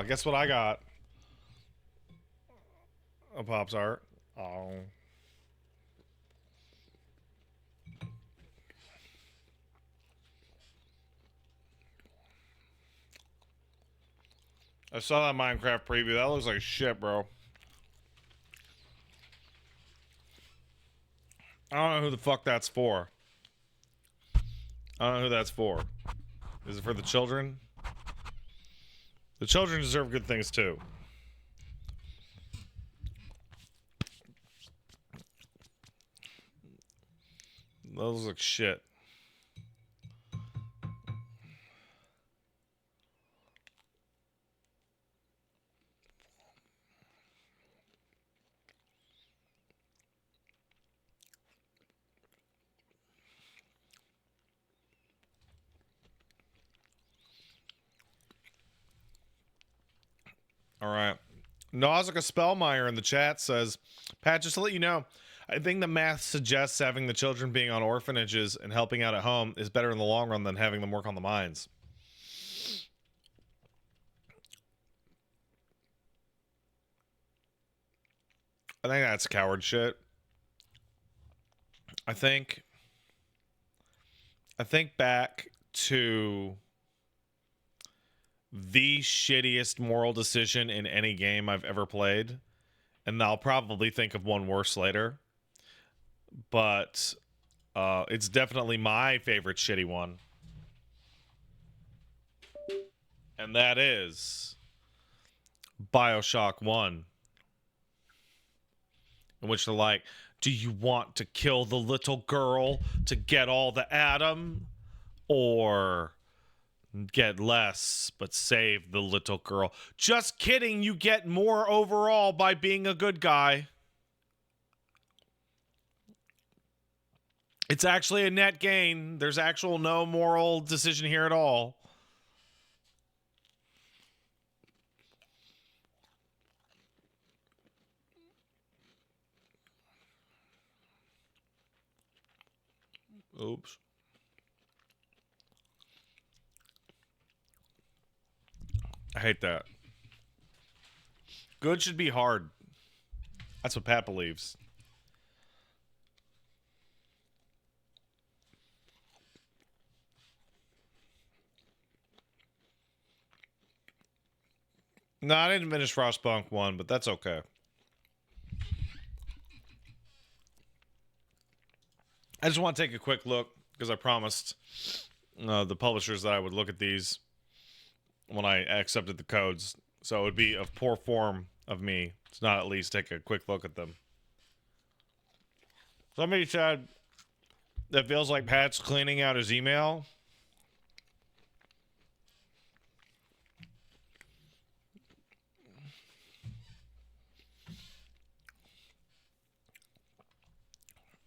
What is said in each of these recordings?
guess what I got? A Pops art. Oh. I saw that Minecraft preview. That looks like shit, bro. I don't know who the fuck that's for. I don't know who that's for. Is it for the children? The children deserve good things too. Those look shit. All right. Nausicaa Spellmeyer in the chat says, Pat, just to let you know, I think the math suggests having the children being on orphanages and helping out at home is better in the long run than having them work on the mines. I think that's coward shit. I think back to the shittiest moral decision in any game I've ever played, and I'll probably think of one worse later. But it's definitely my favorite shitty one. And that is BioShock 1. In which they're like, do you want to kill the little girl to get all the Adam? Or get less, but save the little girl? Just kidding, you get more overall by being a good guy. It's actually a net gain. There's actual no moral decision here at all. Oops. I hate that. Good should be hard. That's what Pat believes. No, I didn't finish Frostpunk 1, but that's okay. I just want to take a quick look, because I promised the publishers that I would look at these when I accepted the codes. So it would be of poor form of me to not at least take a quick look at them. Somebody said that feels like Pat's cleaning out his email.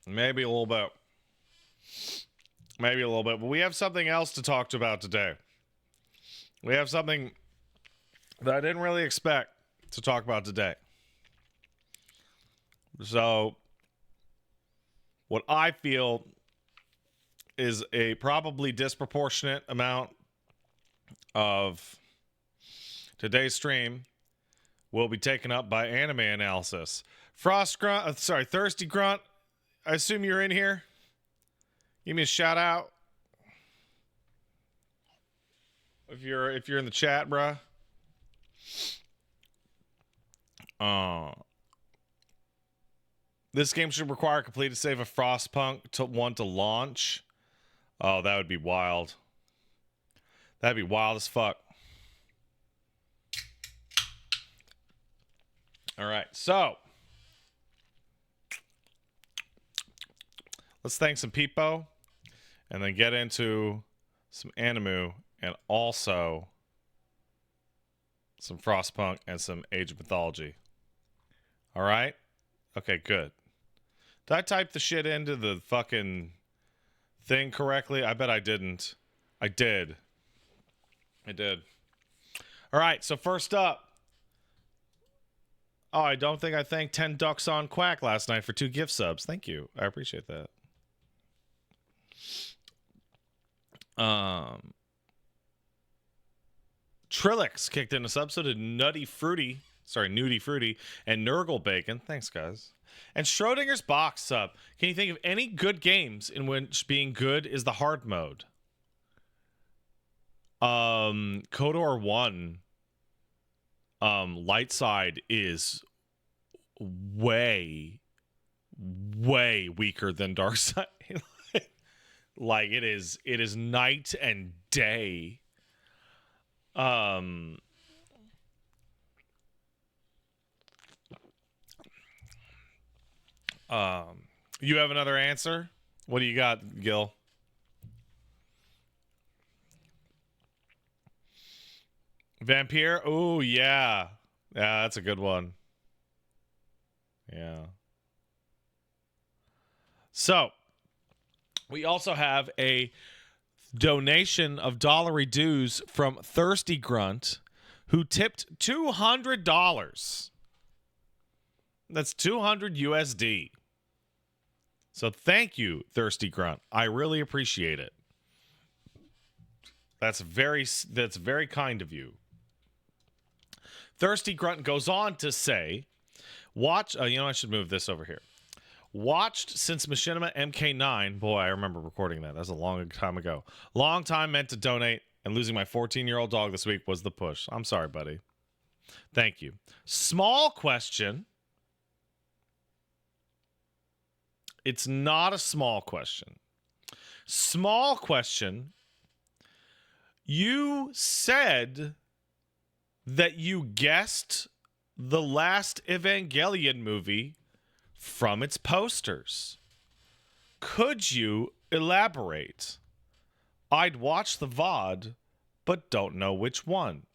Maybe a little bit. Maybe a little bit. But we have something else to talk about today. We have something that I didn't really expect to talk about today. So, what I feel is a probably disproportionate amount of today's stream will be taken up by anime analysis. Thirsty Grunt, I assume you're in here. Give me a shout out if you're in the chat, bruh. This game should require a completed save of Frostpunk 1 to launch. Oh, that would be wild. That'd be wild as fuck. All right, so let's thank some people and then get into some Animu and also some Frostpunk and some Age of Mythology. All right? Okay, good. Did I type the shit into the fucking thing correctly? I bet I didn't. I did. All right, so first up. Oh, I don't think I thanked 10 Ducks on Quack last night for 2 gift subs. Thank you. I appreciate that. Trillix kicked in a sub, so did Nutty Fruity, and Nurgle Bacon. Thanks, guys. And Schrodinger's Box sub. Can you think of any good games in which being good is the hard mode? KOTOR 1, light side is way weaker than dark side. Like it is night and day. You have another answer? What do you got, Gil? Vampire? Oh, yeah. Yeah, that's a good one. Yeah. So, we also have a donation of dollary dues from Thirsty Grunt, who tipped $200. That's 200 USD. So thank you, Thirsty Grunt. I really appreciate it. That's very kind of you. Thirsty Grunt goes on to say, I should move this over here. Watched since Machinima MK9. Boy, I remember recording that. That was a long time ago. Long time meant to donate, and losing my 14-year-old dog this week was the push. I'm sorry, buddy. Thank you. Small question. It's not a small question. Small question. You said that you guessed the last Evangelion movie from its posters. Could you elaborate? I'd watch the VOD, but don't know which one.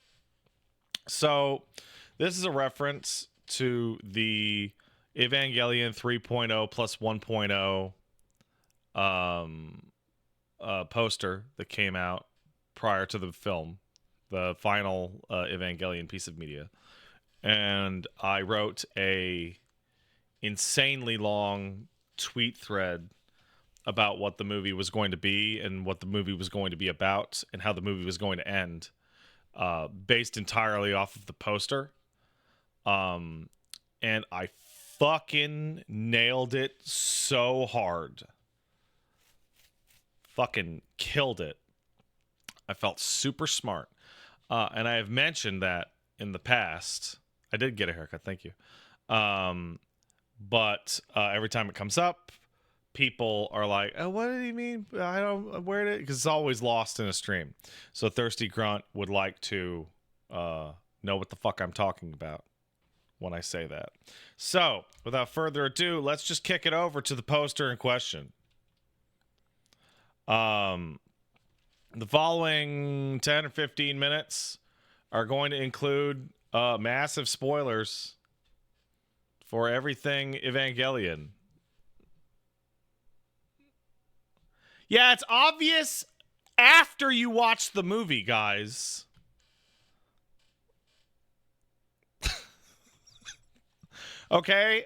So, this is a reference to the Evangelion 3.0 plus 1.0 poster that came out prior to the film, the final Evangelion piece of media. And I wrote a insanely long tweet thread about what the movie was going to be and what the movie was going to be about and how the movie was going to end, based entirely off of the poster. And I fucking nailed it so hard. Fucking killed it. I felt super smart. And I have mentioned that in the past. I did get a haircut, thank you. But every time it comes up, people are like, oh, what did he mean? I don't, where did it? Because it's always lost in a stream. So Thirsty Grunt would like to know what the fuck I'm talking about when I say that. So, without further ado, let's just kick it over to the poster in question. The following 10 or 15 minutes are going to include massive spoilers for everything Evangelion. Yeah, it's obvious after you watch the movie, guys. Okay?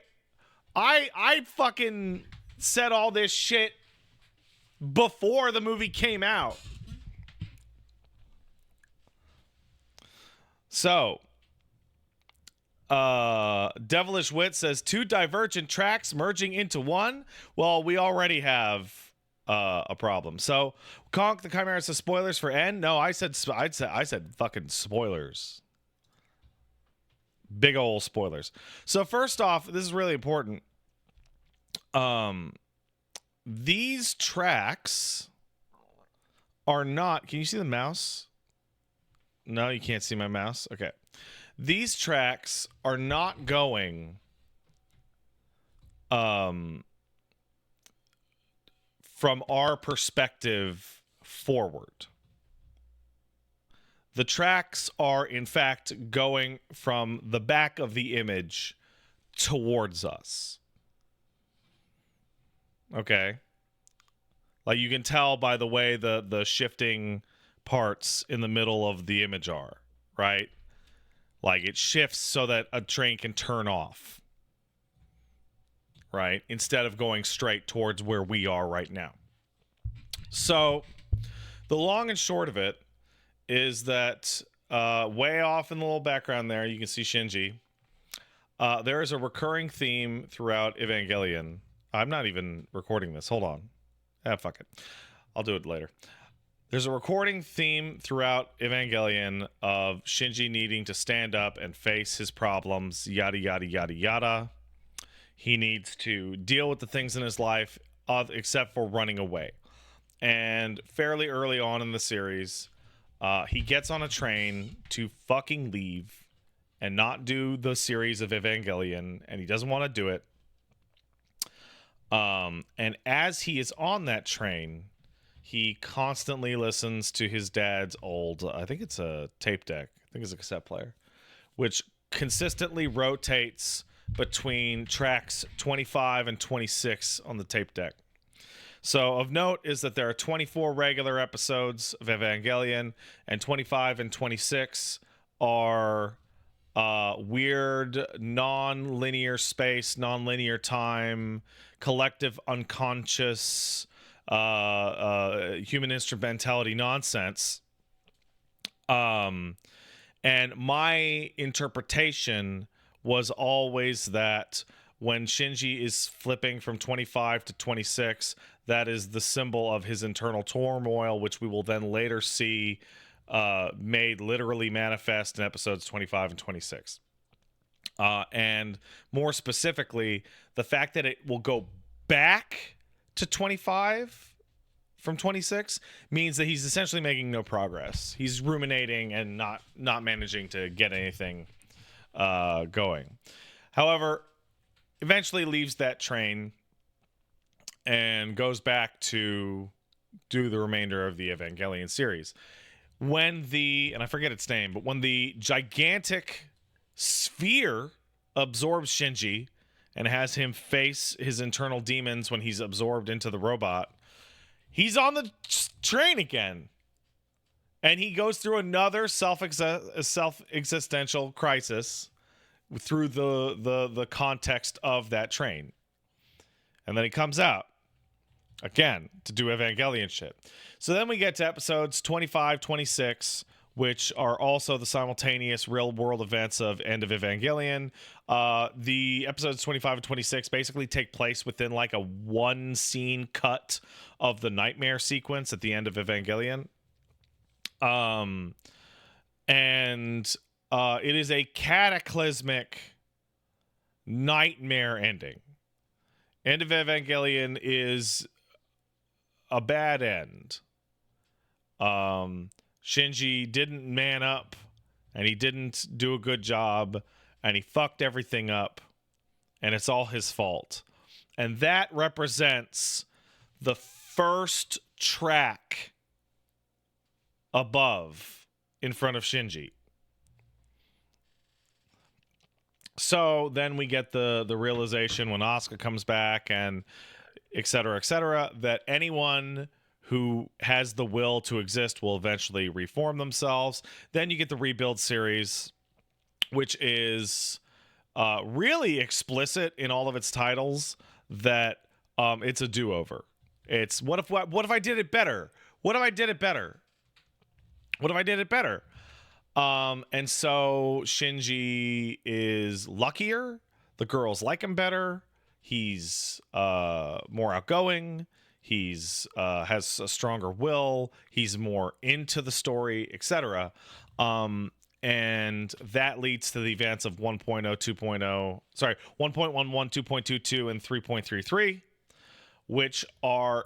I fucking said all this shit before the movie came out. So, Devilish Wit says 2 divergent tracks merging into one. Well, we already have a problem. So, Conk the Chimera says spoilers for N. No, I said fucking spoilers. Big ol' spoilers. So first off, this is really important. These tracks are not. Can you see the mouse? No, you can't see my mouse. Okay. These tracks are not going from our perspective forward. The tracks are, in fact, going from the back of the image towards us. Okay? Like, you can tell by the way the shifting parts in the middle of the image are, right? Like, it shifts so that a train can turn off, right? Instead of going straight towards where we are right now. So, the long and short of it is that way off in the little background there, you can see Shinji. There is a recurring theme throughout Evangelion. I'm not even recording this. Hold on. Fuck it. I'll do it later. There's a recording theme throughout Evangelion of Shinji needing to stand up and face his problems, yada, yada, yada, yada. He needs to deal with the things in his life except for running away. And fairly early on in the series, he gets on a train to fucking leave and not do the series of Evangelion, and he doesn't want to do it. And as he is on that train, he constantly listens to his dad's old, I think it's a tape deck, I think it's a cassette player, which consistently rotates between tracks 25 and 26 on the tape deck. So of note is that there are 24 regular episodes of Evangelion, and 25 and 26 are weird, non-linear space, non-linear time, collective unconscious, human instrumentality nonsense. And my interpretation was always that when Shinji is flipping from 25 to 26, that is the symbol of his internal turmoil, which we will then later see made literally manifest in episodes 25 and 26. And more specifically, the fact that it will go back to 25 from 26 means that he's essentially making no progress. He's ruminating and not managing to get anything going. However, eventually leaves that train and goes back to do the remainder of the Evangelion series. When and I forget its name, but when the gigantic sphere absorbs Shinji and has him face his internal demons when he's absorbed into the robot, he's on the train again. And he goes through another self-existential crisis through the context of that train. And then he comes out again to do Evangelion shit. So then we get to episodes 25, 26, which are also the simultaneous real-world events of End of Evangelion. The episodes 25 and 26 basically take place within like a one-scene cut of the nightmare sequence at the end of Evangelion. It is a cataclysmic nightmare ending. End of Evangelion is a bad end. Shinji didn't man up, and he didn't do a good job, and he fucked everything up, and it's all his fault. And that represents the first track above in front of Shinji. So then we get the realization when Asuka comes back and et cetera, that anyone who has the will to exist will eventually reform themselves. Then you get the Rebuild series, which is really explicit in all of its titles that it's a do-over. It's what if I did it better? What if I did it better? What if I did it better? And so Shinji is luckier. The girls like him better. He's more outgoing. He's has a stronger will. He's more into the story, etc. And that leads to the events of 1.0, 2.0, sorry, 1.11, 2.22, and 3.33, which are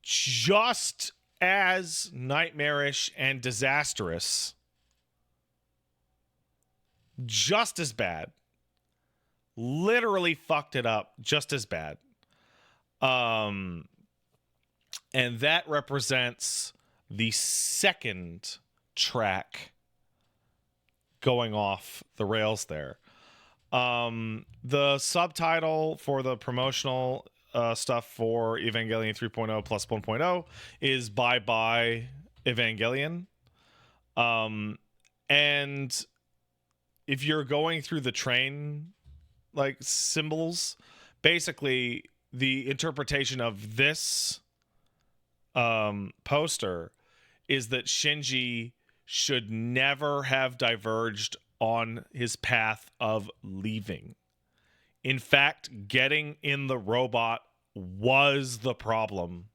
just as nightmarish and disastrous. Just as bad. Literally fucked it up just as bad. And that represents the second track going off the rails there. The subtitle for the promotional stuff for Evangelion 3.0 plus 1.0 is Bye Bye Evangelion. And if you're going through the train like symbols, basically the interpretation of this poster is that Shinji should never have diverged on his path of leaving. In fact, getting in the robot was the problem.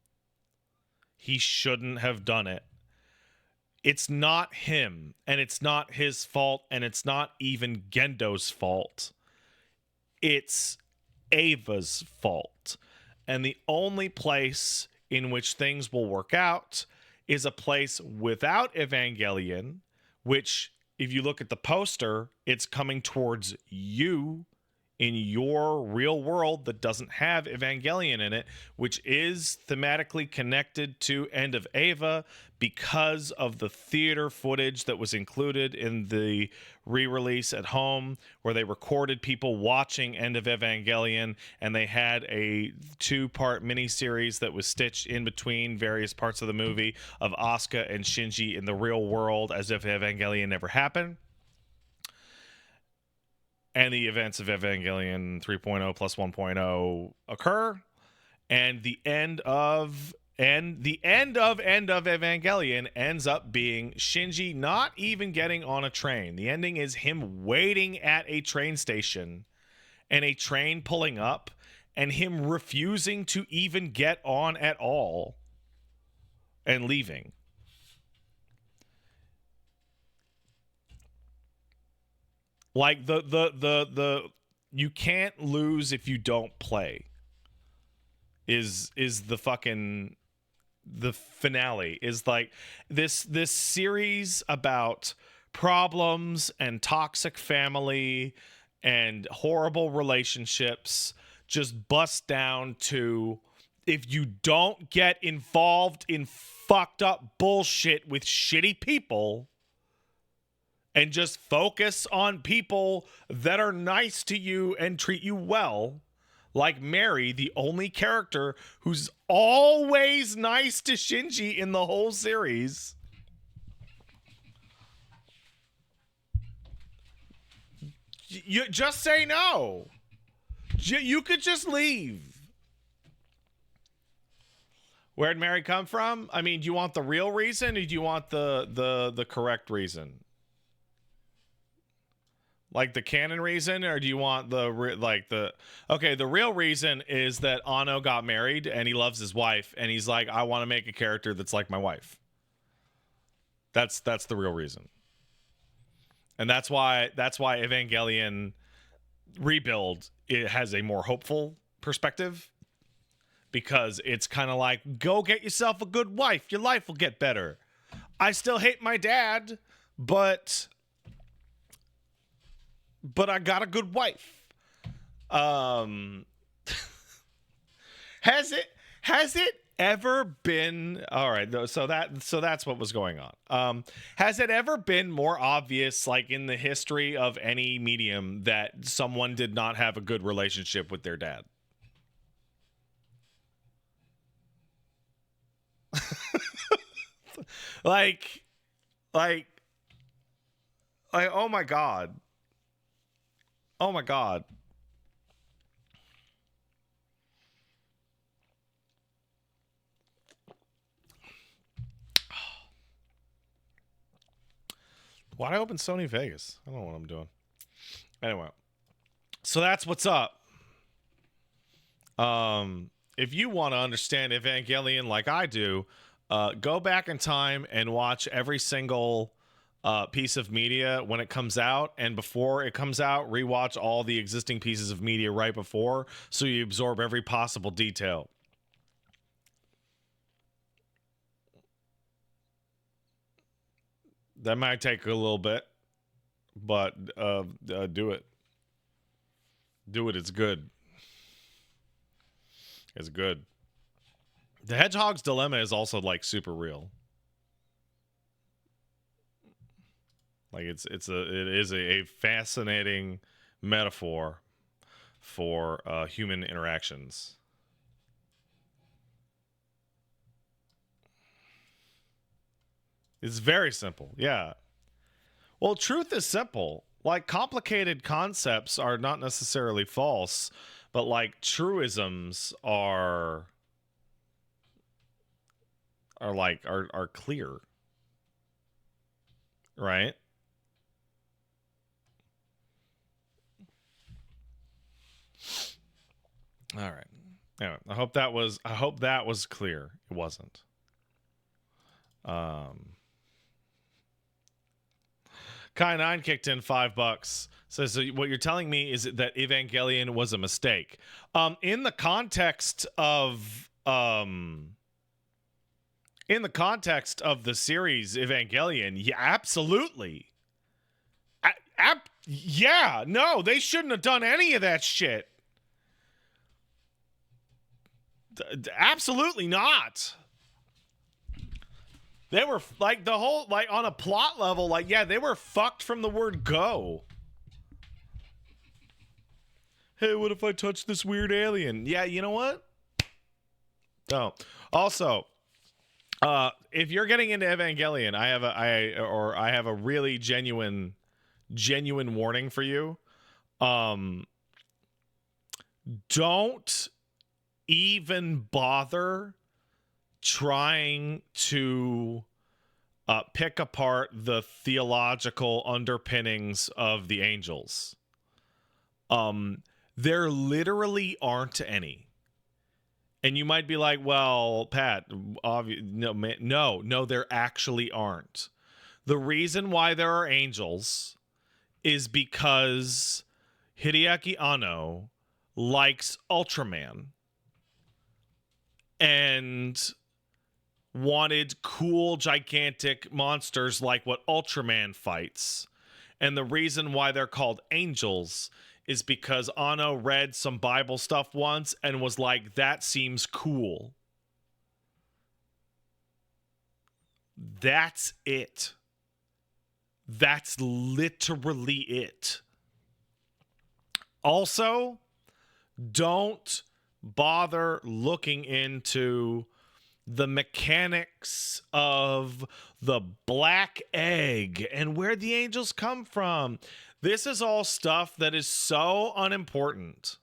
He shouldn't have done it. It's not him, and it's not his fault, and it's not even Gendo's fault. It's Ava's fault. And the only place in which things will work out is a place without Evangelion, which, if you look at the poster, it's coming towards you in your real world that doesn't have Evangelion in it, which is thematically connected to End of Ava because of the theater footage that was included in the re-release at home, where they recorded people watching End of Evangelion, and they had a 2-part miniseries that was stitched in between various parts of the movie of Asuka and Shinji in the real world as if Evangelion never happened. And the events of Evangelion 3.0 plus 1.0 occur, and the end of Evangelion ends up being Shinji not even getting on a train. The ending is him waiting at a train station and a train pulling up and him refusing to even get on at all and leaving. Like the you can't lose if you don't play is the fucking the finale. Is like this series about problems and toxic family and horrible relationships just bust down to, if you don't get involved in fucked up bullshit with shitty people and just focus on people that are nice to you and treat you well, like Mary, the only character who's always nice to Shinji in the whole series. You just say no. You could just leave. Where'd Mary come from? I mean, do you want the real reason, or do you want the correct reason? Like the canon reason, or do you want the real reason is that Ano got married and he loves his wife and he's like, I want to make a character that's like my wife. That's the real reason. And that's why Evangelion Rebuild, it has a more hopeful perspective, because it's kind of like, go get yourself a good wife, your life will get better. I still hate my dad, but I got a good wife. Has it ever been all right? So that's what was going on. Has it ever been more obvious, like in the history of any medium, that someone did not have a good relationship with their dad? like, oh my god. Oh my god. Why'd I open Sony Vegas? I don't know what I'm doing. Anyway, so that's what's up. If you want to understand Evangelion like I do, go back in time and watch every single piece of media when it comes out, and before it comes out, rewatch all the existing pieces of media right before, so you absorb every possible detail. That might take a little bit, but do it. Do it. It's good. It's good. The Hedgehog's dilemma is also like super real. Like it is a fascinating metaphor for human interactions. It's very simple. Yeah. Well, truth is simple. Like, complicated concepts are not necessarily false, but like truisms are clear. right? All right. Anyway, I hope that was clear. It wasn't. Kai9 kicked in $5. Says, so what you're telling me is that Evangelion was a mistake. In the context of the series Evangelion, yeah, absolutely. Yeah, no, they shouldn't have done any of that shit. Absolutely not. They were like the whole, like on a plot level, like, yeah, they were fucked from the word go. Hey, what if I touch this weird alien? Yeah, you know what? Don't. Also, if you're getting into Evangelion, I have a really genuine warning for you. Don't even bother trying to pick apart the theological underpinnings of the angels. There literally aren't any. And you might be like, well, Pat, no, there actually aren't. The reason why there are angels is because Hideaki Anno likes Ultraman and wanted cool, gigantic monsters like what Ultraman fights. And the reason why they're called angels is because Anno read some Bible stuff once and was like, that seems cool. That's it. That's literally it. Also, don't bother looking into the mechanics of the black egg and where the angels come from. This is all stuff that is so unimportant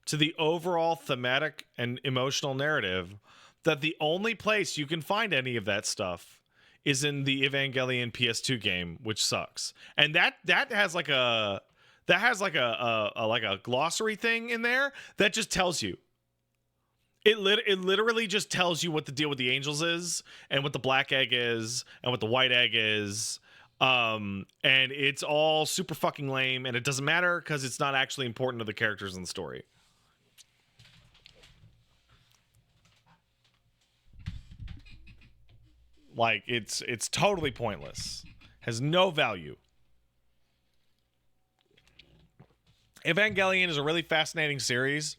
to the overall thematic and emotional narrative that the only place you can find any of that stuff is in the Evangelion PS2 game, which sucks. And that has like a glossary thing in there that just tells you. It literally just tells you what the deal with the angels is, and what the black egg is, and what the white egg is. And it's all super fucking lame, and it doesn't matter because it's not actually important to the characters in the story. Like, it's totally pointless. Has no value. Evangelion is a really fascinating series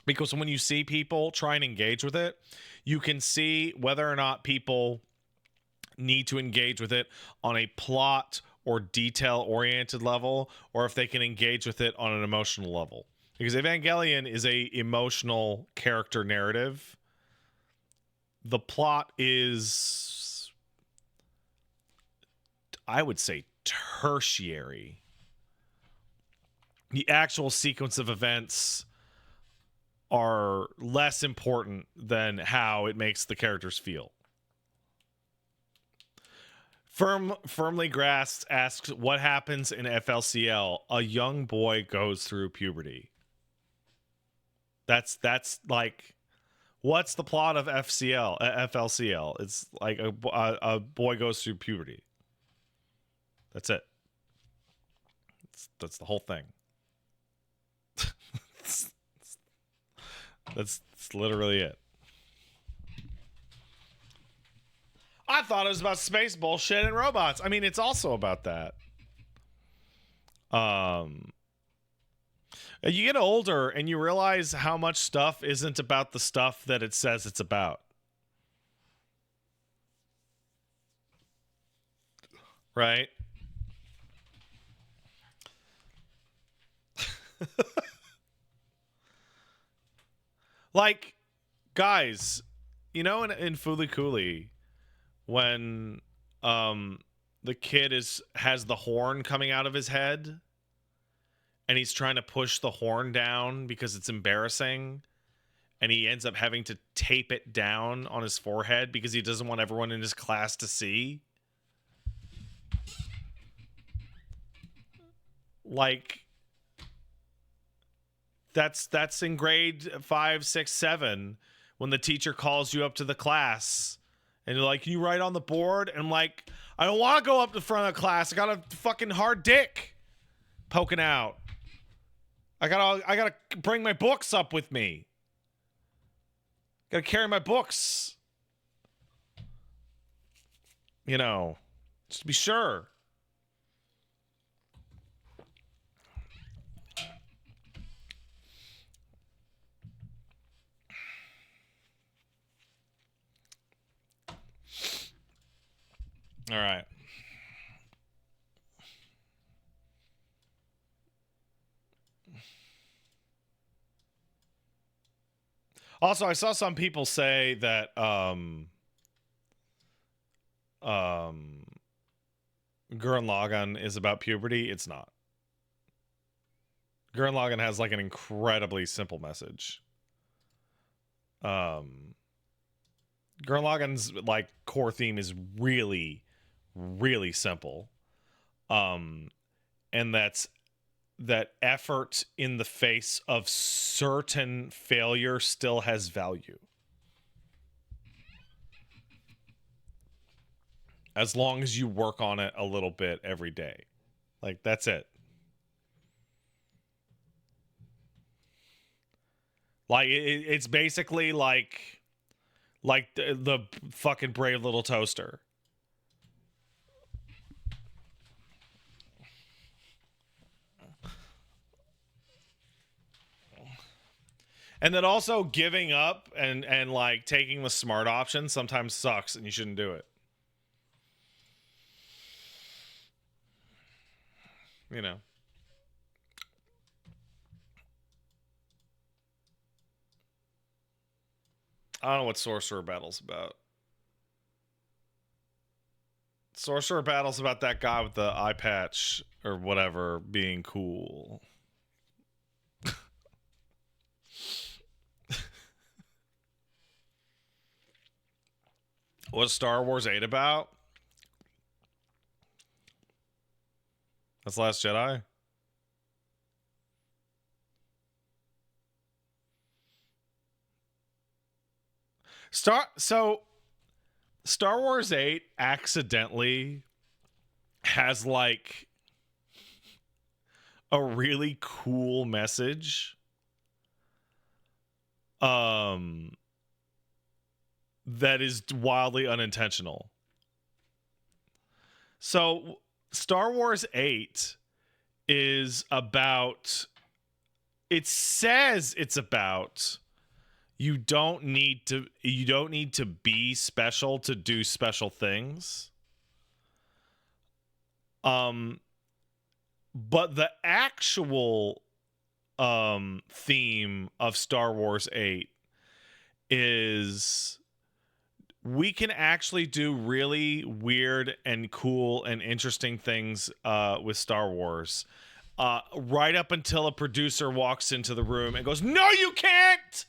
because when you see people try and engage with it, you can see whether or not people need to engage with it on a plot or detail-oriented level, or if they can engage with it on an emotional level. Because Evangelion is a emotional character narrative. The plot is, I would say, tertiary. The actual sequence of events are less important than how it makes the characters feel. Firmly Grasped asks, what happens in FLCL? A young boy goes through puberty. That's like, what's the plot of FLCL? It's like a boy goes through puberty. That's it. That's the whole thing. That's literally it. I thought it was about space bullshit and robots. I mean, it's also about that. You get older and you realize how much stuff isn't about the stuff that it says it's about. Right? Like, guys, you know, in Fooly Cooly, when the kid has the horn coming out of his head and he's trying to push the horn down because it's embarrassing, and he ends up having to tape it down on his forehead because he doesn't want everyone in his class to see. Like, that's in grade 5, 6, 7 when the teacher calls you up to the class and you're like, can you write on the board? And I'm like, I don't want to go up to front of the class. I got a fucking hard dick poking out. I gotta bring my books up with me. Gotta carry my books. You know, just to be sure. All right. Also, I saw some people say that Gurren Lagann is about puberty. It's not. Gurren Lagann has like an incredibly simple message. Gurren Lagann's like core theme is really, really simple. And that's that effort in the face of certain failure still has value. As long as you work on it a little bit every day. Like, that's it. Like, it's basically like the fucking Brave Little Toaster. And then also giving up and like taking the smart option sometimes sucks and you shouldn't do it. You know. I don't know what Sorcerer Battle's about. Sorcerer Battle's about that guy with the eye patch or whatever being cool. What's Star Wars 8 about? That's Last Jedi? So Star Wars 8 accidentally has like a really cool message that is wildly unintentional. So Star Wars 8 is about, it says it's about, you don't need to be special to do special things. But the actual theme of Star Wars 8 is we can actually do really weird and cool and interesting things with Star Wars. Right up until a producer walks into the room and goes, "No, you can't!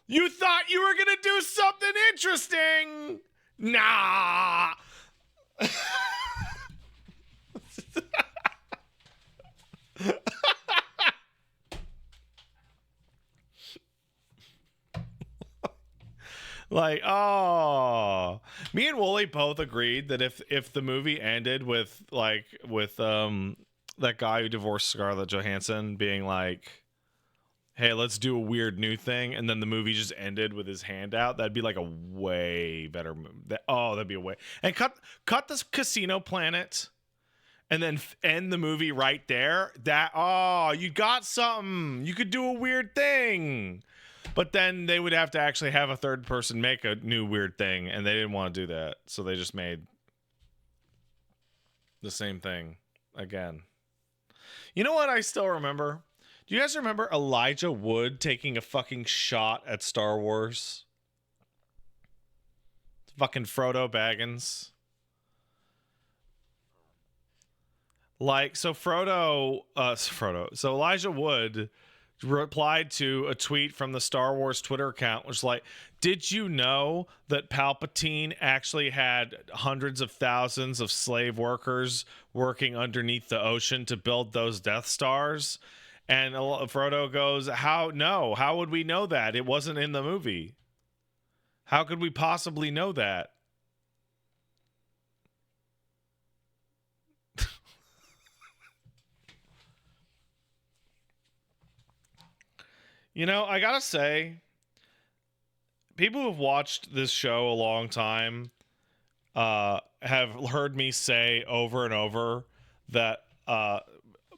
You thought you were going to do something interesting! Nah!" Like, oh, me and Wooly both agreed that if the movie ended with that guy who divorced Scarlett Johansson being like, hey, let's do a weird new thing, and then the movie just ended with his hand out, that'd be like a way better movie. That'd be a way. And cut this Casino Planet and then end the movie right there. You got something. You could do a weird thing. But then they would have to actually have a third person make a new weird thing, and they didn't want to do that. So they just made the same thing again. You know what I still remember? Do you guys remember Elijah Wood taking a fucking shot at Star Wars? Fucking Frodo Baggins. Like, so Elijah Wood replied to a tweet from the Star Wars Twitter account, which was like, did you know that Palpatine actually had hundreds of thousands of slave workers working underneath the ocean to build those Death Stars? And Frodo goes, how would we know that? It wasn't in the movie. How could we possibly know that? You know, I gotta say, people who've watched this show a long time have heard me say over and over that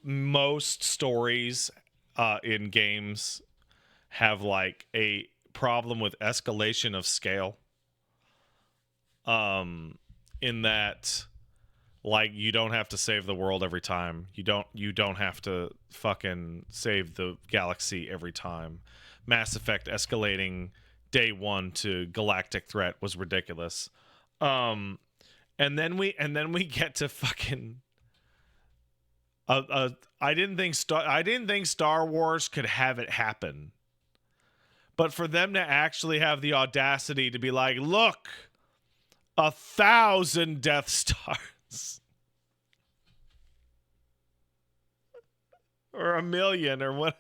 most stories in games have like a problem with escalation of scale. In that, like, you don't have to save the world every time. You don't have to fucking save the galaxy every time. Mass Effect escalating day one to galactic threat was ridiculous. And then we get to fucking I didn't think Star Wars could have it happen. But for them to actually have the audacity to be like, look, 1,000 Death Stars. Or 1,000,000 or what?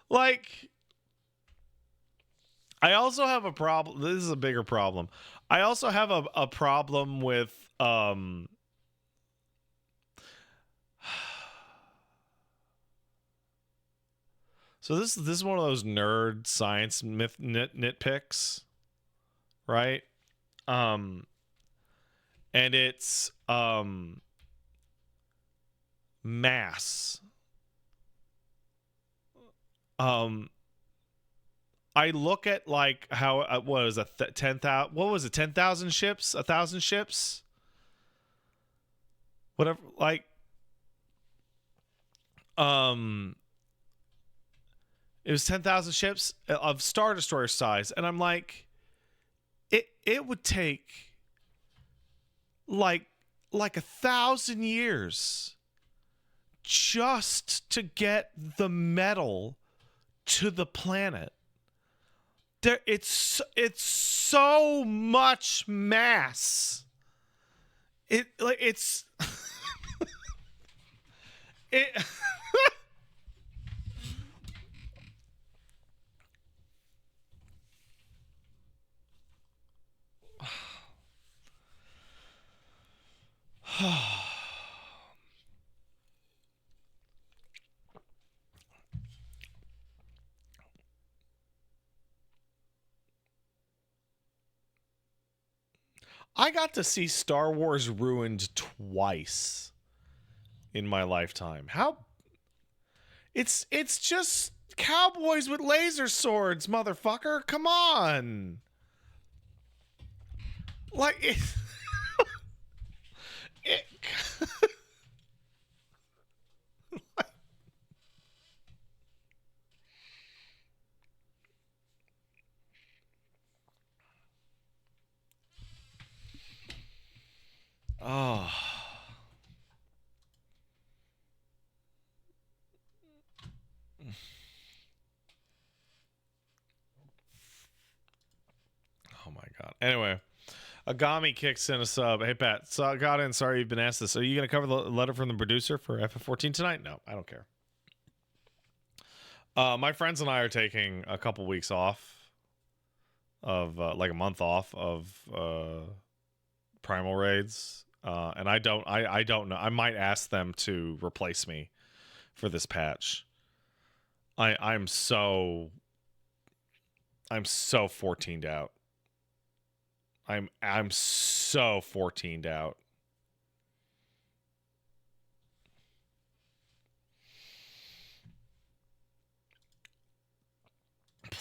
Like, I also have a problem. This is a bigger problem. I also have a problem with so this is one of those nerd science nitpicks, right? And it's mass. I look at like how what was a 10,000? What was it? 10,000 ships? 1,000 ships? Whatever. Like, it was 10,000 ships of Star Destroyer size, and I'm like, it would take like 1,000 years just to get the metal to the planet. It's so much mass. It's it. I got to see Star Wars ruined twice in my lifetime. How? It's just cowboys with laser swords, motherfucker. Come on. Like it Oh. Oh my god. Anyway, Agami kicks in a sub. Hey Pat, so got in. Sorry you've been asked this. Are you going to cover the letter from the producer for FF14 tonight? No, I don't care. My friends and I are taking a couple weeks off of like a month off of primal raids, and I don't know. I might ask them to replace me for this patch. I'm so 14'd out. I'm so 14'd out.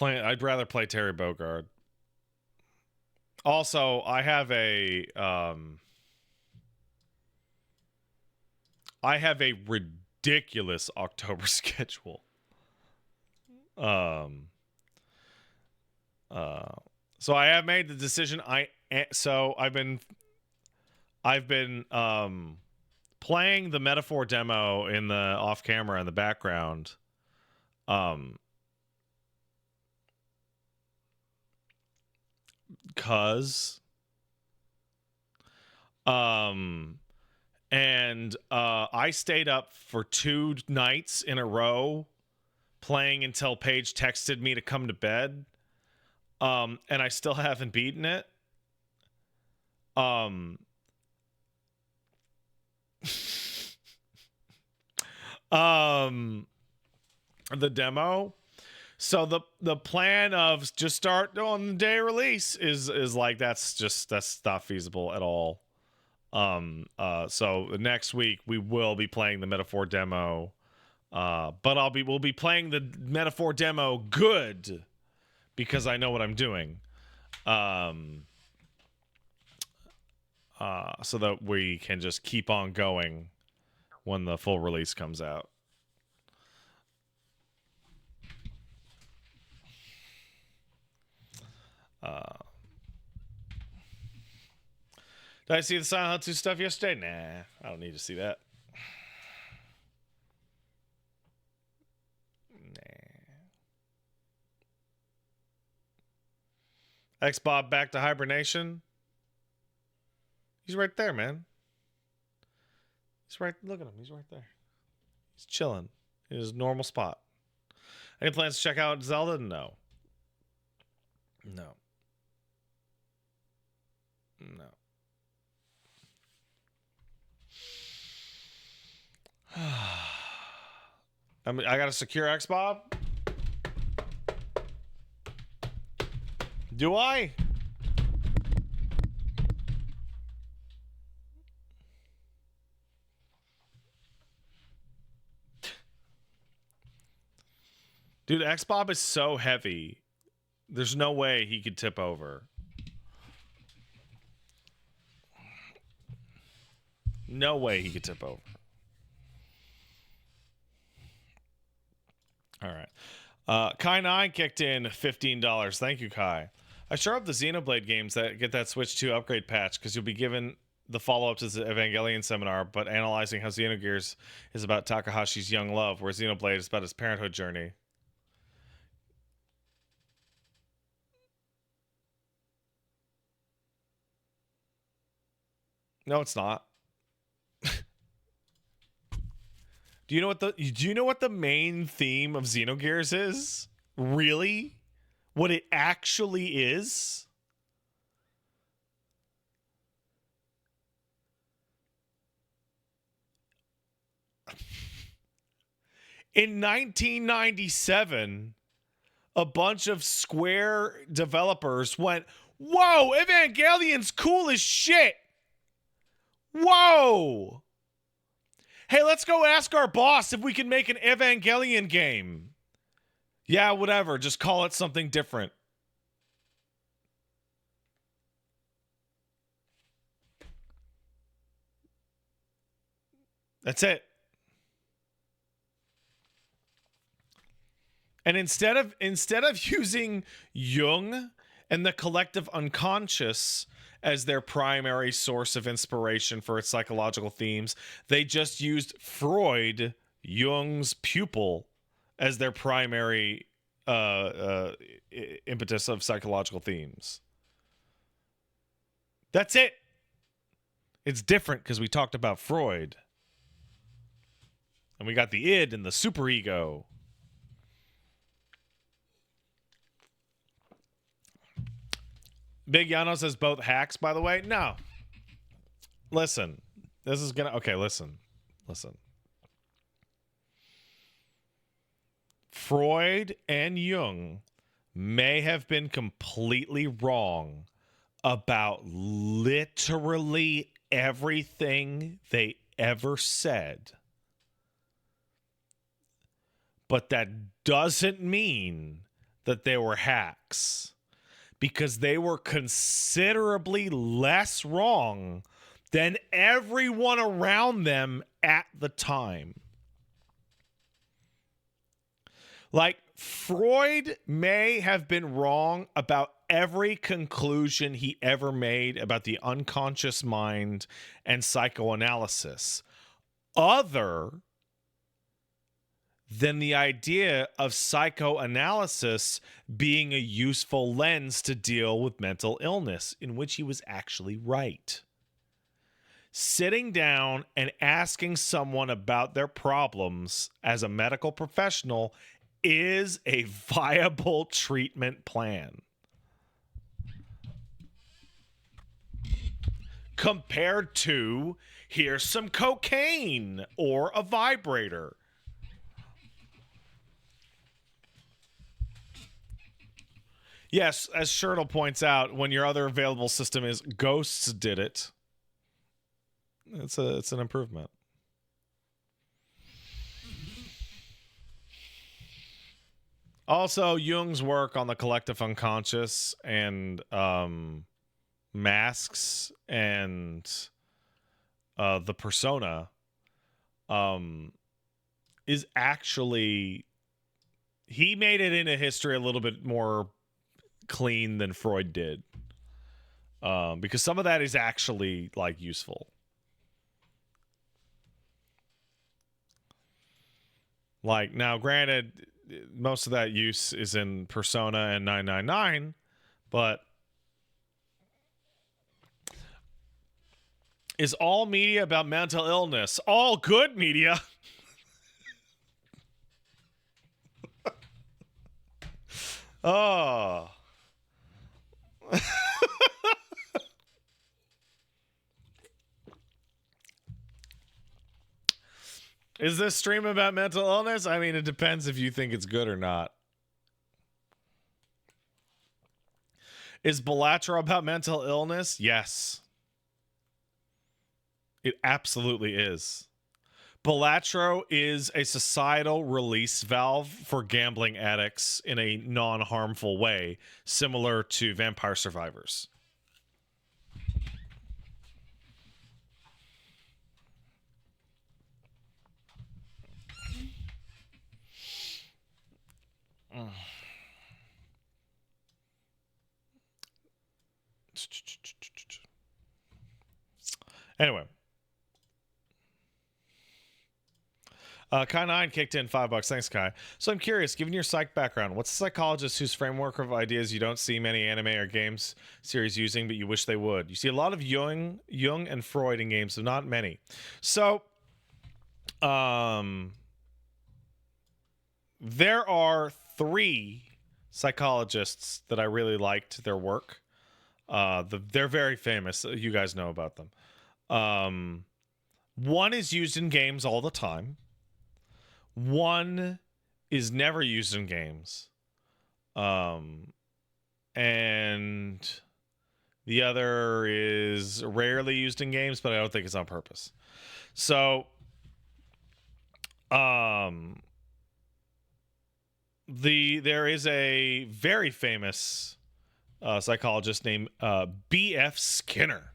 I'd rather play Terry Bogard. Also, I have a ridiculous October schedule. So I have made the decision. I've been playing the metaphor demo in the off camera in the background. Cause and I stayed up for 2 nights in a row playing until Paige texted me to come to bed. And I still haven't beaten it. The demo. So the plan of just start on the day of release is like that's not feasible at all. So next week we will be playing the metaphor demo. But we'll be playing the metaphor demo good because I know what I'm doing. So that we can just keep on going when the full release comes out. Did I see the Silent Hill 2 stuff yesterday? Nah, I don't need to see that. Nah. X-Bob back to hibernation. He's right there, man. He's right. Look at him. He's right there. He's chilling in his normal spot. Any plans to check out Zelda? No. I got a secure X-Bob? Do I? Dude, X-Bob is so heavy. There's no way he could tip over. No way he could tip over. All right. Kai9 kicked in $15. Thank you, Kai. I sure hope the Xenoblade games that get that Switch 2 upgrade patch, because you'll be given the follow-up to the Evangelion seminar, but analyzing how Xenogears is about Takahashi's young love, where Xenoblade is about his parenthood journey. No, it's not. Do you know what the main theme of Xenogears is? Really? What it actually is? In 1997, a bunch of Square developers went, "Whoa, Evangelion's cool as shit. Whoa. Hey, let's go ask our boss if we can make an Evangelion game." Yeah, whatever. Just call it something different. That's it. And instead of using Jung and the collective unconscious as their primary source of inspiration for its psychological themes, they just used Freud, Jung's pupil, as their primary impetus of psychological themes. That's it. It's different because we talked about Freud. And we got the id and the superego. Big Yano says both hacks, by the way. No. Listen. This is gonna... Okay, listen. Freud and Jung may have been completely wrong about literally everything they ever said. But that doesn't mean that they were hacks, because they were considerably less wrong than everyone around them at the time. Like, Freud may have been wrong about every conclusion he ever made about the unconscious mind and psychoanalysis, other than the idea of psychoanalysis being a useful lens to deal with mental illness, in which he was actually right. Sitting down and asking someone about their problems as a medical professional is a viable treatment plan. Compared to, here's some cocaine or a vibrator. Yes, as Shirtle points out, when your other available system is Ghosts did it, it's an improvement. Also, Jung's work on the collective unconscious and masks and the persona is actually, he made it into history a little bit more clean than Freud did, because some of that is actually like useful. Like, now granted, most of that use is in Persona and 999, but is all media about mental illness? All good media. Oh. Is this stream about mental illness? I mean, it depends if you think it's good or not. Is Balatro about mental illness? Yes. It absolutely is. Balatro is a societal release valve for gambling addicts in a non-harmful way, similar to Vampire Survivors. Anyway. Kai9 kicked in $5. Thanks, Kai. So I'm curious, given your psych background, what's a psychologist whose framework of ideas you don't see many anime or games series using, but you wish they would? You see a lot of Jung and Freud in games, but not many. So, there are 3 psychologists that I really liked their work. They're very famous. You guys know about them. One is used in games all the time. One is never used in games. And the other is rarely used in games, but I don't think it's on purpose. So, there is a very famous psychologist named B.F. Skinner,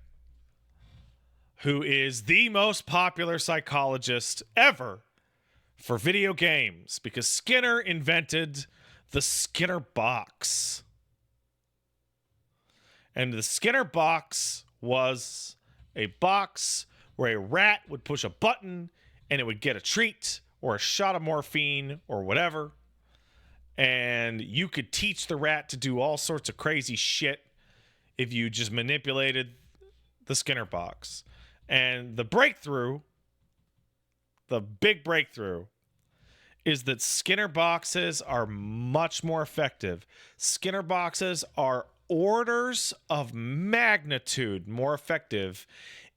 who is the most popular psychologist ever for video games, because Skinner invented the Skinner box. And the Skinner box was a box where a rat would push a button and it would get a treat or a shot of morphine or whatever. And you could teach the rat to do all sorts of crazy shit if you just manipulated the Skinner box. And the breakthrough, the big breakthrough, is that Skinner boxes are much more effective. Skinner boxes are orders of magnitude more effective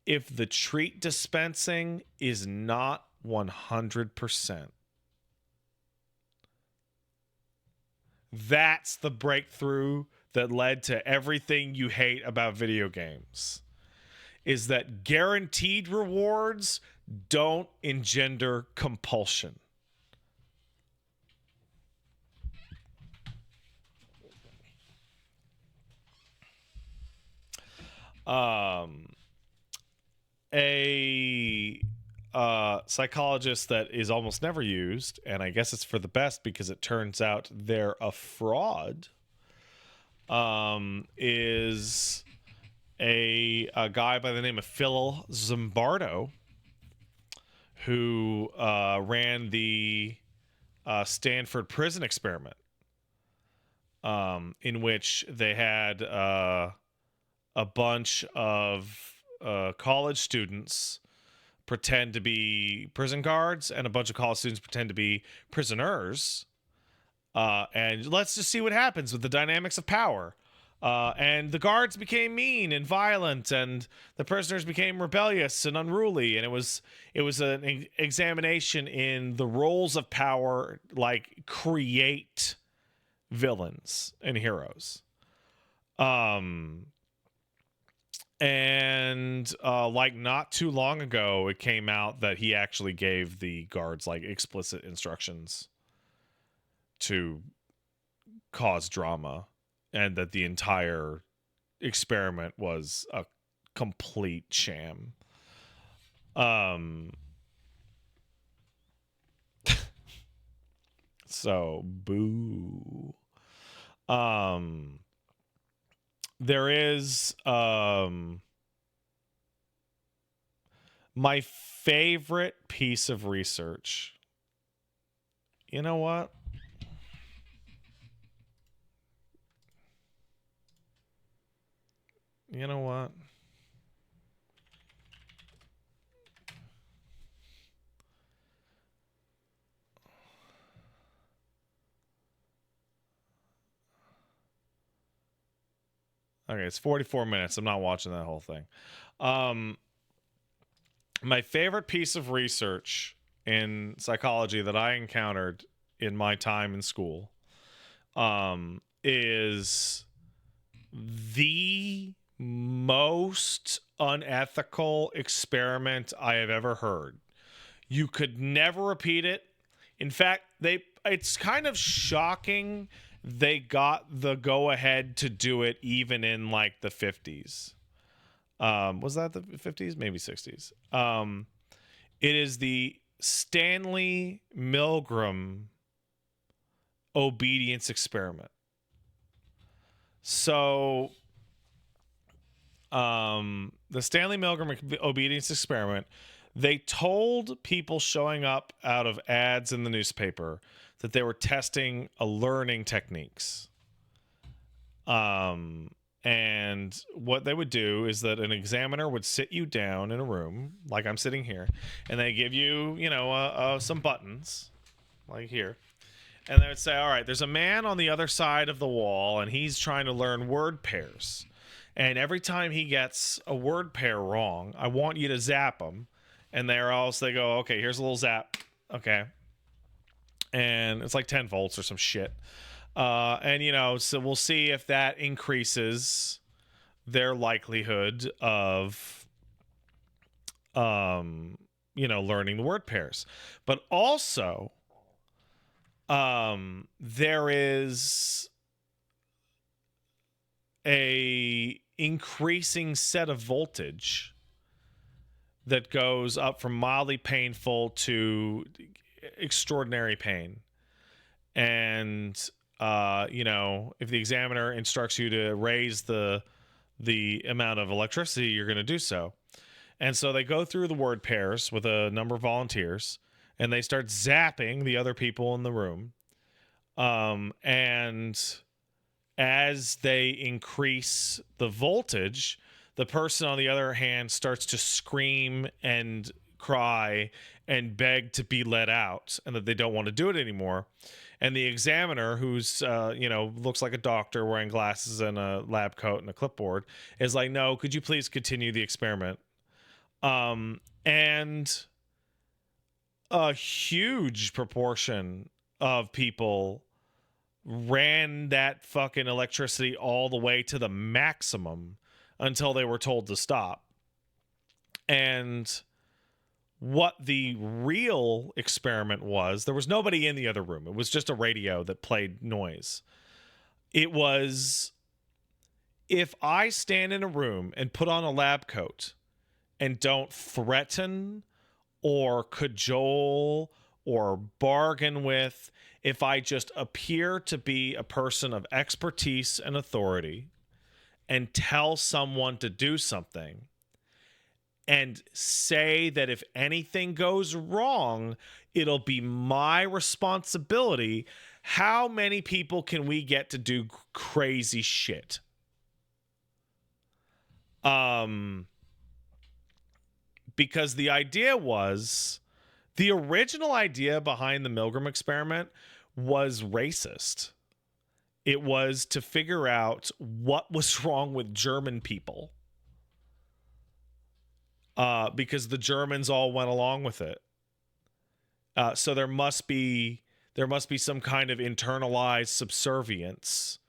if the treat dispensing is not 100%. That's the breakthrough that led to everything you hate about video games. Is that guaranteed rewards don't engender compulsion. A psychologist that is almost never used, and I guess it's for the best because it turns out they're a fraud, is a guy by the name of Phil Zimbardo, who ran the Stanford prison experiment, in which they had a bunch of college students pretend to be prison guards and a bunch of college students pretend to be prisoners. And let's just see what happens with the dynamics of power. And the guards became mean and violent, and the prisoners became rebellious and unruly. And it was an examination in the roles of power, like create villains and heroes. And like not too long ago, it came out that he actually gave the guards like explicit instructions to cause drama, and that the entire experiment was a complete sham. So boo. There is my favorite piece of research. You know what? You know what? Okay, it's 44 minutes. I'm not watching that whole thing. My favorite piece of research in psychology that I encountered in my time in school is the most unethical experiment I have ever heard. You could never repeat it. In fact, it's kind of shocking they got the go ahead to do it even in like the 50s. Was that the 50s? Maybe 60s. It is the Stanley Milgram obedience experiment. So, the Stanley Milgram obedience experiment, they told people showing up out of ads in the newspaper that they were testing learning techniques. And what they would do is that an examiner would sit you down in a room, like I'm sitting here, and they give you, some buttons, like here. And they would say, all right, there's a man on the other side of the wall, and he's trying to learn word pairs. And every time he gets a word pair wrong, I want you to zap him. And they go, okay, here's a little zap. Okay. And it's like 10 volts or some shit. So we'll see if that increases their likelihood of, learning the word pairs. But also, there is a increasing set of voltage that goes up from mildly painful to extraordinary pain. And if the examiner instructs you to raise the amount of electricity, you're going to do so. And so they go through the word pairs with a number of volunteers, and they start zapping the other people in the room. And as they increase the voltage, the person on the other hand starts to scream and cry and beg to be let out, and that they don't want to do it anymore. And the examiner, who's looks like a doctor wearing glasses and a lab coat and a clipboard, is like, no, could you please continue the experiment? And a huge proportion of people ran that fucking electricity all the way to the maximum until they were told to stop. And what the real experiment was, there was nobody in the other room. It was just a radio that played noise. It was, if I stand in a room and put on a lab coat and don't threaten or cajole or bargain with, if I just appear to be a person of expertise and authority and tell someone to do something, and say that if anything goes wrong, it'll be my responsibility. How many people can we get to do crazy shit? Because the original idea behind the Milgram experiment was racist. It was to figure out what was wrong with German people. Because the Germans all went along with it. So there must be some kind of internalized subservience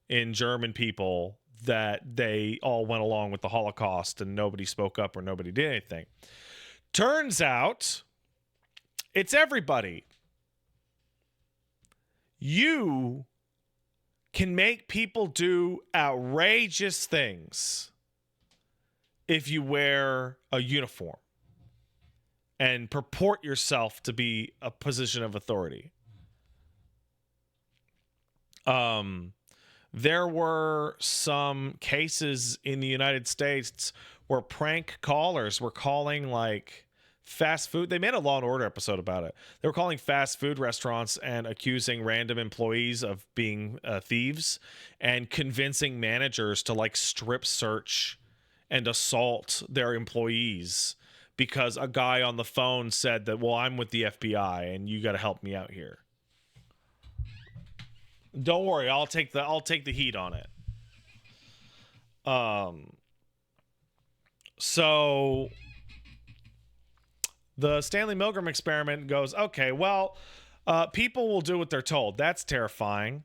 in German people that they all went along with the Holocaust and nobody spoke up or nobody did anything. Turns out it's everybody. You can make people do outrageous things if you wear a uniform and purport yourself to be a position of authority. There were some cases in the United States where prank callers were calling like fast food. They made a Law and Order episode about it. They were calling fast food restaurants and accusing random employees of being thieves and convincing managers to like strip search and assault their employees because a guy on the phone said that, well, I'm with the FBI and you got to help me out here. Don't worry, I'll take the heat on it. So the Stanley Milgram experiment goes, okay, well, people will do what they're told. That's terrifying.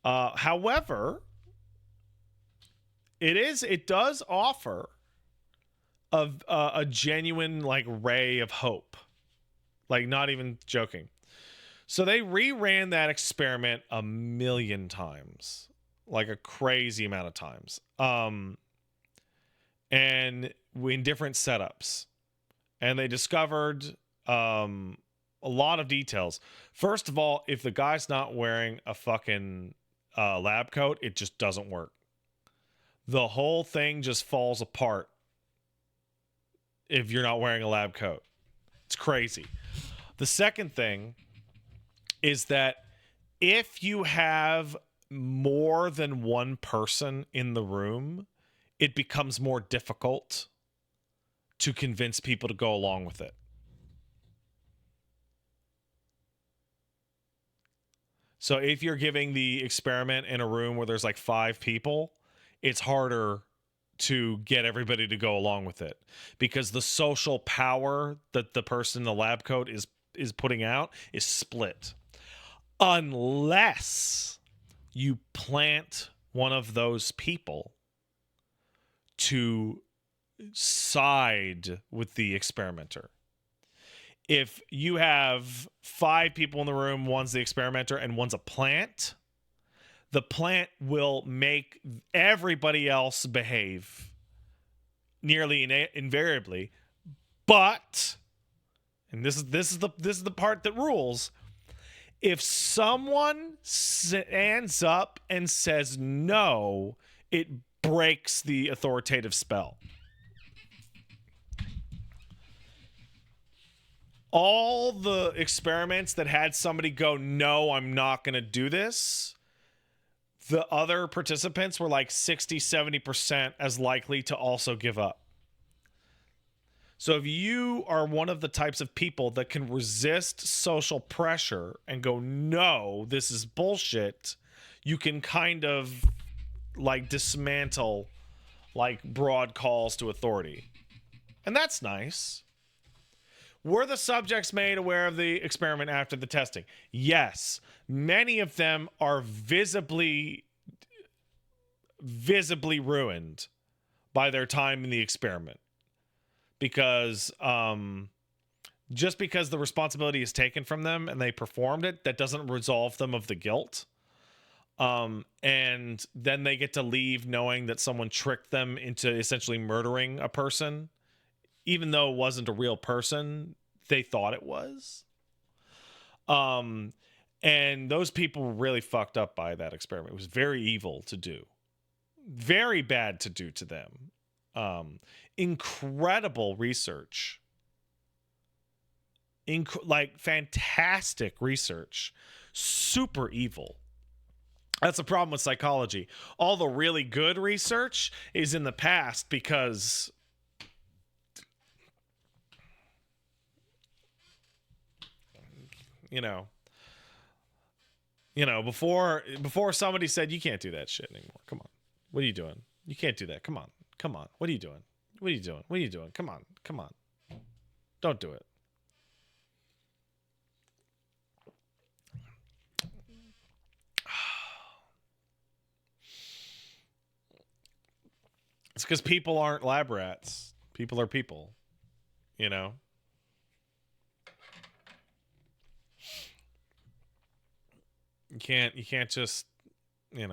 However, it does offer a genuine like ray of hope. Like, not even joking. So they reran that experiment 1,000,000 times, like a crazy amount of times. And in different setups. And they discovered a lot of details. First of all, if the guy's not wearing a fucking lab coat, it just doesn't work. The whole thing just falls apart if you're not wearing a lab coat. It's crazy. The second thing is that if you have more than one person in the room, it becomes more difficult to convince people to go along with it. So if you're giving the experiment in a room where there's like 5 people, it's harder to get everybody to go along with it because the social power that the person in the lab coat is putting out is split. Unless you plant one of those people to side with the experimenter. If you have 5 people in the room, one's the experimenter and one's a plant, the plant will make everybody else behave nearly invariably. But, and this is the part that rules, if someone stands up and says no, it breaks the authoritative spell. All the experiments that had somebody go, no, I'm not going to do this, the other participants were like 60-70% as likely to also give up. So if you are one of the types of people that can resist social pressure and go, no, this is bullshit, you can kind of like dismantle like broad calls to authority. And that's nice. Were the subjects made aware of the experiment after the testing? Yes. Many of them are visibly ruined by their time in the experiment. Because just because the responsibility is taken from them and they performed it, that doesn't absolve them of the guilt. And then they get to leave knowing that someone tricked them into essentially murdering a person. Even though it wasn't a real person, they thought it was. And those people were really fucked up by that experiment. It was very evil to do. Very bad to do to them. incredible research. Like fantastic research. Super evil. That's the problem with psychology. All the really good research is in the past because before somebody said you can't do that shit anymore. Come on. What are you doing? You can't do that. Come on. Come on. What are you doing? What are you doing? What are you doing? Come on. Come on. Don't do it. It's because people aren't lab rats. People are people. You know? You can't just, you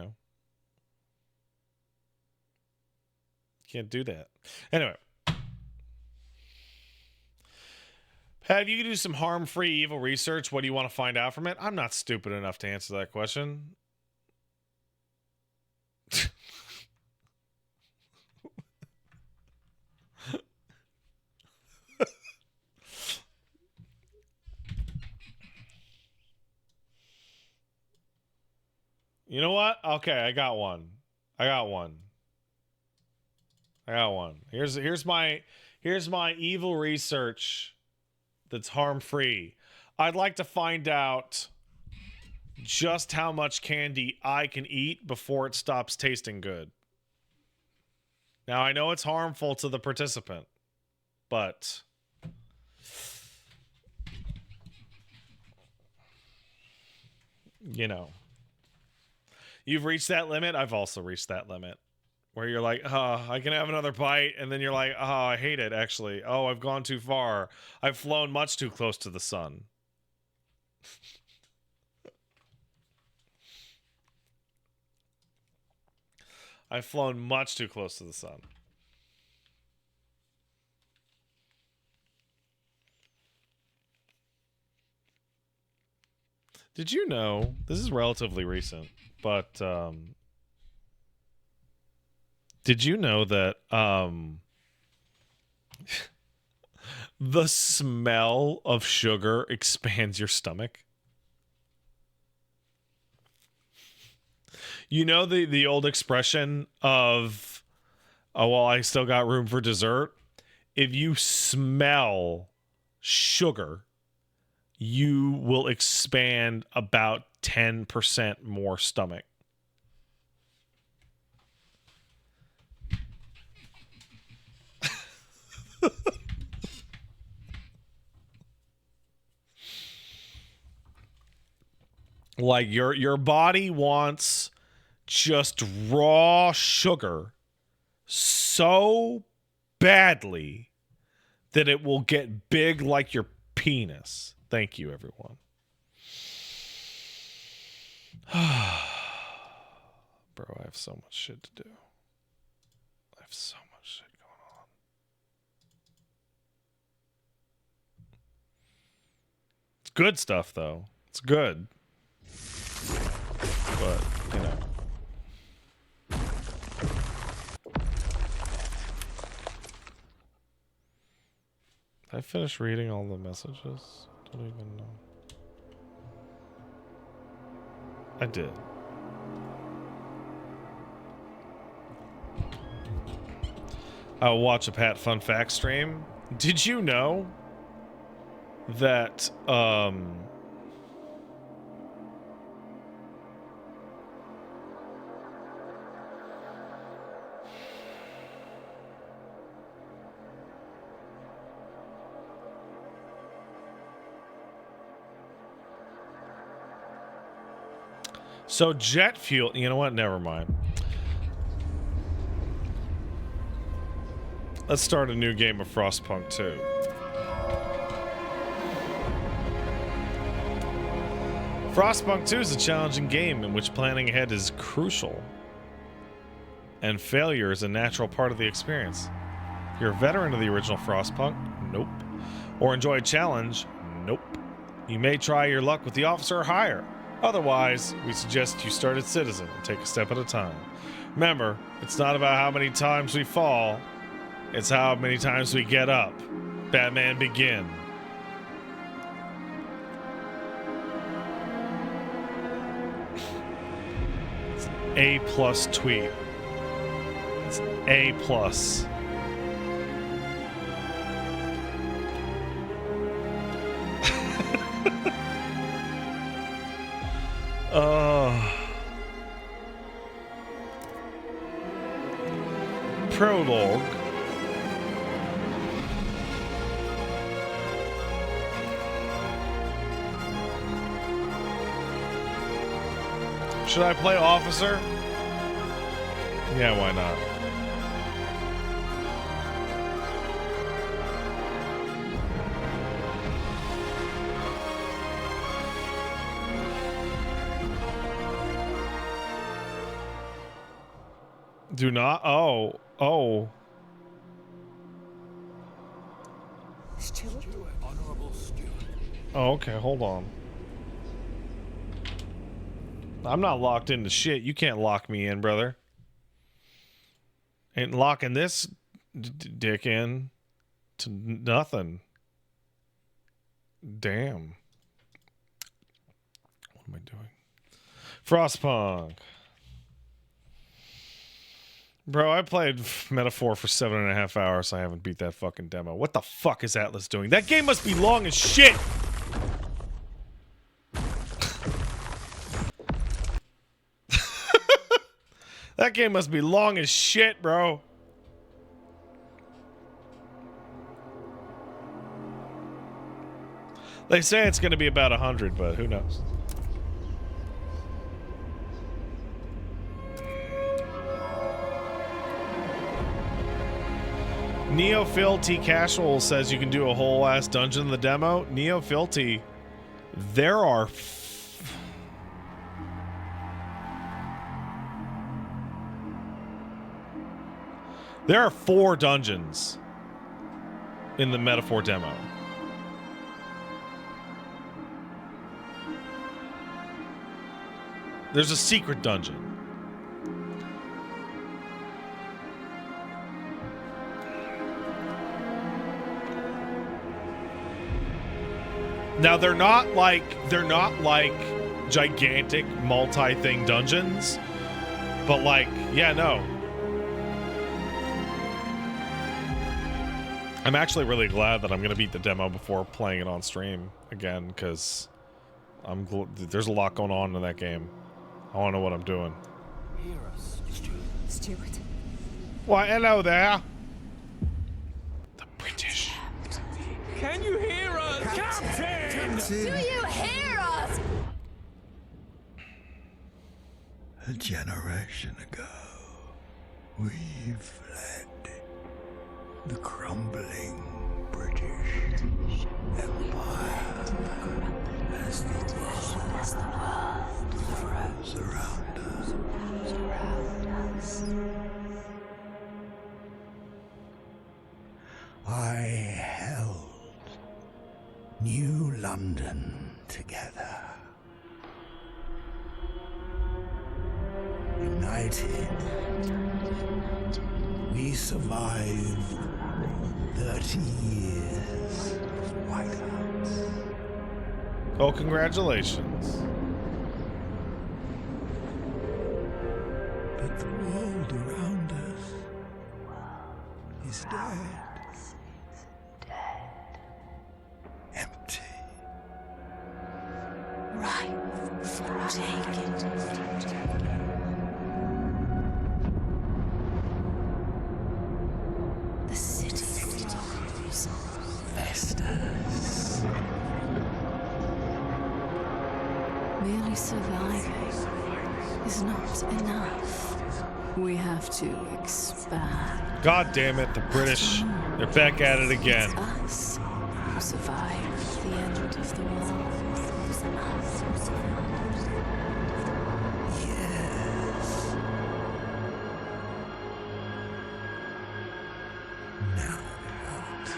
can't do that. Anyway. Pat, you can do some harm-free evil research. What do you want to find out from it? I'm not stupid enough to answer that question. You know what? Okay, I got one. Here's my evil research that's harm-free. I'd like to find out just how much candy I can eat before it stops tasting good. Now, I know it's harmful to the participant, but you've reached that limit. I've also reached that limit where you're like, I can have another bite. And then you're like, I hate it, actually. Oh, I've gone too far. I've flown much too close to the sun. I've flown much too close to the sun. Did you know, this is relatively recent, but did you know that the smell of sugar expands your stomach? You know the old expression of, oh, well, I still got room for dessert? If you smell sugar, you will expand about 10% more stomach. Like your body wants just raw sugar so badly that it will get big like your penis. Thank you, everyone. Bro, I have so much shit to do. I have so much shit going on. It's good stuff, though. It's good. But, Did I finish reading all the messages? Don't even know. I did. I'll watch a Pat Fun Fact stream. Did you know that so jet fuel, you know what? Never mind. Let's start a new game of Frostpunk 2. Frostpunk 2 is a challenging game in which planning ahead is crucial. And failure is a natural part of the experience. If you're a veteran of the original Frostpunk, nope. Or enjoy a challenge, nope. You may try your luck with the officer or higher. Otherwise, we suggest you start as citizen and take a step at a time. Remember, it's not about how many times we fall, It's how many times we get up. Batman Begin. It's an A+ tweet. It's A+. Prologue. Should I play Officer? Yeah, why not? Do not. Oh. Oh. Steward? Honorable Steward. Oh, okay. Hold on. I'm not locked into shit. You can't lock me in, brother. Ain't locking this dick in to nothing. Damn. What am I doing? Frostpunk. Bro, I played Metaphor for 7.5 hours. I haven't beat that fucking demo. What the fuck is Atlas doing? That game must be long as shit! That game must be long as shit, bro. They say it's going to be about 100, but who knows? Neofilty Casual says you can do a whole ass dungeon in the demo. Neofilty, there are there are 4 dungeons in the Metaphor demo. There's a secret dungeon. Now they're not like gigantic multi-thing dungeons, but like, yeah, no. I'm actually really glad that I'm gonna beat the demo before playing it on stream again, because there's a lot going on in that game. I want to know what I'm doing. Hear us, Steward. Steward? Why, hello there. The British. Can you hear us? Captain! Do you hear us? A generation ago, we fled the crumbling British Empire as the world froze around us. I held New London together. United, we survived 30 years of whiteouts. Oh, congratulations. But the world around us is dead. Empty. Right for taking. The city stories. Vestas. Merely surviving is not enough. We have to expand. God damn it, the British. They're back at it again. It's us who survived the end of the world. Yes. Now what?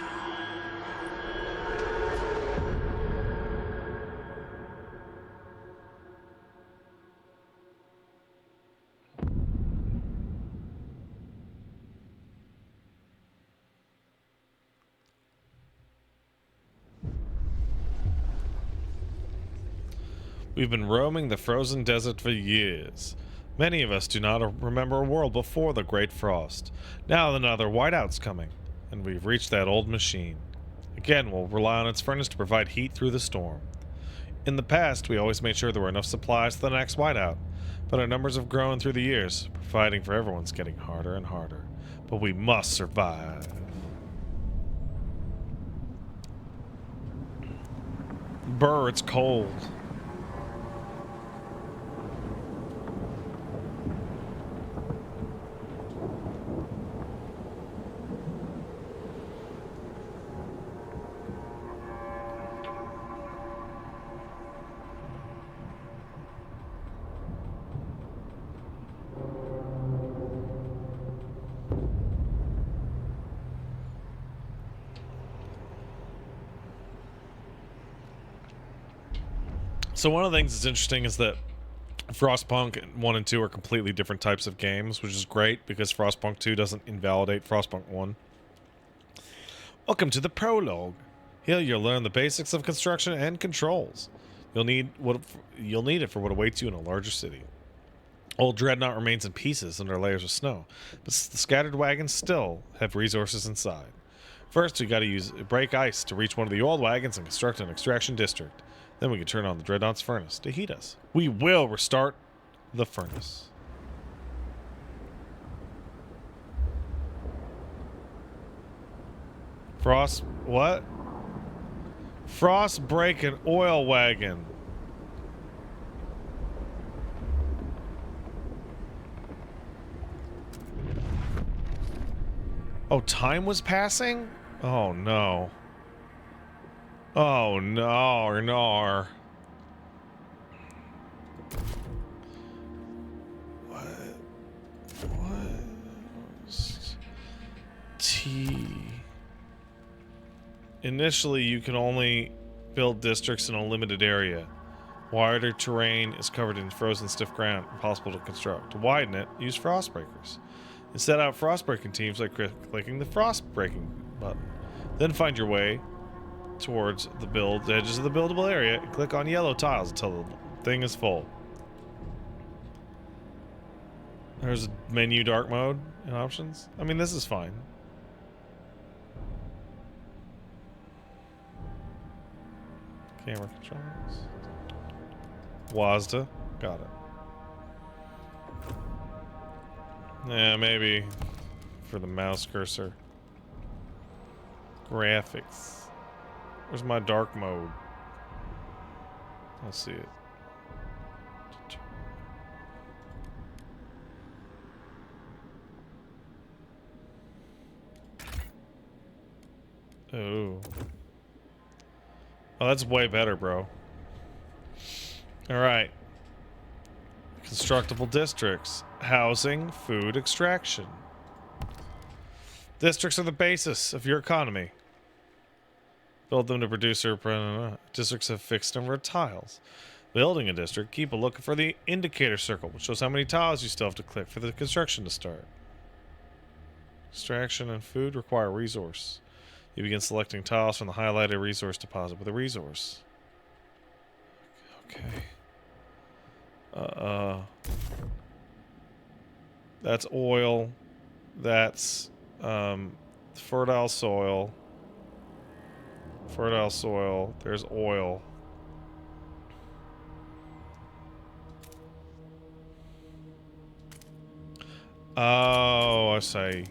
We've been roaming the frozen desert for years. Many of us do not remember a world before the Great Frost. Now another whiteout's coming, and we've reached that old machine. Again, we'll rely on its furnace to provide heat through the storm. In the past, we always made sure there were enough supplies for the next whiteout, but our numbers have grown through the years. Providing for everyone's getting harder and harder. But we must survive. Brr, it's cold. So one of the things that's interesting is that Frostpunk 1 and 2 are completely different types of games, which is great because Frostpunk 2 doesn't invalidate Frostpunk 1. Welcome to the prologue. Here you'll learn the basics of construction and controls. You'll need it for what awaits you in a larger city. Old Dreadnought remains in pieces under layers of snow, but the scattered wagons still have resources inside. First, we gotta break ice to reach one of the old wagons and construct an extraction district. Then we can turn on the Dreadnought's furnace to heat us. We will restart the furnace. What? Frost break an oil wagon. Oh, time was passing? Oh no. Oh no, no. What was T? Initially, you can only build districts in a limited area. Wider terrain is covered in frozen stiff ground, impossible to construct. To widen it, use frost breakers. And set out frost breaking teams by clicking the frost breaking button. Then find your way towards the edges of the buildable area and click on yellow tiles until the thing is full. There's menu dark mode and options. I mean, this is fine. Camera controls. WASD. Got it. Yeah, maybe for the mouse cursor. Graphics. Where's my dark mode? I'll see it. Oh. Oh, that's way better, bro. Alright. Constructible districts. Housing, food, extraction. Districts are the basis of your economy. Build them to produce districts have fixed number of tiles. Building a district, keep a look for the indicator circle, which shows how many tiles you still have to click for the construction to start. Extraction and food require resource. You begin selecting tiles from the highlighted resource deposit with a resource. Okay. That's oil. That's fertile soil. Fertile soil. There's oil. Oh, I see.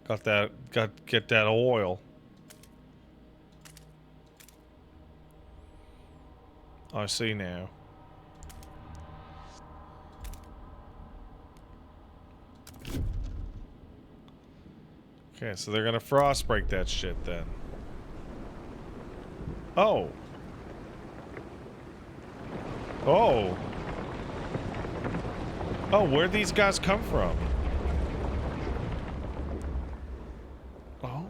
Got that. Get that oil. I see now. Okay, so they're gonna frost break that shit then. Oh. Oh. Oh, where'd these guys come from? Oh.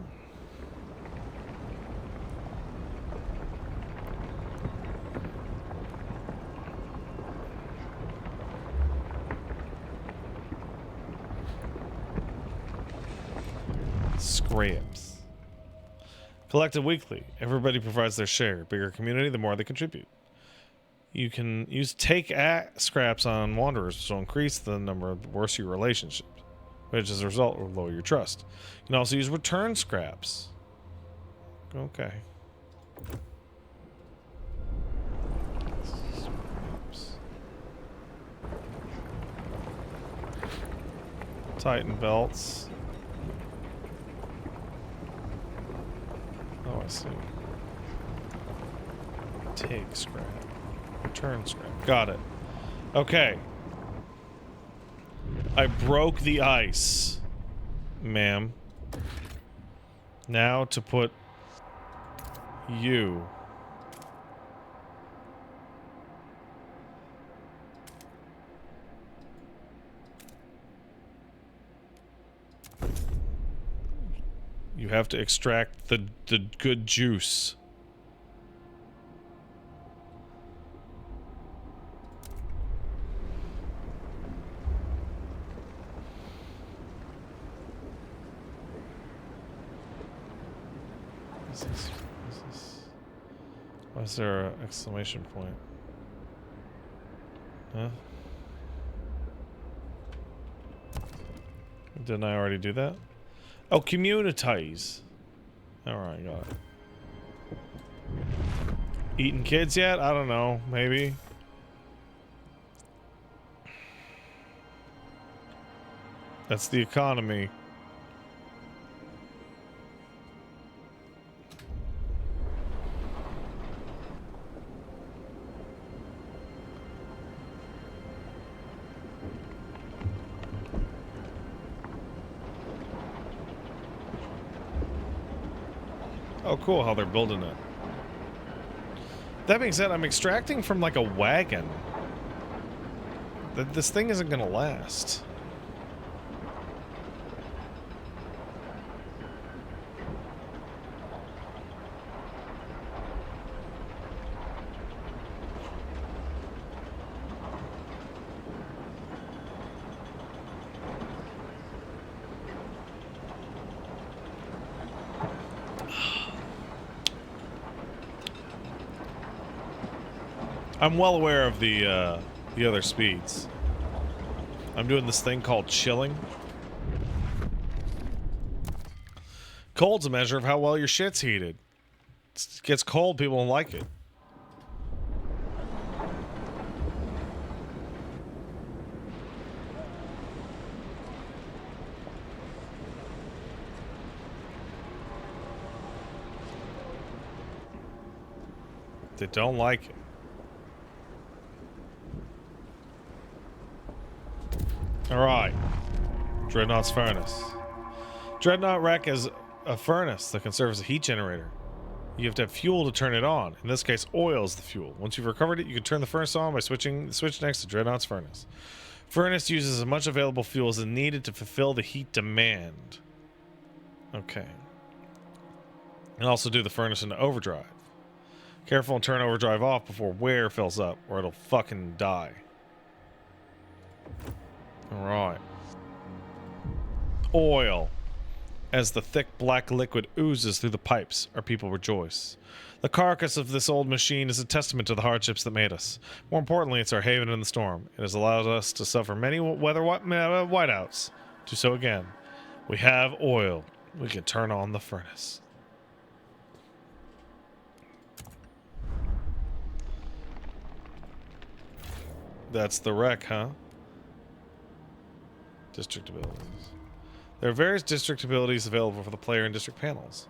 Scraps. Collected weekly. Everybody provides their share. Bigger community, the more they contribute. You can use take scraps on wanderers, which will increase the number of worse your relationships, which as a result will lower your trust. You can also use return scraps. Okay. Scraps. Tighten belts. Oh, I see. Take scrap. Return scrap. Got it. Okay. I broke the ice, ma'am. Now to put you. You have to extract the good juice. Why is there an exclamation point? Huh? Didn't I already do that? Oh, communitize. Alright, got it. Eating kids yet? I don't know. Maybe. That's the economy. Oh, cool how they're building it. That being said, I'm extracting from like a wagon. This thing isn't gonna last. I'm well aware of the other speeds. I'm doing this thing called chilling. Cold's a measure of how well your shit's heated. It gets cold, people don't like it. They don't like it. Alright. Dreadnought's furnace. Dreadnought wreck is a furnace that can serve as a heat generator. You have to have fuel to turn it on. In this case, oil is the fuel. Once you've recovered it, you can turn the furnace on by switching the switch next to Dreadnought's furnace. Furnace uses as much available fuel as is needed to fulfill the heat demand. Okay. And also do the furnace into overdrive. Careful and turn overdrive off before wear fills up, or it'll fucking die. Alright. Oil. As the thick black liquid oozes through the pipes, our people rejoice. The carcass of this old machine is a testament to the hardships that made us. More importantly, it's our haven in the storm. It has allowed us to suffer many weather whiteouts. Do so again. We have oil. We can turn on the furnace. That's the wreck, huh? District abilities. There are various district abilities available for the player in district panels.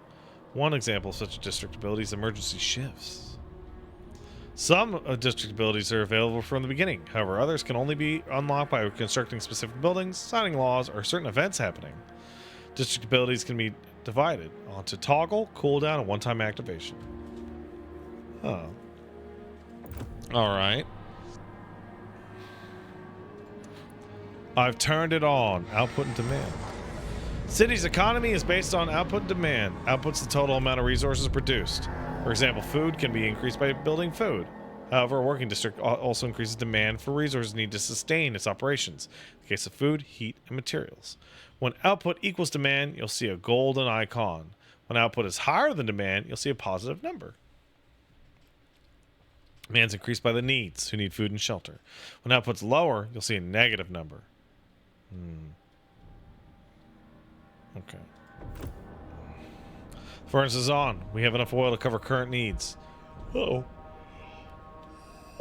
One example of such a district ability is emergency shifts. Some district abilities are available from the beginning. However, others can only be unlocked by constructing specific buildings, signing laws, or certain events happening. District abilities can be divided onto toggle, cooldown, and one-time activation. Oh. Alright. I've turned it on. Output and demand. City's economy is based on output and demand. Output's the total amount of resources produced. For example, food can be increased by building food. However, a working district also increases demand for resources needed to sustain its operations. In the case of food, heat, and materials. When output equals demand, you'll see a golden icon. When output is higher than demand, you'll see a positive number. Demand's increased by the needs, who need food and shelter. When output's lower, you'll see a negative number. Okay. Furnace is on. We have enough oil to cover current needs. Uh-oh.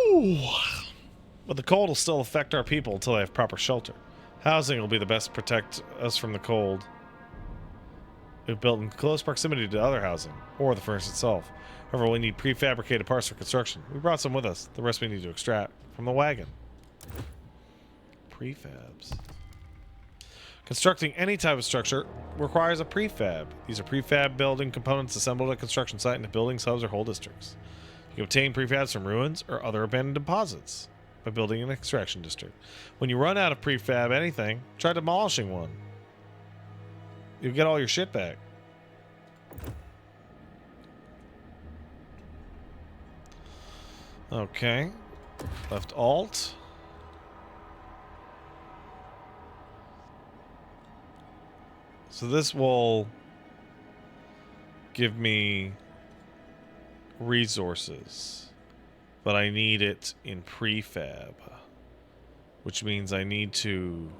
Ooh. But the cold will still affect our people until they have proper shelter. Housing will be the best to protect us from the cold. We've built in close proximity to other housing, or the furnace itself. However, we need prefabricated parts for construction. We brought some with us. The rest we need to extract from the wagon. Prefabs. Constructing any type of structure requires a prefab. These are prefab building components assembled at a construction site into buildings, hubs, or whole districts. You can obtain prefabs from ruins or other abandoned deposits by building an extraction district. When you run out of prefab anything, try demolishing one. You'll get all your shit back. Okay. Left Alt. So this will give me resources, but I need it in prefab, which means I need to...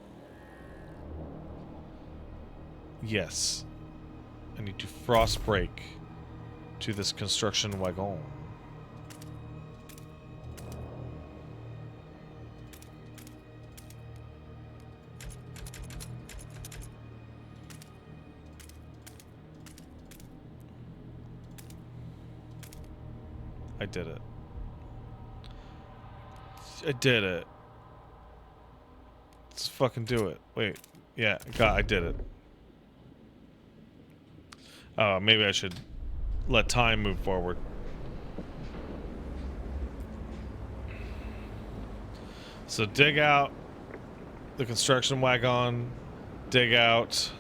Yes. I need to frost break to this construction wagon. I did it. I did it. Let's fucking do it. Wait. Yeah, God, I did it. Maybe I should let time move forward. So dig out the construction wagon, dig out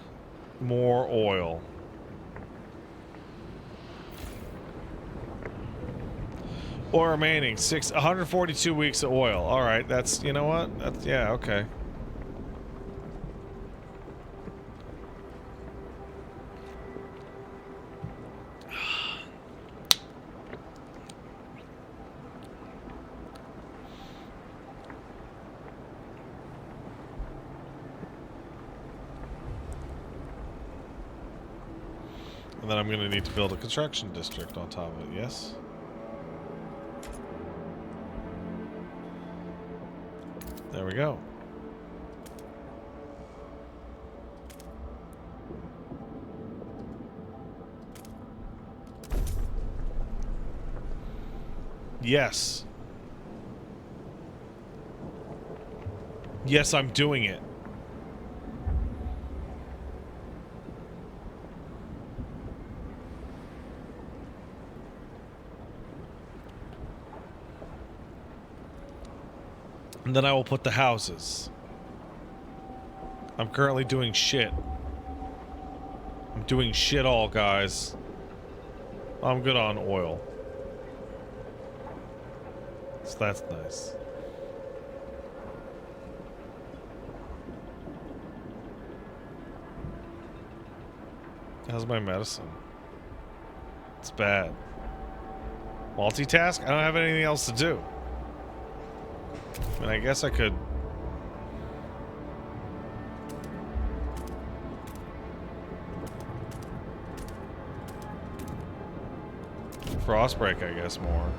more oil. Oil remaining 142 weeks of oil. All right, that's, you know what? That's, yeah, okay. And then I'm going to need to build a construction district on top of it, yes? There we go. Yes. Yes, I'm doing it. And then I will put the houses. I'm currently doing shit. I'm doing shit all, guys. I'm good on oil. So that's nice. How's my medicine? It's bad. Multitask? I don't have anything else to do. I mean, I guess I could... Frostbreak, I guess, more.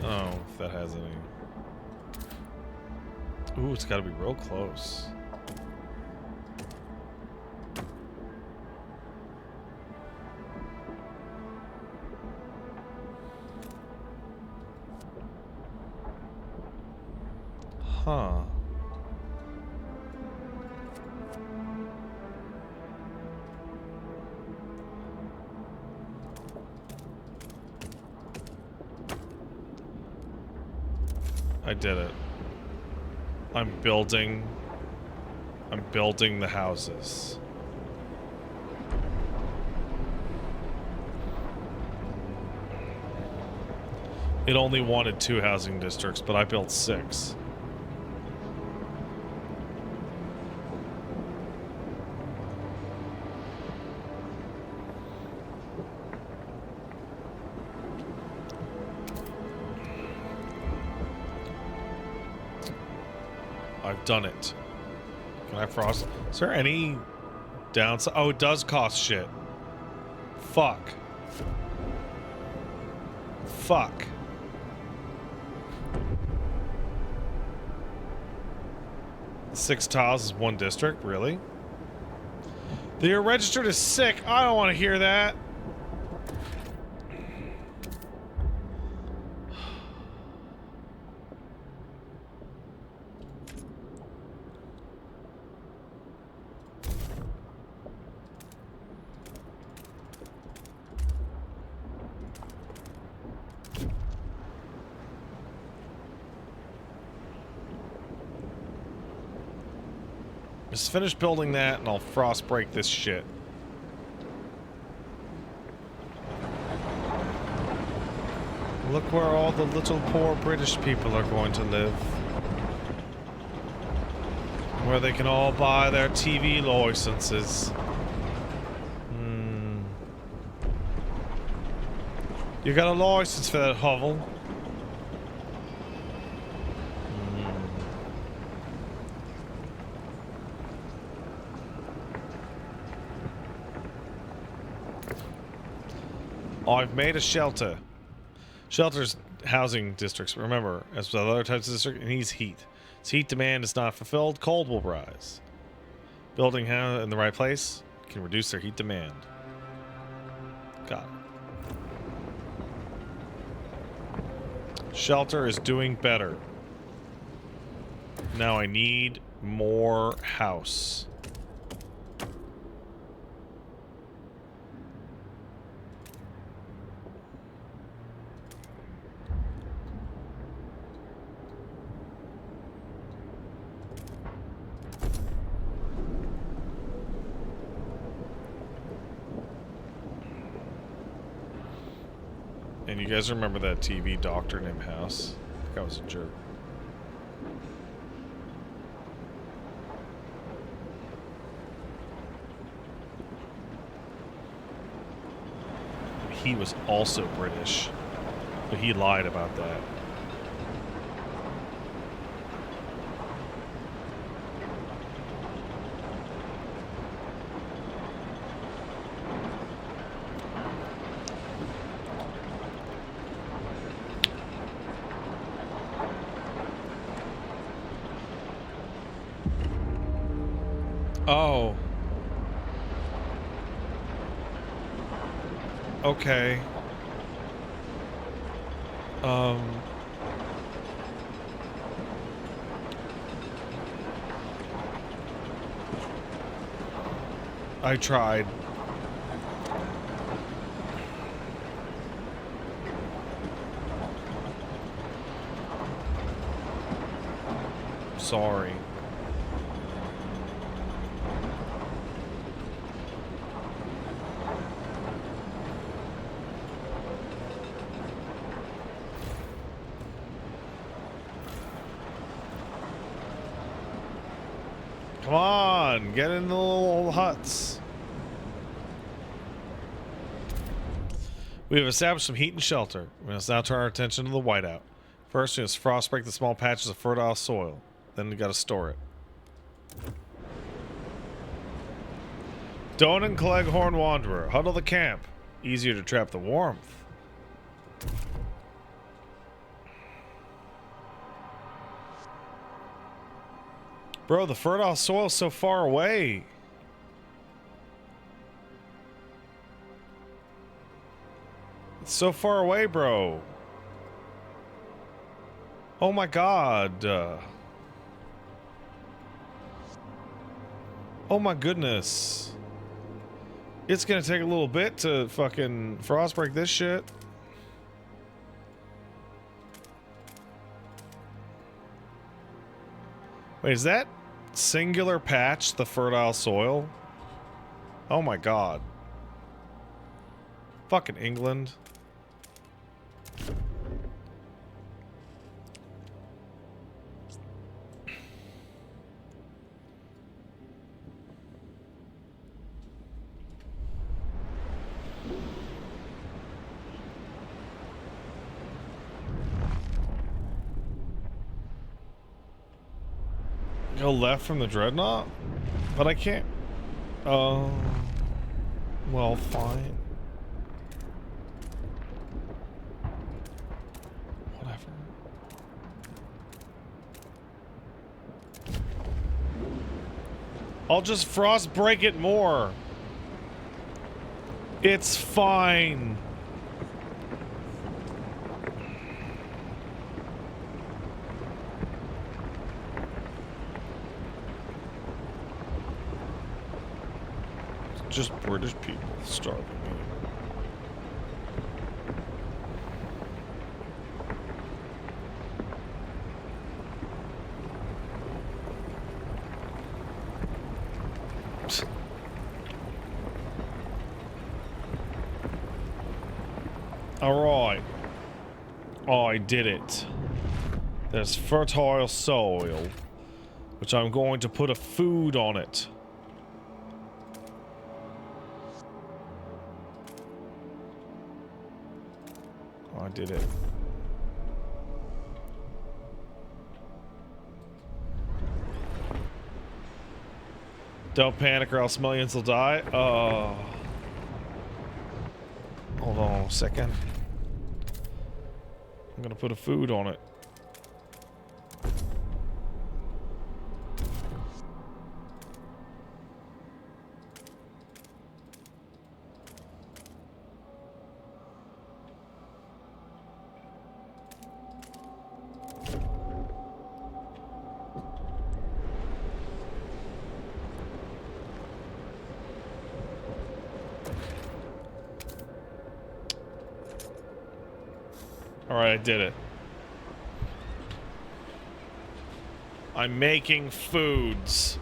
Oh, if that has any... Ooh, it's gotta be real close. Huh. I did it. I'm building the houses. It only wanted 2 housing districts, but I built 6. I've done it. Can I frost? Is there any downside? Oh, it does cost shit. Fuck. Fuck. Six tiles is 1 district? Really? You're registered as sick. I don't want to hear that. Just finish building that and I'll frost break this shit. Look where all the little poor British people are going to live. Where they can all buy their TV licenses. You got a license for that hovel? I've made a shelter. Shelter's housing districts, remember, as with other types of district, it needs heat. Its heat demand is not fulfilled, cold will rise. Building in the right place can reduce their heat demand. Got it. Shelter is doing better. Now I need more house. And you guys remember that TV doctor named House? That guy was a jerk. He was also British, but he lied about that. Oh. Okay. I tried. Sorry. Come on, get in the little huts. We have established some heat and shelter. We must now turn our attention to the whiteout. First, we must frost break the small patches of fertile soil. Then we gotta store it. Dawn and Cleghorn Wanderer, huddle the camp. Easier to trap the warmth. Bro, the fertile soil's so far away. It's so far away, bro. Oh my god. Oh my goodness. It's gonna take a little bit to fucking frostbreak this shit. Wait, is that singular patch the fertile soil? Oh my god. Fucking England. Go left from the dreadnought? But I can't. Oh. Well, fine. Whatever. I'll just frost break it more. It's fine. It's just British people starving me. Alright. Oh, I did it. There's fertile soil, which I'm going to put a food on it. Oh, I did it. Don't panic or else millions will die. Oh. Hold on a second. I'm gonna put a food on it. Alright, I did it. I'm making foods.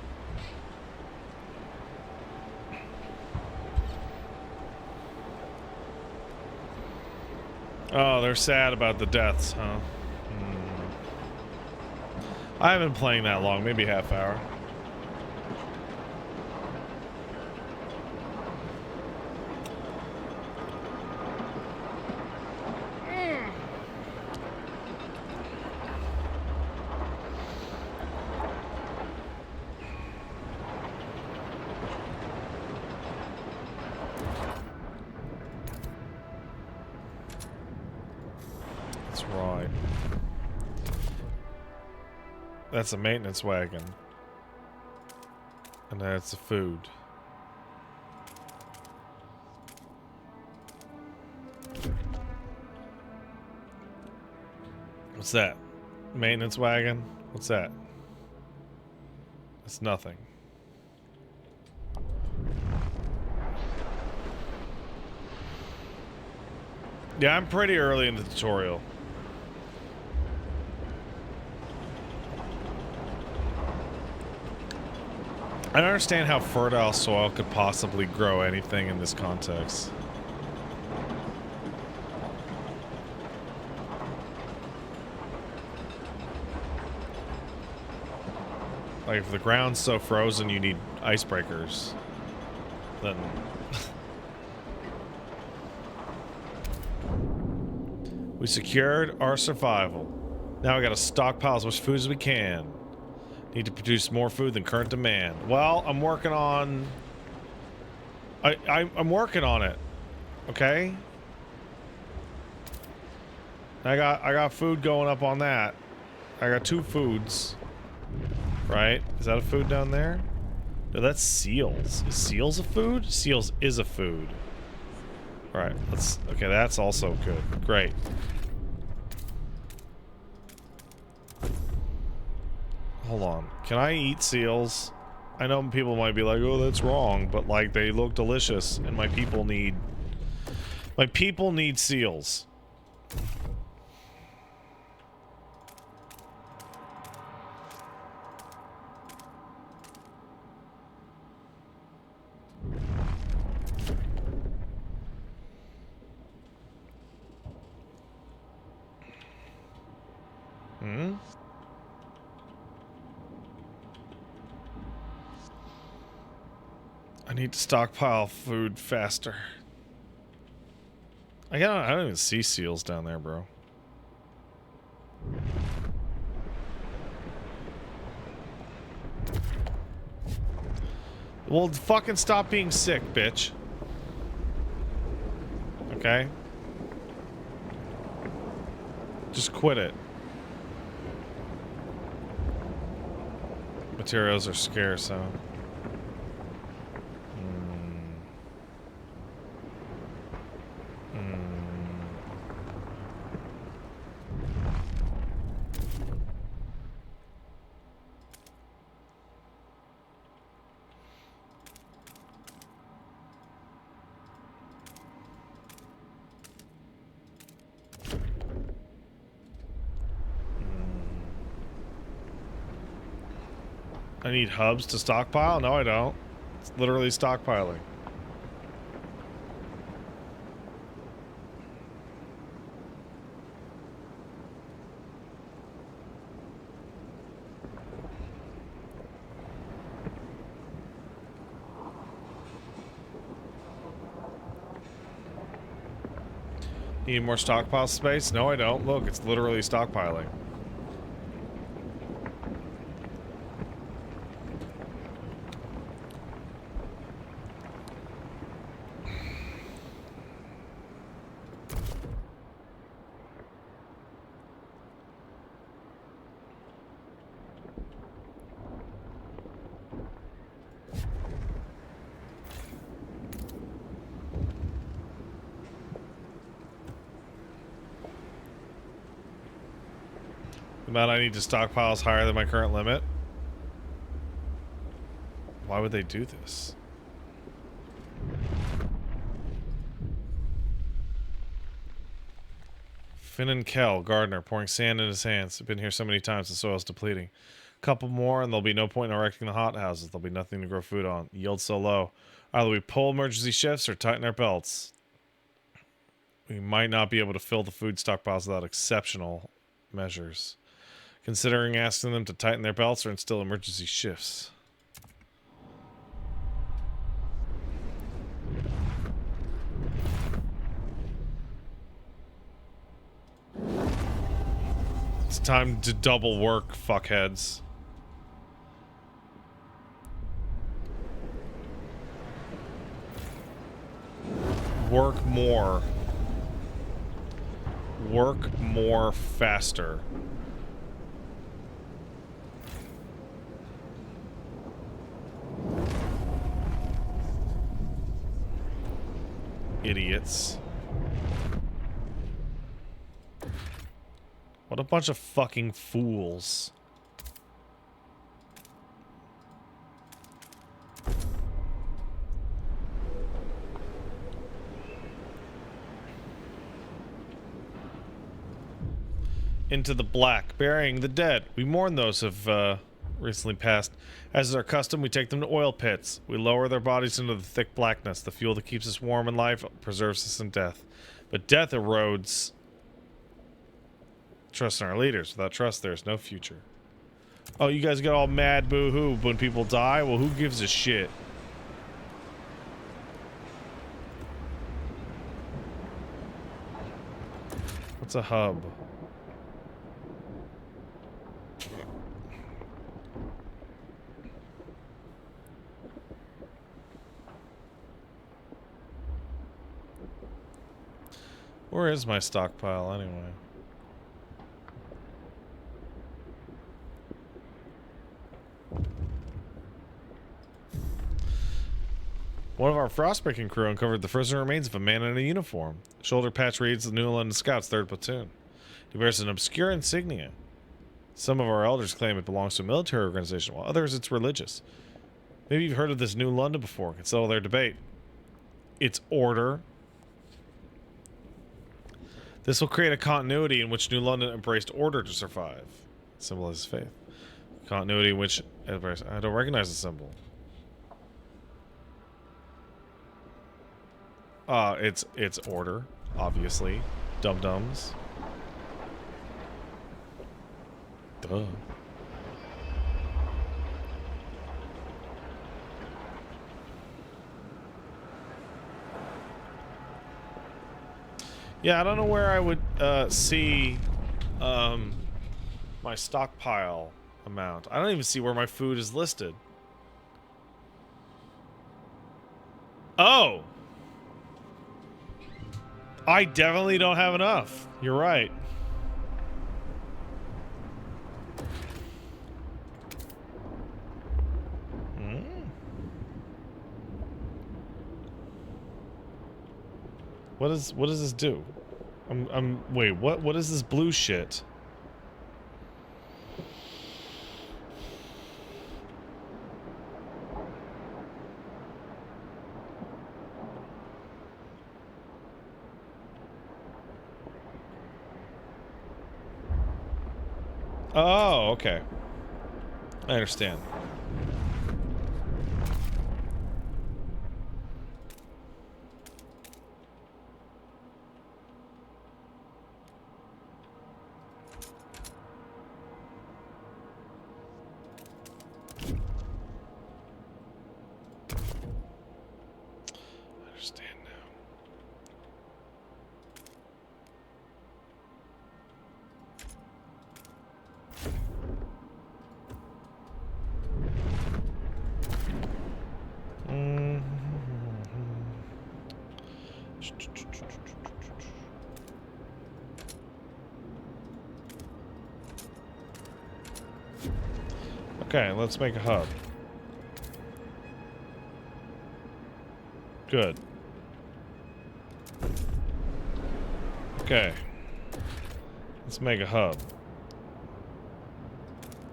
Oh, they're sad about the deaths, huh? I haven't been playing that long, maybe half hour. That's right. That's a maintenance wagon. And that's the food. What's that? Maintenance wagon? What's that? It's nothing. Yeah, I'm pretty early in the tutorial. I don't understand how fertile soil could possibly grow anything in this context. Like, if the ground's so frozen you need icebreakers, then... We secured our survival. Now we gotta stockpile as much food as we can. Need to produce more food than current demand. Well, I'm working on... I'm working on it. Okay? I got food going up on that. I got 2 foods. Right? Is that a food down there? No, that's seals. Is seals a food? Seals is a food. Alright, let's... Okay, that's also good. Great. Hold on. Can I eat seals? I know people might be like, oh, that's wrong, but, like, they look delicious, and my people need... My people need seals. Hmm? I need to stockpile food faster. I don't even see seals down there, bro. Well, fucking stop being sick, bitch. Okay? Just quit it. Materials are scarce, so. I need hubs to stockpile? No, I don't. It's literally stockpiling. Need more stockpile space? No, I don't. Look, it's literally stockpiling. The amount I need to stockpile is higher than my current limit. Why would they do this? Finn and Kell, gardener, pouring sand in his hands. I've been here so many times, the soil's depleting. A couple more, and there'll be no point in erecting the hothouses. There'll be nothing to grow food on. Yield so low. Either we pull emergency shifts or tighten our belts. We might not be able to fill the food stockpiles without exceptional measures. Considering asking them to tighten their belts or instill emergency shifts. It's time to double work, fuckheads. Work more. Work more faster. Idiots. What a bunch of fucking fools. Into the black, burying the dead. We mourn those who have recently passed. As is our custom, we take them to oil pits. We lower their bodies into the thick blackness. The fuel that keeps us warm in life preserves us in death. But death erodes trust in our leaders. Without trust, there's no future. Oh, you guys get all mad boo-hoo when people die? Well, who gives a shit? What's a hub? Where is my stockpile anyway? One of our Frostpunk crew uncovered the frozen remains of a man in a uniform. Shoulder patch reads the New London Scouts, 3rd Platoon. He bears an obscure insignia. Some of our elders claim it belongs to a military organization, while others it's religious. Maybe you've heard of this New London before. Can settle their debate. It's order. This will create a continuity in which New London embraced order to survive. Symbolizes faith. Continuity in which... I don't recognize the symbol. It's order, obviously. Dum-dums. Duh. Yeah, I don't know where I would see my stockpile amount. I don't even see where my food is listed. Oh! I definitely don't have enough. You're right. What does this do? Wait, what is this blue shit? Oh, okay. I understand. I understand now. Okay, let's make a hub. Good. Okay. Let's make a hub.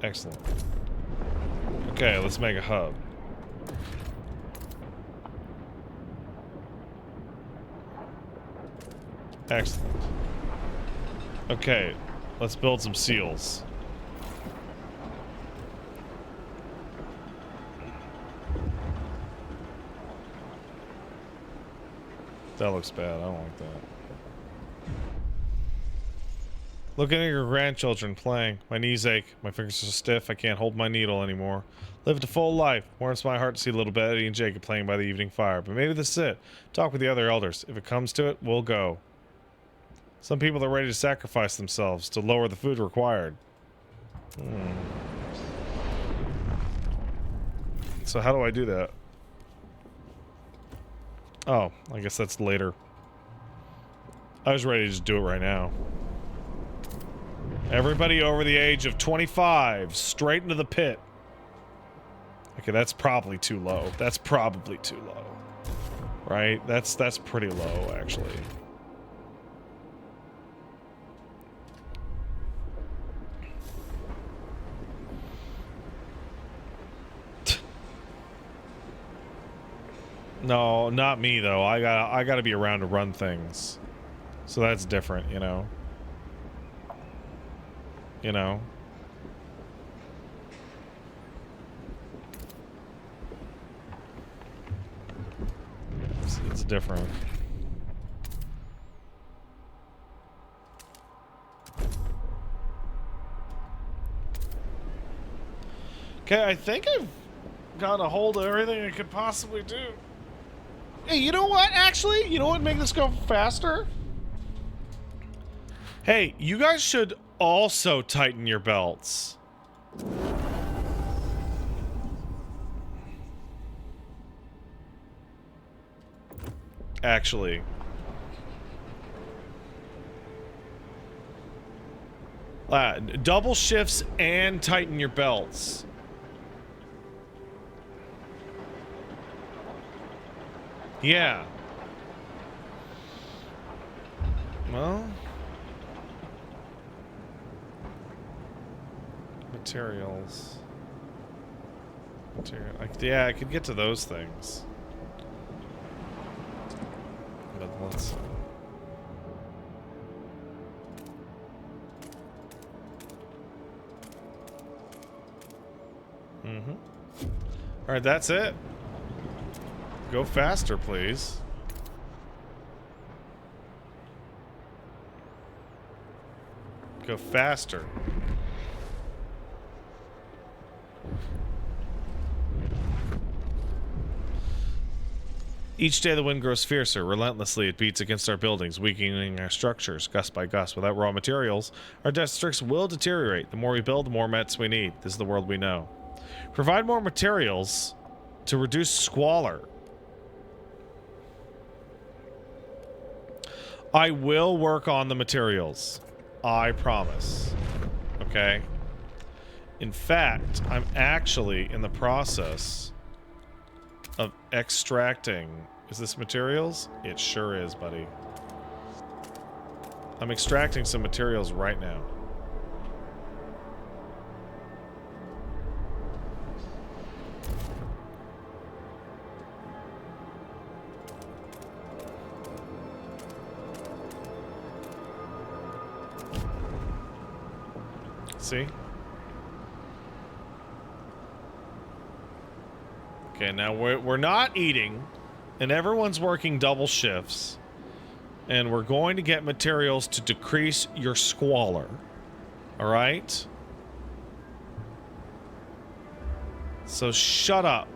Excellent. Okay, let's make a hub. Excellent. Okay, let's build some seals. That looks bad. I don't like that. Looking at your grandchildren playing. My knees ache. My fingers are so stiff I can't hold my needle anymore. Lived a full life. Warms my heart to see little Betty and Jacob playing by the evening fire. But maybe this is it. Talk with the other elders. If it comes to it, we'll go. Some people are ready to sacrifice themselves to lower the food required. So how do I do that? Oh, I guess that's later. I was ready to just do it right now. Everybody over the age of 25, straight into the pit. Okay, that's probably too low. That's probably too low. Right? That's pretty low, actually. No, not me though. I gotta be around to run things. So that's different, you know. You know. It's different. Okay, I think I've got a hold of everything I could possibly do. Hey, you know what? Actually, you know what would make this go faster? Hey, you guys should also tighten your belts. Actually. Double shifts and tighten your belts. Yeah. Well. Materials. Yeah, I could get to those things. But let's... Alright, that's it. Go faster, please. Go faster. Each day the wind grows fiercer. Relentlessly it beats against our buildings, weakening our structures, gust by gust. Without raw materials, our districts will deteriorate. The more we build, the more mets we need. This is the world we know. Provide more materials to reduce squalor. I will work on the materials. I promise. Okay? In fact, I'm actually in the process of extracting... Is this materials? It sure is, buddy. I'm extracting some materials right now. See? Okay, now we're not eating, and everyone's working double shifts, and we're going to get materials to decrease your squalor. All right? So shut up.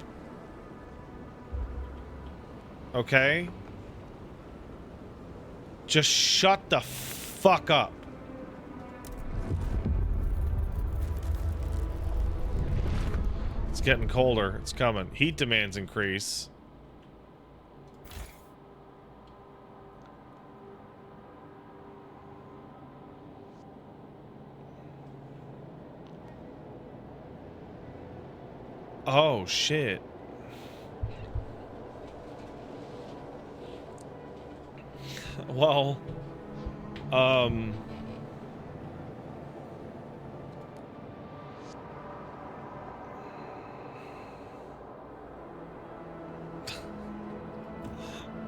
Okay? Just shut the fuck up. It's getting colder. It's coming. Heat demands increase. Oh, shit. Well,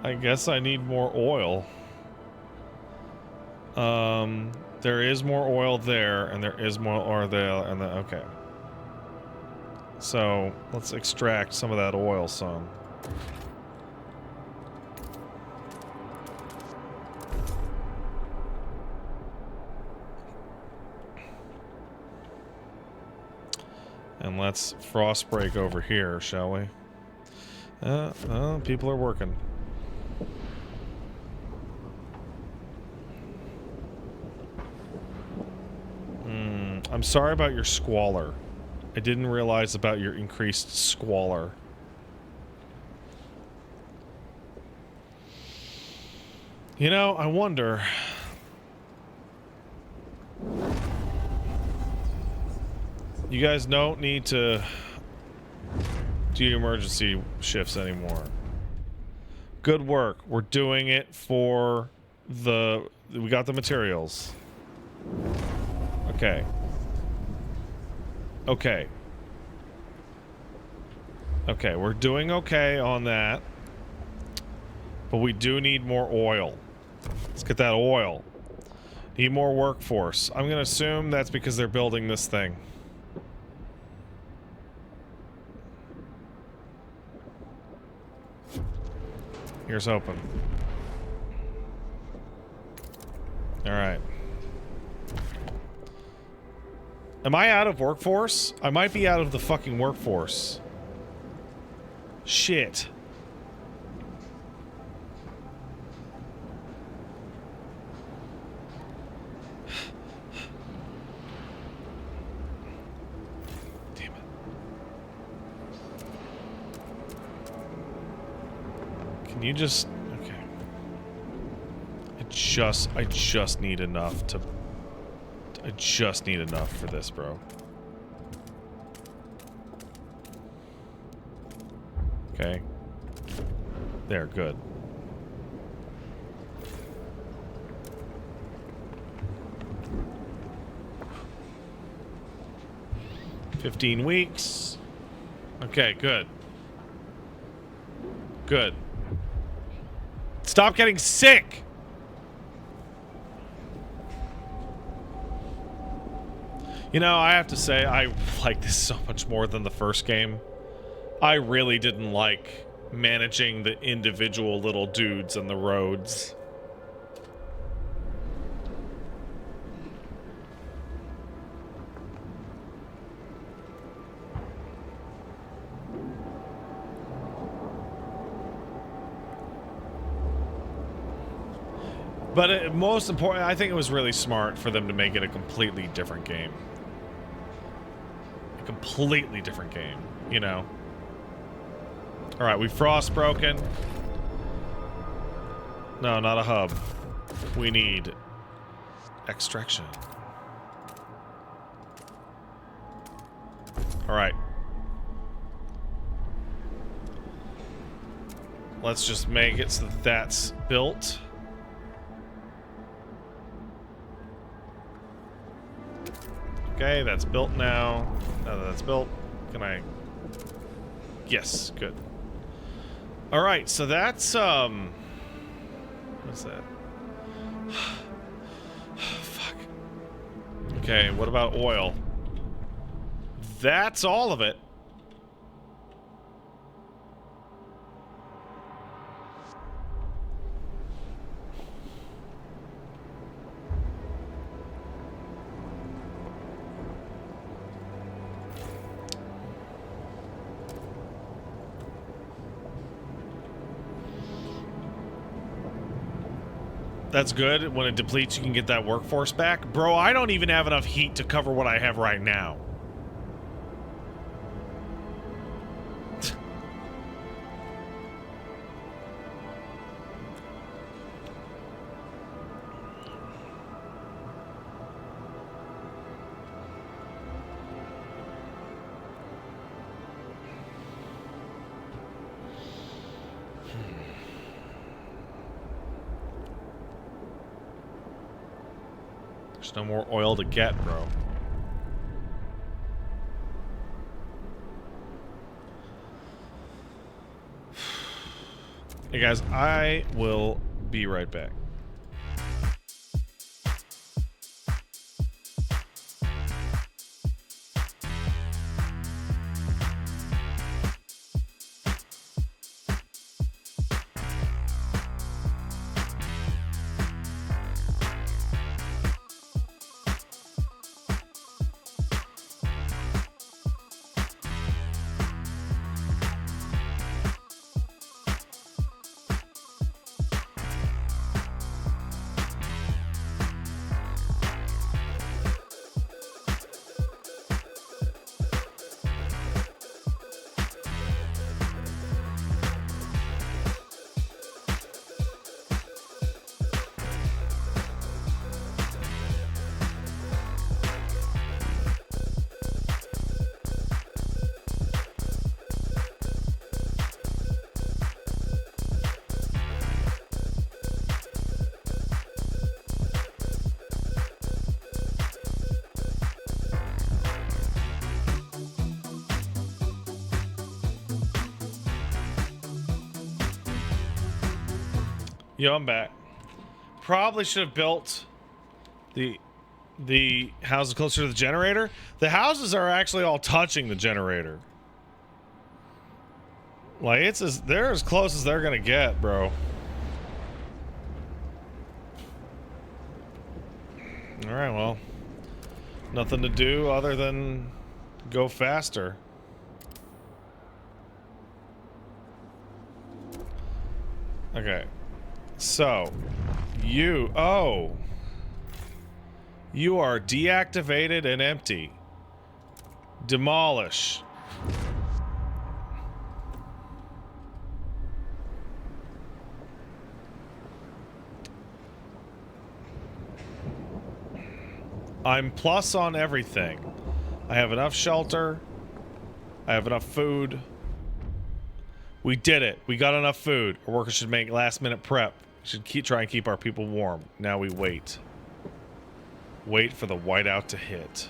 I guess I need more oil. There is more oil there, and there is more oil there, and then, okay. So, let's extract some of that oil, son. And let's frost break over here, shall we? People are working. I'm sorry about your squalor. I didn't realize about your increased squalor. You know, I wonder... You guys don't need to do emergency shifts anymore. Good work. We're doing it for the... We got the materials. Okay. Okay. Okay, we're doing okay on that. But we do need more oil. Let's get that oil. Need more workforce. I'm gonna assume that's because they're building this thing. Here's hoping. Alright. Am I out of workforce? I might be out of the fucking workforce. Shit. Damn it. Can you just... Okay. I just need enough to... I just need enough for this, bro. Okay. There, good. $15 weeks. Okay, good. Good. Stop getting sick! You know, I have to say, I like this so much more than the first game. I really didn't like managing the individual little dudes and the roads. But most important, I think it was really smart for them to make it a completely different game. A completely different game, you know? Alright, we frost broken. No, not a hub. We need extraction. Alright. Let's just make it so that that's built. Okay, that's built now. Now that that's built, can I... Yes, good. Alright, so that's, what's that? Fuck. Okay, what about oil? That's all of it. That's good. When it depletes, you can get that workforce back. Bro, I don't even have enough heat to cover what I have right now. There's no more oil to get, bro. Hey guys, I will be right back. Yo, I'm back. Probably should have built the houses closer to the generator. The houses are actually all touching the generator. Like, they're as close as they're gonna get, bro. Alright, well. Nothing to do other than go faster. Okay. So, you are deactivated and empty. Demolish. I'm plus on everything. I have enough shelter. I have enough food. We did it. We got enough food. Our workers should make last-minute prep. We should try and keep our people warm. Now we wait. Wait for the whiteout to hit.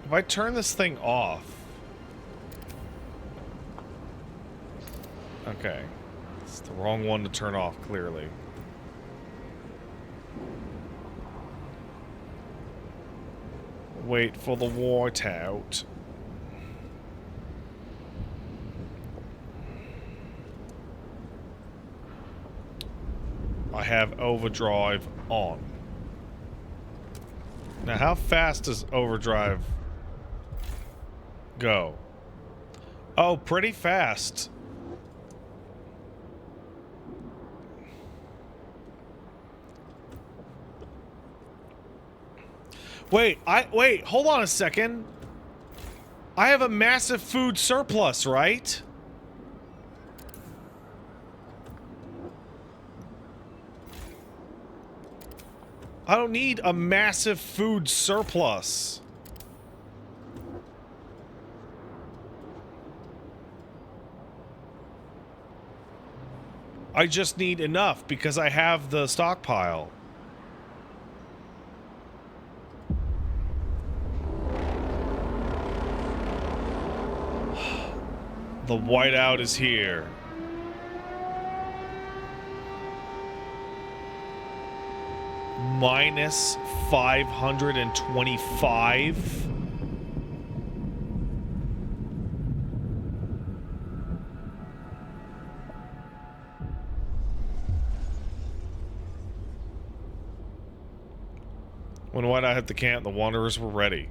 If I turn this thing off... Okay. It's the wrong one to turn off, clearly. Wait for the whiteout. I have overdrive on. Now, how fast does overdrive go? Oh, pretty fast. Wait, hold on a second. I have a massive food surplus, right? I don't need a massive food surplus. I just need enough because I have the stockpile. The whiteout is here. Minus 525. When whiteout hit the camp, the wanderers were ready.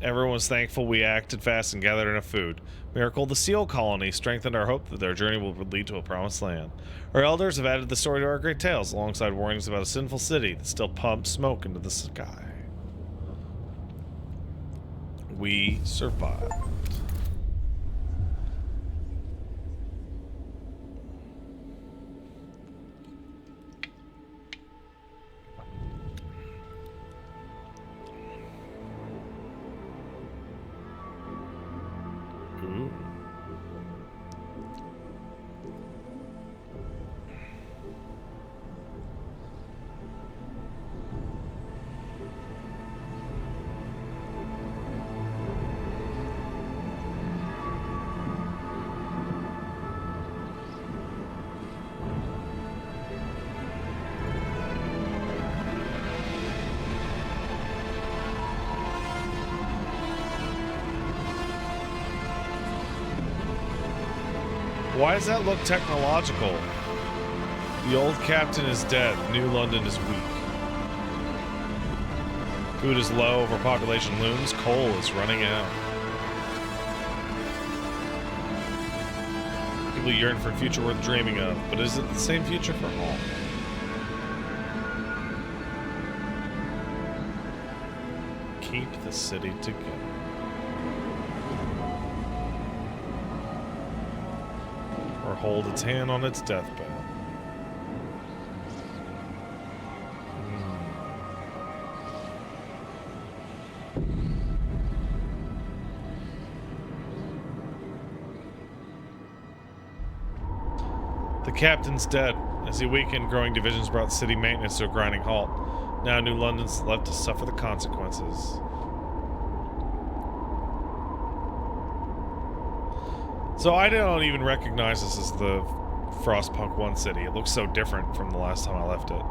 Everyone was thankful we acted fast and gathered enough food. Miracle, the seal colony strengthened our hope that their journey will lead to a promised land. Our elders have added the story to our great tales, alongside warnings about a sinful city that still pumps smoke into the sky. We survived. Ooh. Why does that look technological? The old captain is dead. New London is weak. Food is low, overpopulation looms, coal is running out. People yearn for a future worth dreaming of, but is it the same future for all? Keep the city together. Or hold its hand on its deathbed. The captain's dead. As he weakened, growing divisions brought city maintenance to a grinding halt. Now New London's left to suffer the consequences. So I don't even recognize this as the Frostpunk 1 city. It looks so different from the last time I left it.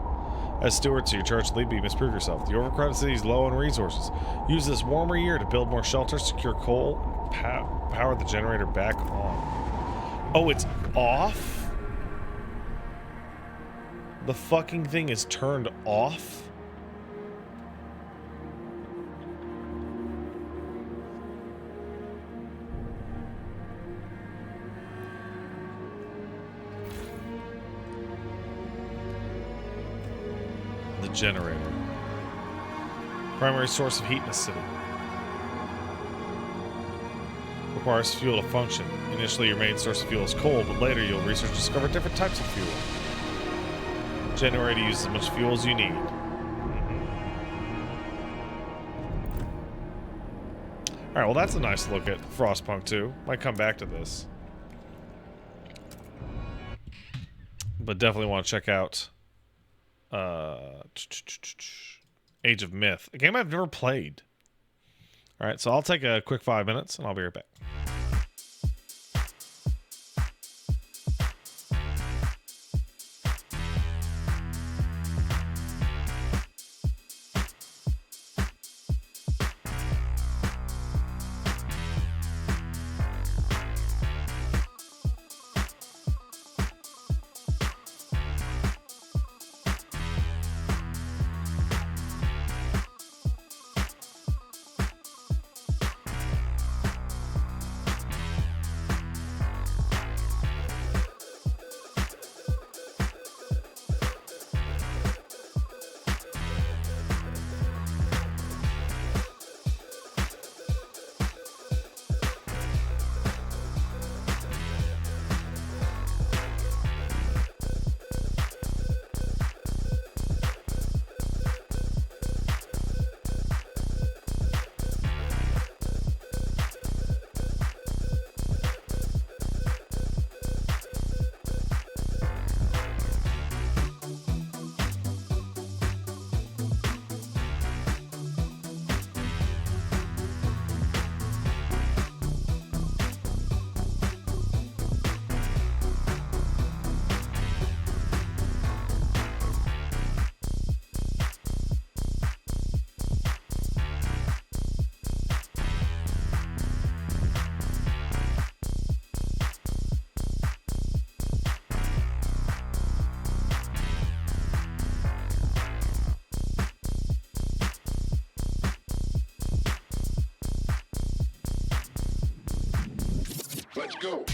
As stewards, you're charged to lead, but you must prove yourself. The overcrowded city is low on resources. Use this warmer year to build more shelters, secure coal, and power the generator back on. Oh, it's off? The fucking thing is turned off? The generator. Primary source of heat in the city. Requires fuel to function. Initially, your main source of fuel is coal, but later you'll research and discover different types of fuel. Generator uses as much fuel as you need. Alright, well that's a nice look at Frostpunk 2. Might come back to this. But definitely want to check out Age of Myth. A game I've never played. Alright, so I'll take a quick 5 minutes and I'll be right back. Let's go.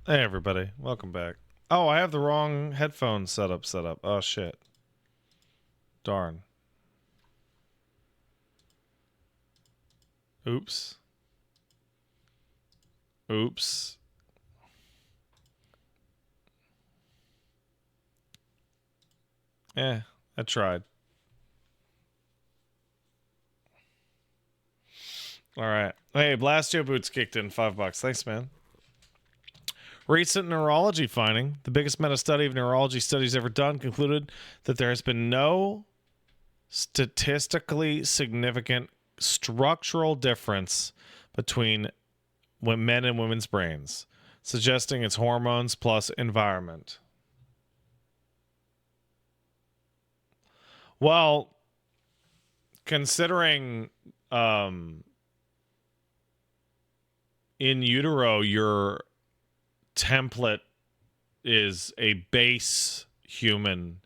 Hey everybody, welcome back. Oh, I have the wrong headphone setup. Oh shit. Darn. Oops. I tried. Alright. Hey, Blastio Boots kicked in $5. Thanks, man. Recent neurology finding, the biggest meta-study of neurology studies ever done, concluded that there has been no statistically significant structural difference between men and women's brains, suggesting it's hormones plus environment. Well, considering in utero, your template is a base human,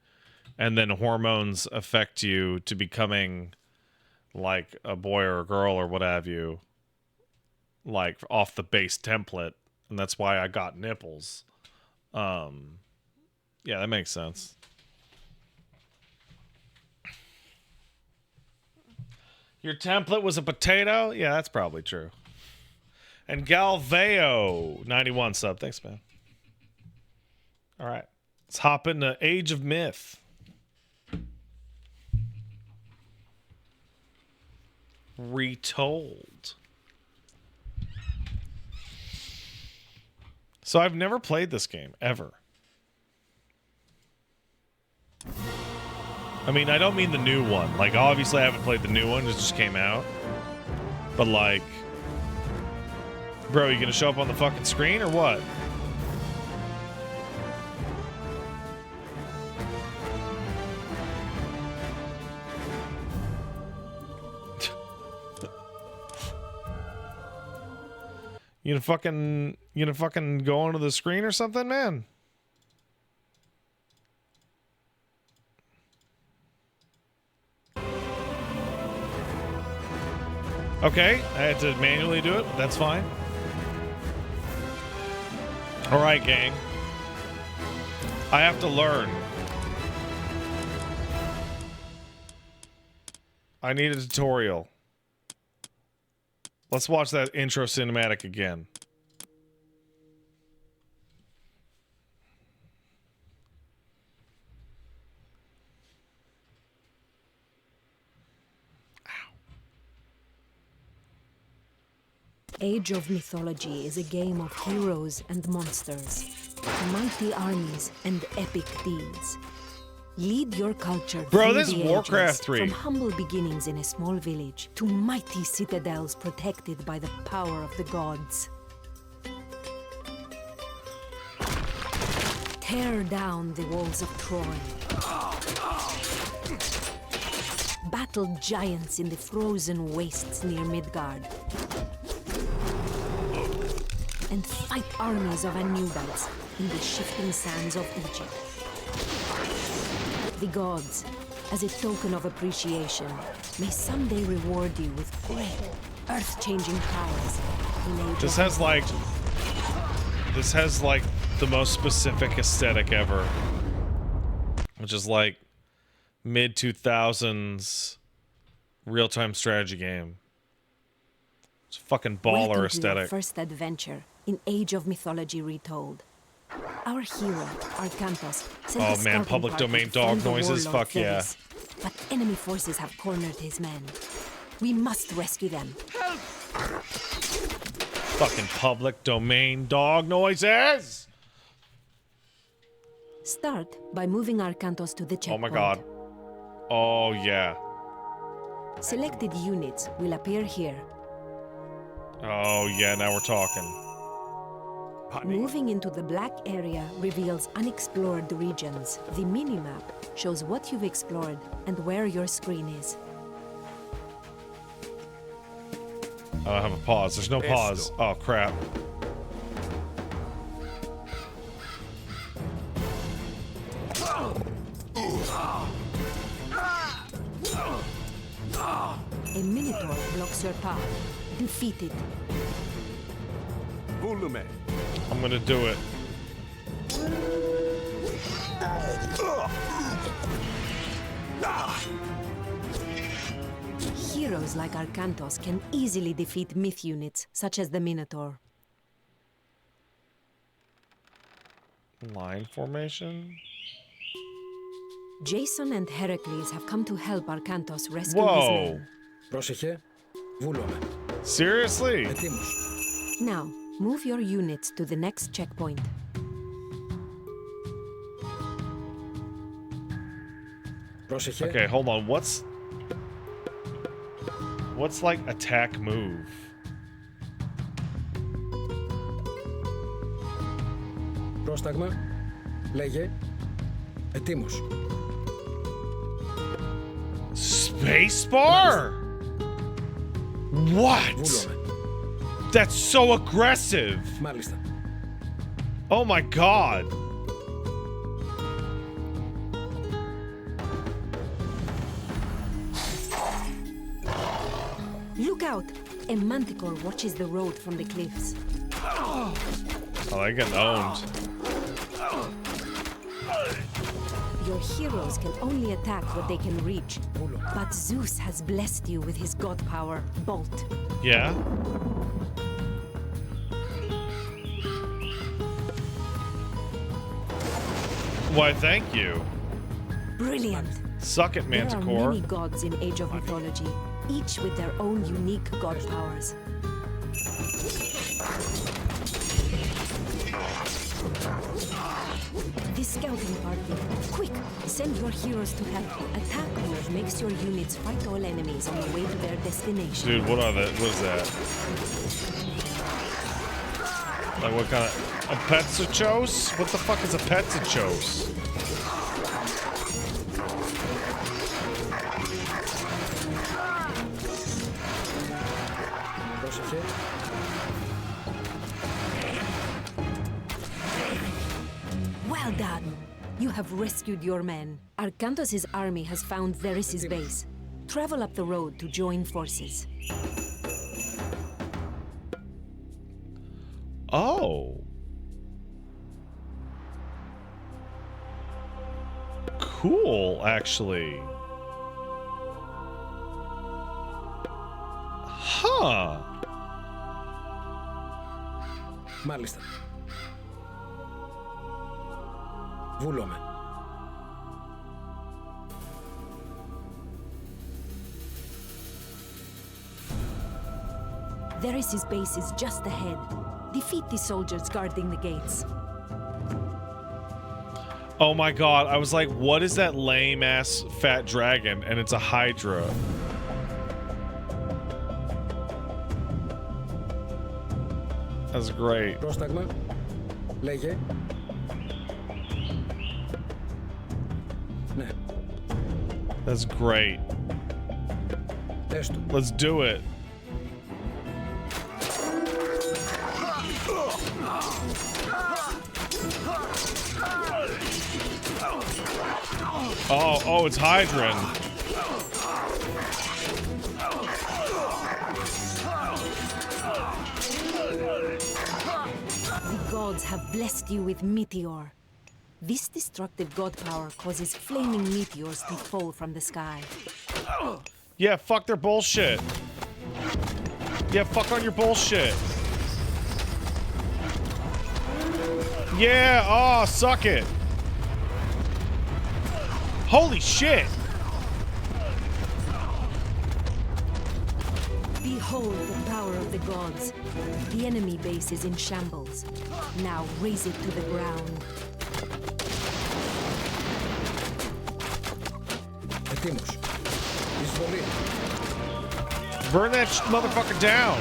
and then hormones affect you to becoming like a boy or a girl or what have you, like off the base template, and that's why I got nipples. Yeah, that makes sense. Your template was a potato? Yeah, that's probably true. And Galveo 91 sub. Thanks, man. All right. Let's hop into Age of Myth. Retold. So I've never played this game, ever. I mean, I don't mean the new one. Like, obviously I haven't played the new one. It just came out. But, like... Bro, you gonna show up on the fucking screen or what? You gonna fucking go onto the screen or something, man? Okay, I had to manually do it. That's fine. All right, gang. I have to learn. I need a tutorial. Let's watch that intro cinematic again. Age of Mythology is a game of heroes and monsters, mighty armies and epic deeds. Lead your culture Bro, through this is the Warcraft ages, 3. from humble beginnings in a small village to mighty citadels protected by the power of the gods. Tear down the walls of Troy. Battle giants in the frozen wastes near Midgard. And fight armies of Anubites in the shifting sands of Egypt. The gods, as a token of appreciation, may someday reward you with great, earth-changing powers. This has like the most specific aesthetic ever, which is like mid-2000s real-time strategy game. It's a fucking baller Welcome aesthetic. to your first adventure in Age of Mythology Retold. Our hero, Arkantos, sent Oh, a man, scouting public party domain to dog find the noises? warlord Fuck yeah. Theris, but enemy forces have cornered his men. We must rescue them. Fucking public domain dog noises! Start by moving Arkantos to the Oh checkpoint. my god. Oh yeah. Selected units will appear here. Oh yeah, now we're talking. Moving into the black area reveals unexplored regions. The minimap shows what you've explored and where your screen is. I don't have a pause. There's no pause. Oh crap. A Minotaur blocks your path. Defeat it. Volume. I'm gonna do it. Heroes like Arkantos can easily defeat myth units, such as the Minotaur. Line formation? Jason and Heracles have come to help Arkantos rescue his Whoa. men. Πρόσεχε, βούλομαι. Seriously? Ετοίμος. Now, move your units to the next checkpoint. Πρόσεχε. Okay, hold on. What's like attack move? Πρόσταγμα. Λέγε. Ετοίμος. Spacebar? What? Βούλομαι. That's so aggressive. Μάλιστα. Oh my god. Look out! A manticore watches the road from the cliffs. Oh, they getting owned. Your heroes can only attack what they can reach. But Zeus has blessed you with his god power, Bolt. Yeah? Why, thank you. Brilliant! Suck it, There are Manticore. many gods in Age of Mythology, each with their own unique god powers. This scouting party, quick, send your heroes to help. Attack move makes your units fight all enemies on the way to their destination. Dude, what is that? Like what kind of... A Petsachos? What the fuck is a Petsachos? Πρόσεχε. Well done! You have rescued your men. Arkantos' army has found Theris' base. Travel up the road to join forces. Oh. Cool, actually. Huh. Μάλιστα. Βούλομαι. Varys' base is just ahead. Defeat the soldiers guarding the gates. Oh my god, I was like, what is that lame-ass fat dragon? And it's a Hydra. That's great. Πρόσταγμα. Λέγε. Ναι. That's great. Πες του. Let's do it. Oh, it's Hydran. The gods have blessed you with meteor. This destructive god power causes flaming meteors to fall from the sky. Yeah, fuck their bullshit. Yeah, fuck on your bullshit. Yeah, oh, suck it. Holy shit. Behold the power of the gods. The enemy base is in shambles. Now raise it to the ground. Ετοίμος. Εισβολή. Burn that motherfucker down.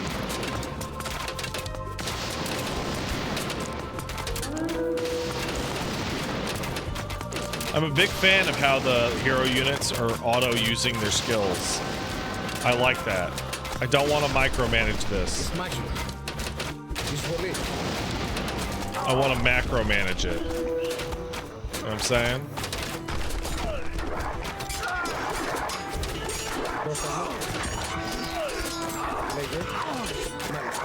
I'm a big fan of how the hero units are auto-using their skills. I like that. I don't want to micromanage this. Μάχη. Εισβολή. I want to macromanage it. You know what I'm saying? Πρόσταγμα. Λέγε. Μάλιστα.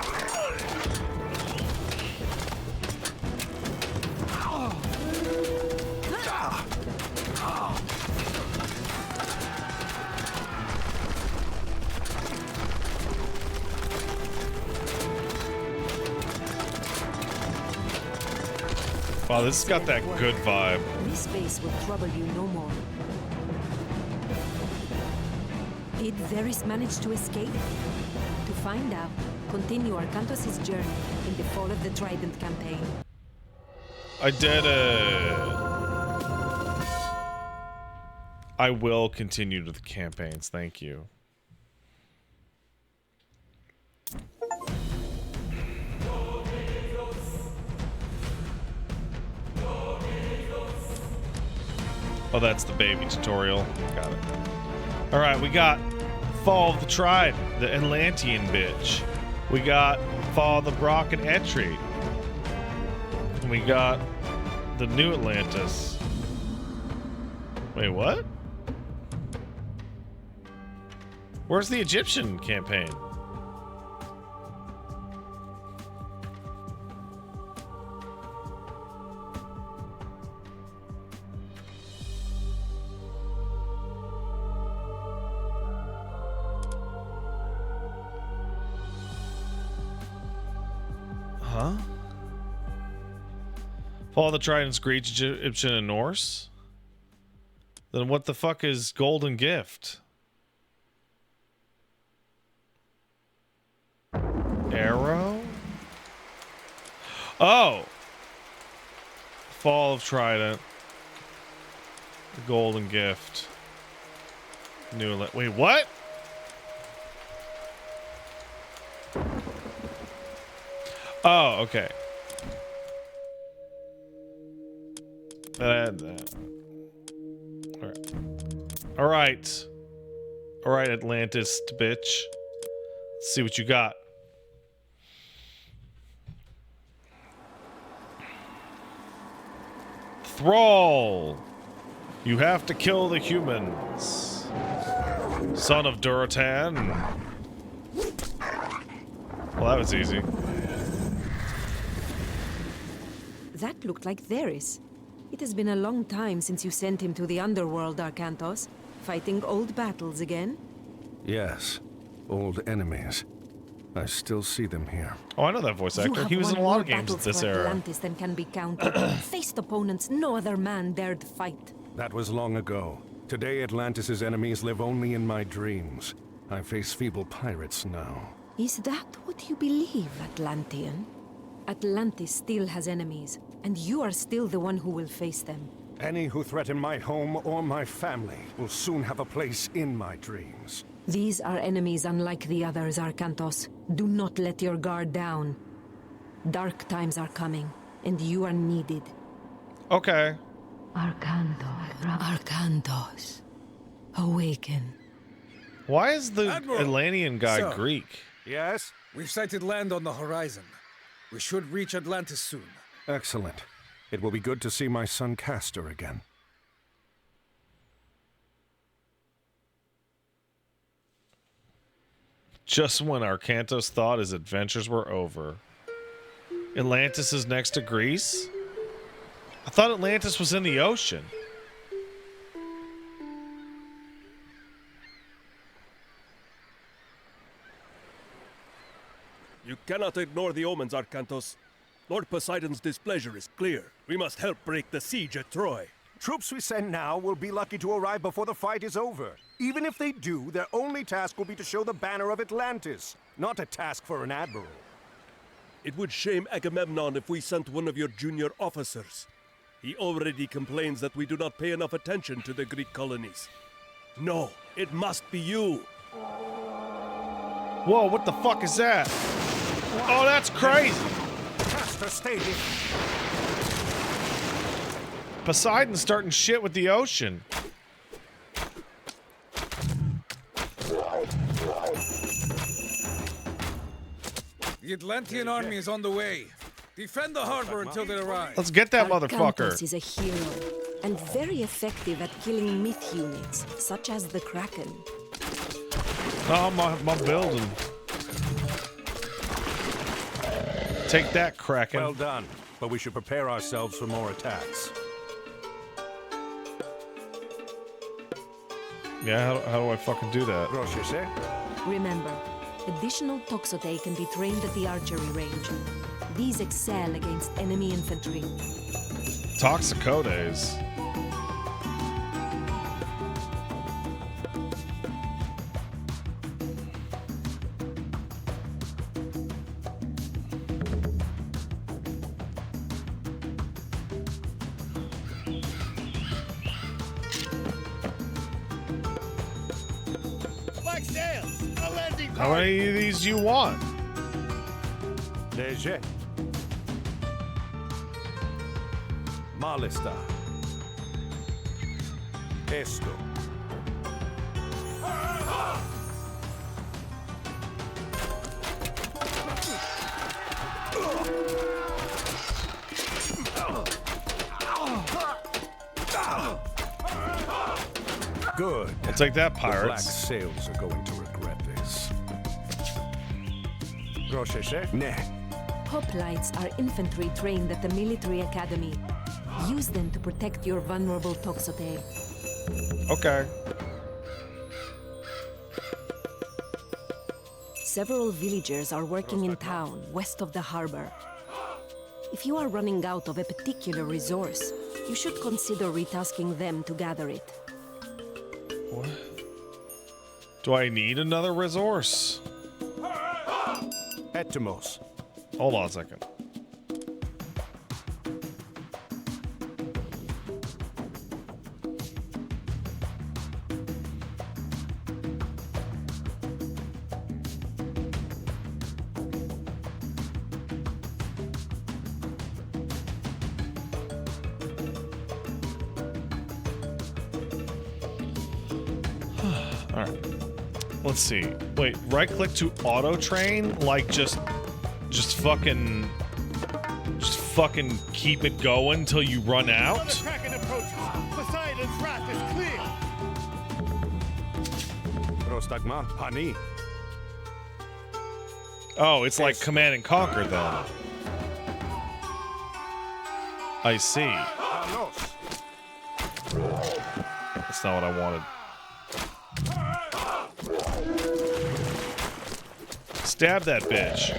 Wow, this has got that good vibe. This base will trouble you no more. Did Varys manage to escape? To find out, continue Arkantos' journey in the Fall of the Trident campaign. I did it. I will continue to the campaigns. Thank you. Oh, that's the baby tutorial. Got it. All right, we got Fall of the Trident, the Atlantean bitch. We got Fall of the Brock and Etri. We got the New Atlantis. Wait, what? Where's the Egyptian campaign? Huh? Fall of the Trident's Greek, Egyptian, and Norse? Then what the fuck is Golden Gift? Arrow? Oh! Fall of Trident. The Golden Gift. Wait, what? Oh, okay. That. All right. All right, Atlantis, bitch. Let's see what you got. Thrall. You have to kill the humans. Son of Duratan. Well, that was easy. That looked like Varys. It has been a long time since you sent him to the underworld, Arkantos. Fighting old battles again? Yes, old enemies. I still see them here. Oh, I know that voice actor. He was in a lot of games this era. Atlantis than can be counted. Faced opponents no other man dared fight. That was long ago. Today, Atlantis' enemies live only in my dreams. I face feeble pirates now. Is that what you believe, Atlantean? Atlantis still has enemies, and you are still the one who will face them. Any who threaten my home or my family will soon have a place in my dreams. These are enemies unlike the others, Arcantos. Do not let your guard down. Dark times are coming, and you are needed. Okay. Arcantos. Awaken. Why is the Admiral, Atlantean guy sir. Greek? Yes? We've sighted land on the horizon. We should reach Atlantis soon. Excellent. It will be good to see my son Castor again. Just when Arcantos thought his adventures were over. Atlantis is next to Greece? I thought Atlantis was in the ocean. You cannot ignore the omens, Arcantos. Lord Poseidon's displeasure is clear. We must help break the siege at Troy. Troops we send now will be lucky to arrive before the fight is over. Even if they do, their only task will be to show the banner of Atlantis, not a task for an admiral. It would shame Agamemnon if we sent one of your junior officers. He already complains that we do not pay enough attention to the Greek colonies. No, it must be you. Whoa, what the fuck is that? Oh, that's crazy. Castor, stay here. Poseidon's starting shit with the ocean. The Atlantean army is on the way. Defend the harbor until they arrive. Let's get that Arcantos motherfucker. is a hero, and very effective at killing myth units, such as the Kraken. Oh, my building. Take that, Kraken. Well done, but we should prepare ourselves for more attacks. Yeah, how do I fucking do that? Rochese? Remember, additional Toxote can be trained at the archery range. These excel against enemy infantry. Toxicodes. How many of these do you want? Leger. Malista. Esto. Good. I'll take that, The black pirates. sails are going to regret this. Rochese? Ne. Hoplites are infantry trained at the military academy. Use them to protect your vulnerable Toxote. Okay. Several villagers are working in town, west of the harbor. If you are running out of a particular resource, you should consider retasking them to gather it. What? Do I need another resource? Etimos. Hold on a second. All right. Let's see. Wait, right click to auto train? Like just fucking keep it going until you run out? Kraken approaches. Poseidon's wrath is clear. Prostagma. Pani. Oh, it's like Command and Conquer then. I see. Panos. That's not what I wanted. Stab that bitch.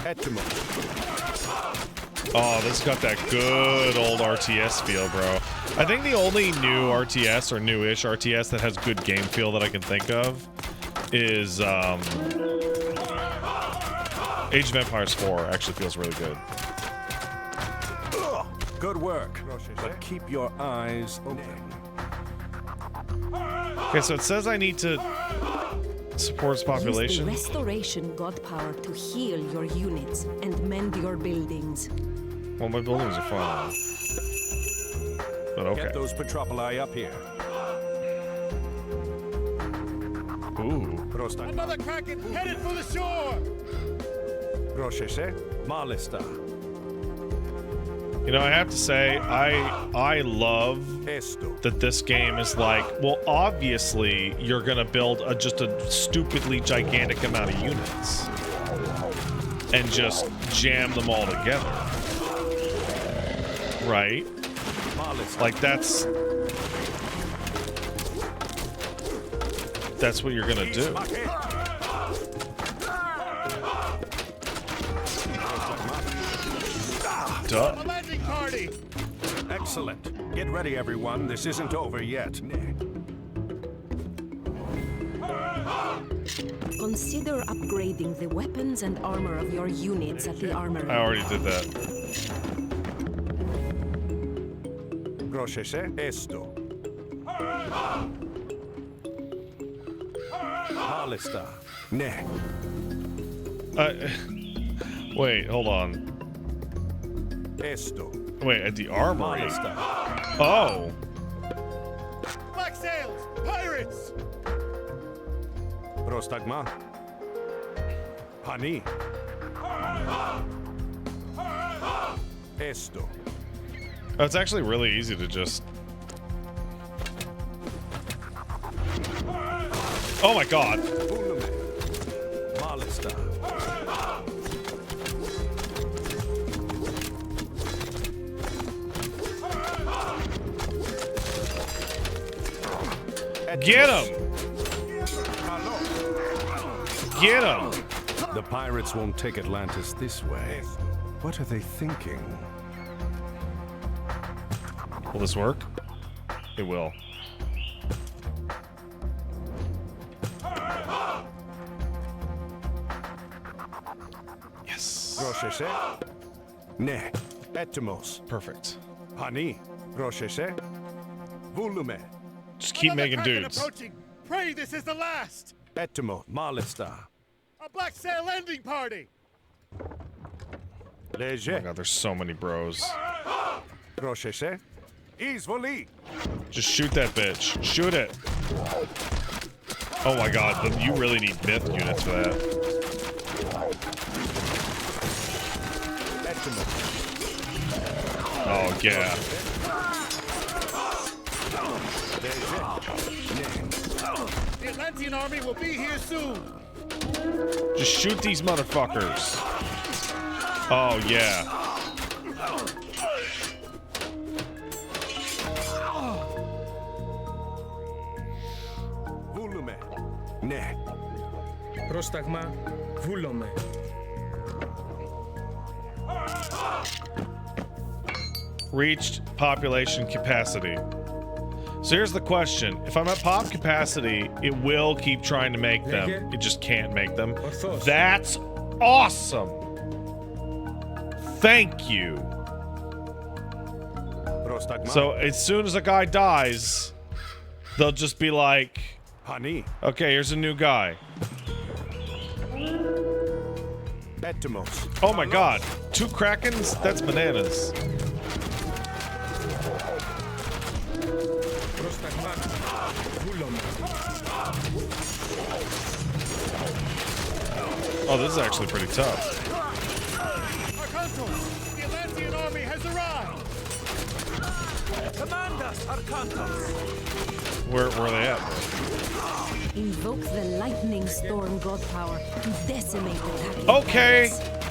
Etimos. Oh, this got that good old RTS feel, bro. I think the only new RTS or newish RTS that has good game feel that I can think of is Age of Empires 4 actually feels really good. Good work. But keep your eyes open. Okay, so it says I need to support its Use the population. restoration god power to heal your units and mend your buildings. Well, my buildings are fine. But okay. Get those Petropoli up here. Ooh. Prosta. Another kraken headed for the shore! Grosheshe. Malista. You know, I have to say, I love Esto. that this game is like, well, obviously you're gonna build just a stupidly gigantic amount of units and just jam them all together, right? Like that's what you're gonna do. Duh. A landing party! Excellent. Get ready, everyone. This isn't over yet. Consider upgrading the weapons and armor of your units at the armory. I already did that. Grosheshe. Esto. Malista. Ne. Wait, hold on. Esto. Wait, at the armory? Malista. Oh. Black sails! Pirates! Prostagma. Hani. Esto. Oh, it's actually really easy to just... Oh my god. Ulume. Malista. Get him! Get him! The pirates won't take Atlantis this way. What are they thinking? Will this work? It will. Yes. Grosheshe. Ne. Etimos. Perfect. Hani. Grosheshe. Volume. Just keep Another making kraken dudes. approaching! Pray this is the last! Etimo. Malista. A black sail landing party! Oh my Leje. god, there's so many bros. Grosheshe. Izvoli. Just shoot that bitch. Shoot it. Oh my god, you really need myth units for that. Etimo. Oh yeah. The Atlantean army will be here soon! Just shoot these motherfuckers. Oh yeah. Volume. Ne. Πρόσταγμα, βούλομαι. Reached population capacity. So here's the question. If I'm at pop capacity, it will keep trying to make them. It just can't make them. That's awesome. Thank you. Prostagma. So as soon as a guy dies, they'll just be like, Hani. okay, here's a new guy. Etimos. Oh my god. 2 Krakens? That's bananas. Πρόσταγμα, βούλομαι. Oh, this is actually pretty tough. Arkantos! The Atlantean army has arrived! Command us, Arkantos! Where are they at? Invoke the lightning storm god power to decimate attacking Okay. planets.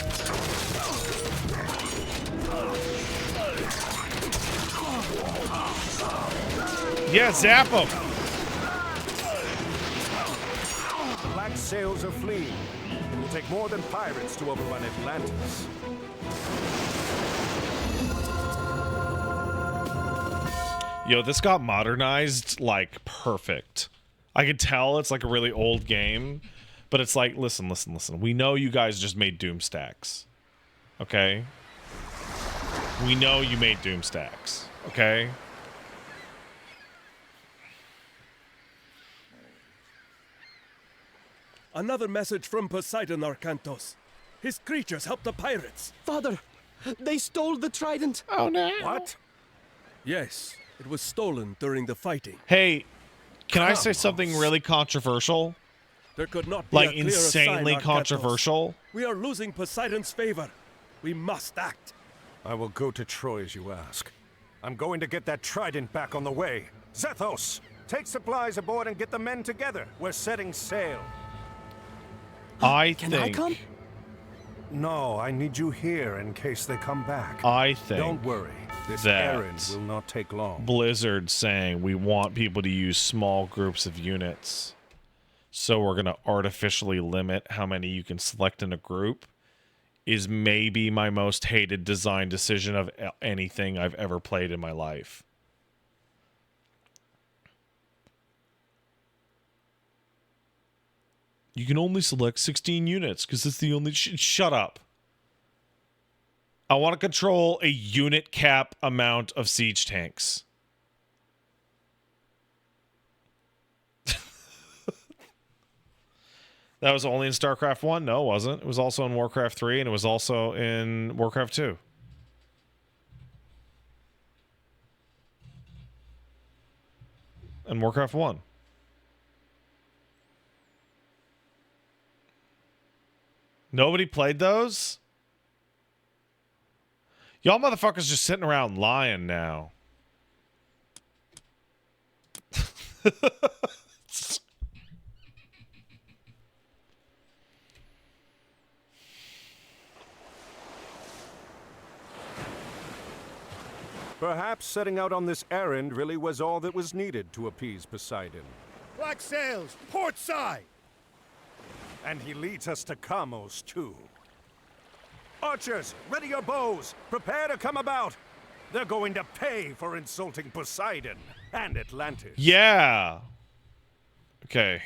Yeah, zap them. Black sails are fleeing. It will take more than pirates to overrun Atlantis. Yo, this got modernized like perfect. I could tell it's like a really old game, But it's like, listen. We know you guys just made Doom stacks. Okay? We know you made Doom stacks. Okay? Another message from Poseidon, Arcantos. His creatures helped the pirates. Father, they stole the trident. Oh, no. What? Yes, it was stolen during the fighting. Hey, can I say something really controversial? There could not be Like, a clearer insanely sign, Arcantos. controversial? We are losing Poseidon's favor. We must act. I will go to Troy as you ask. I'm going to get that trident back on the way. Zethos, take supplies aboard and get the men together. We're setting sail. Can I come? No, I need you here in case they come back. I think Don't worry. This that errand will not take long. Blizzard saying we want people to use small groups of units, so we're going to artificially limit how many you can select in a group, is maybe my most hated design decision of anything I've ever played in my life. You can only select 16 units because it's the only... Shut up. I want to control a unit cap amount of siege tanks. That was only in StarCraft 1? No, it wasn't. It was also in Warcraft 3, and it was also in Warcraft 2. And Warcraft 1. Nobody played those? Y'all motherfuckers just sitting around lying now. Perhaps setting out on this errand really was all that was needed to appease Poseidon. Black sails, port side! And he leads us to Kamos, too. Archers, ready your bows. Prepare to come about. They're going to pay for insulting Poseidon and Atlantis. Yeah. Okay.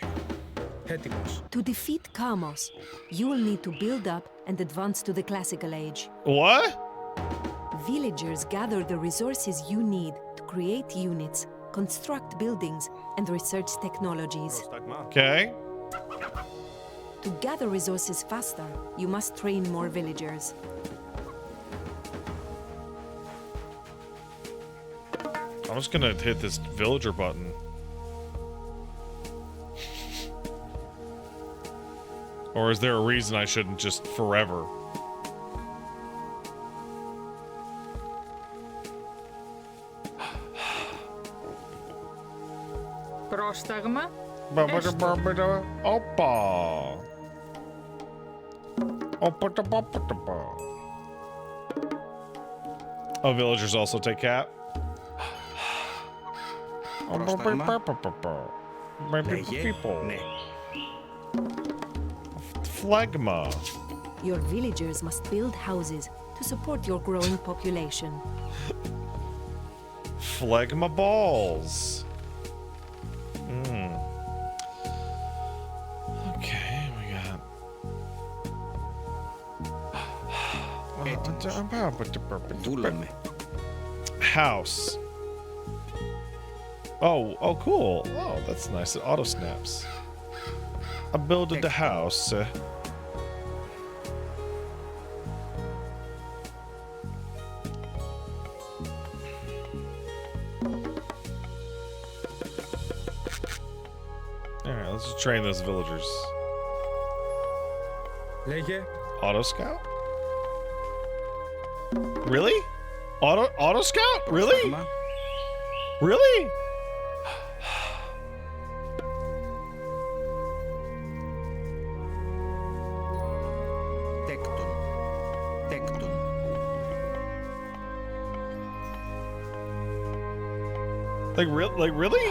Έτοιμος. To defeat Kamos, you will need to build up and advance to the classical age. What? Villagers gather the resources you need to create units, construct buildings, and research technologies. Okay. To gather resources faster, you must train more villagers. I'm just gonna hit this villager button. Or is there a reason I shouldn't just forever? Πρόσταγμα. Opa. Oh, villagers also take cat? People. Phlegma. Your villagers must build houses to support your growing population. Phlegma balls. Okay, we got house. Oh, cool. Oh, that's nice. It auto snaps. I builded the house. Alright, let's just train those villagers. Λέγε. Auto scout? Really? Auto scout? Really? Really? Like really?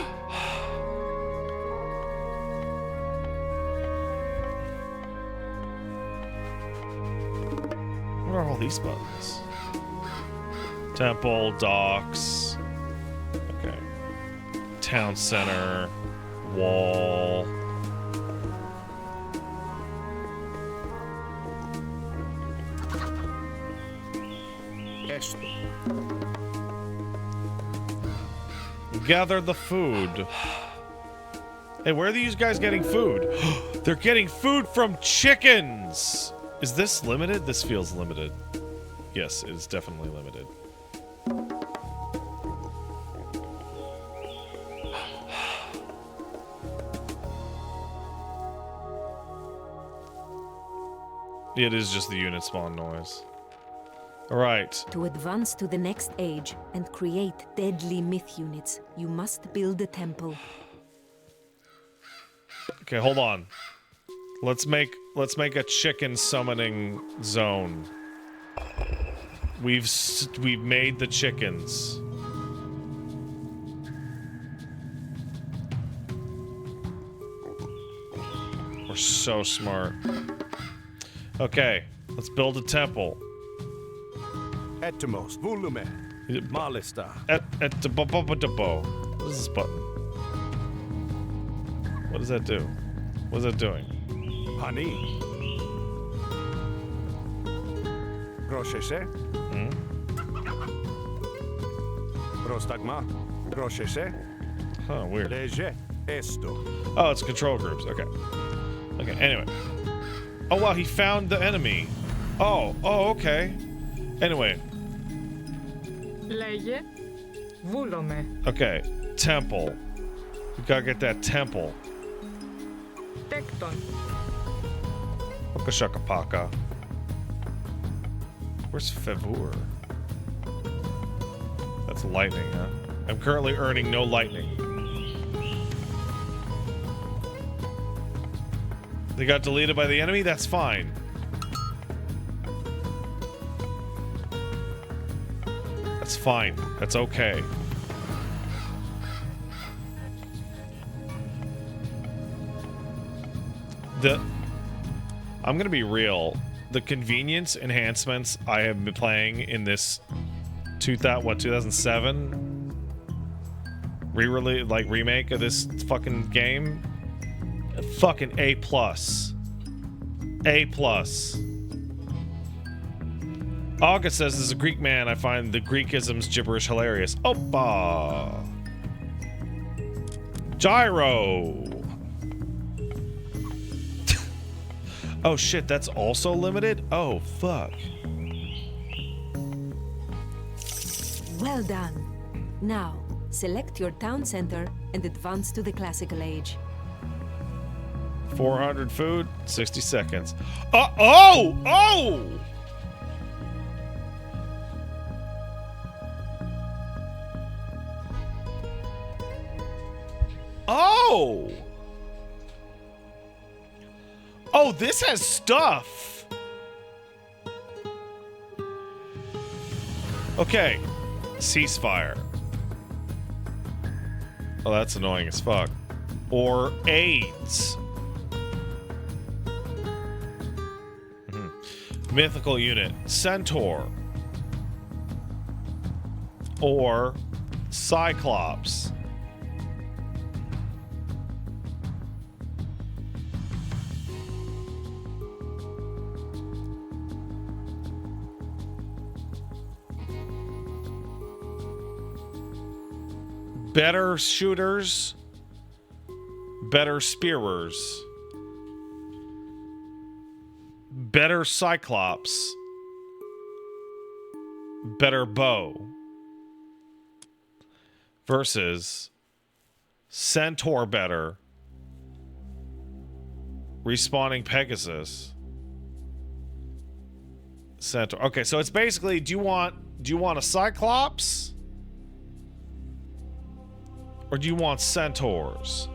What are all these buttons? Temple, docks. Okay. Town center. Wall. Esto. Gather the food. Hey, where are these guys getting food? They're getting food from chickens! Is this limited? This feels limited. Yes, it is definitely limited. It is just the unit spawn noise. Alright. To advance to the next age and create deadly myth units, you must build a temple. Okay, hold on. Let's make a chicken summoning zone. We've made the chickens. We're so smart. Okay, let's build a temple. Etymos, volume, malista. What is this button? What does that do? What is that doing? Hani. Roshese. Prostagma. Roshese. Huh, weird. Leje. Esto. Oh, it's control groups. Okay. Okay, anyway. Oh, wow, he found the enemy. Oh, okay. Anyway. Leje. Vulome. Okay, temple. We gotta get that temple. Tekton. Paka shaka paka. Where's Favor? That's lightning, huh? I'm currently earning no lightning. They got deleted by the enemy? That's fine. That's fine. That's okay. I'm gonna be real. The convenience enhancements I have been playing in this 2007 re-release, like remake of this fucking game, fucking A+. A+. August says, as a Greek man, I find the Greekisms gibberish hilarious. Oppa! Gyro! Oh shit, that's also limited? Oh, fuck. Well done. Now, select your town center and advance to the classical age. 400 food, 60 seconds. Oh! Oh! Oh! Oh, this has stuff. Okay. Ceasefire. Oh, that's annoying as fuck. Or AIDS. Mythical unit. Centaur. Or Cyclops. Better shooters, better spearers, better Cyclops, better bow versus Centaur better, respawning Pegasus, Centaur. Okay, so it's basically, do you want a Cyclops? Or do you want centaurs?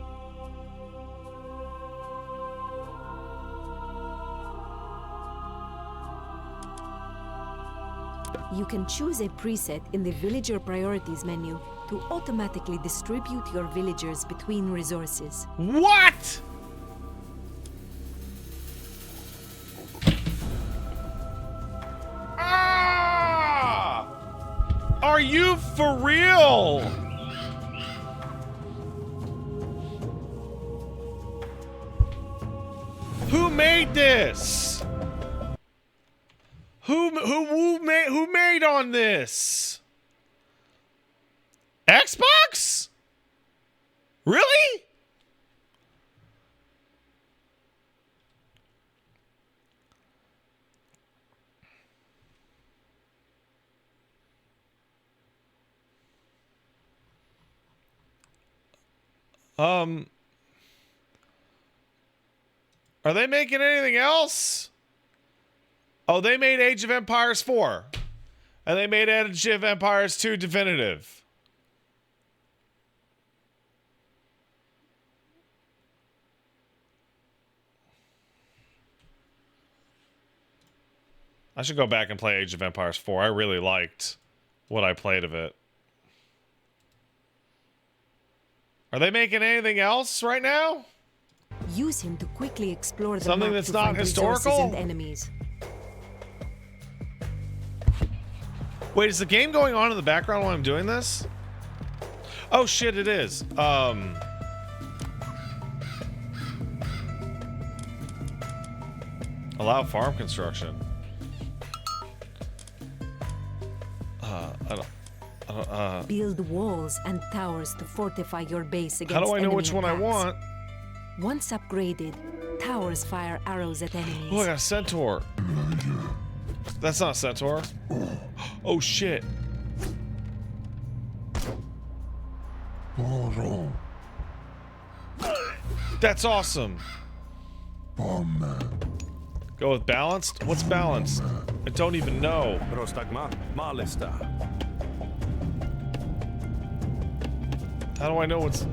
You can choose a preset in the Villager Priorities menu to automatically distribute your villagers between resources. What? Ah! Are you for real? Who made this? Who Who made on this? Xbox? Really? Are they making anything else? Oh, they made Age of Empires 4. And they made Age of Empires 2 Definitive. I should go back and play Age of Empires 4. I really liked what I played of it. Are they making anything else right now? Use him to quickly explore the Something map that's to not find resources historical? and enemies. Wait, is the game going on in the background while I'm doing this? Oh shit, it is. Allow farm construction. Build walls and towers to fortify your base against How do I know enemy which one I attacks. want? Once upgraded, towers fire arrows at enemies. Oh, I got a centaur. That's not a centaur. Oh shit. That's awesome. Go with balanced? What's balanced? I don't even know. How do I know what's...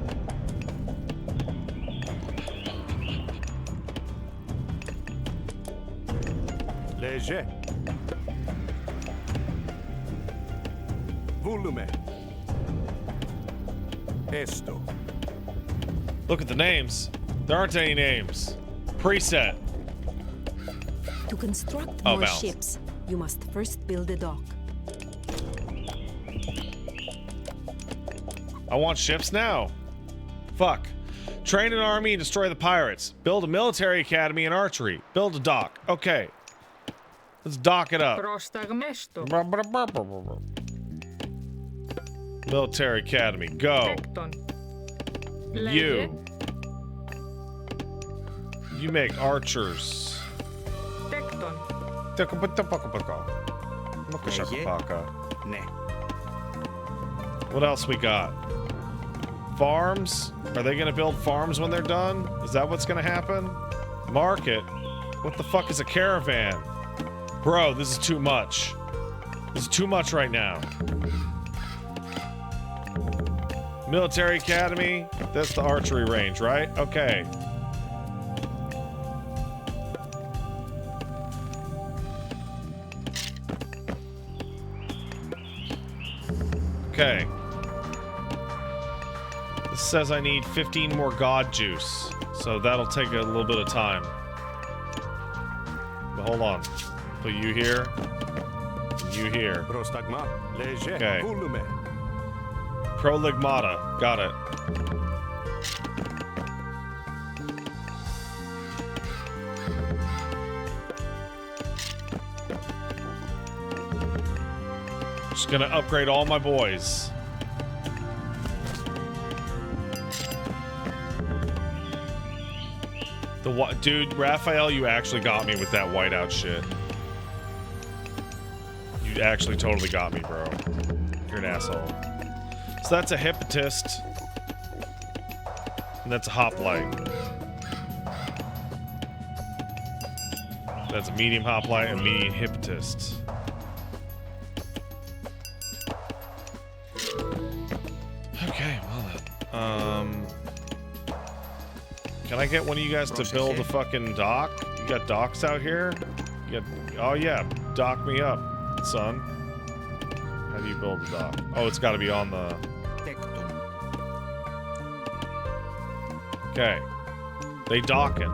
Léger. Volume. Esto. Look at the names. There aren't any names. Preset. To construct Oh, more balance. ships, you must first build a dock. I want ships now. Fuck. Train an army and destroy the pirates. Build a military academy and archery. Build a dock. Okay. Let's dock it up. Prostagmesto. Military academy. Go. Tekton. You. You make archers. Tekton. What else we got? Farms? Are they gonna build farms when they're done? Is that what's gonna happen? Market? What the fuck is a caravan? Bro, this is too much. This is too much right now. Military academy? That's the archery range, right? Okay. Okay. This says I need 15 more god juice. So that'll take a little bit of time. But hold on. Put you here. You here. Prostagma. Léger. Okay. Volume. Prolegmata. Got it. Just gonna upgrade all my boys. Dude, Raphael, you actually got me with that whiteout shit. You actually totally got me, bro. You're an asshole. So that's a hypnotist. And that's a hoplite. That's a medium hoplite and medium hypnotist. Okay, well then. Can I get one of you guys to build a fucking dock? You got docks out here? You got, oh yeah, dock me up, son. How do you build a dock? Oh, it's gotta be on the... Okay. They docking.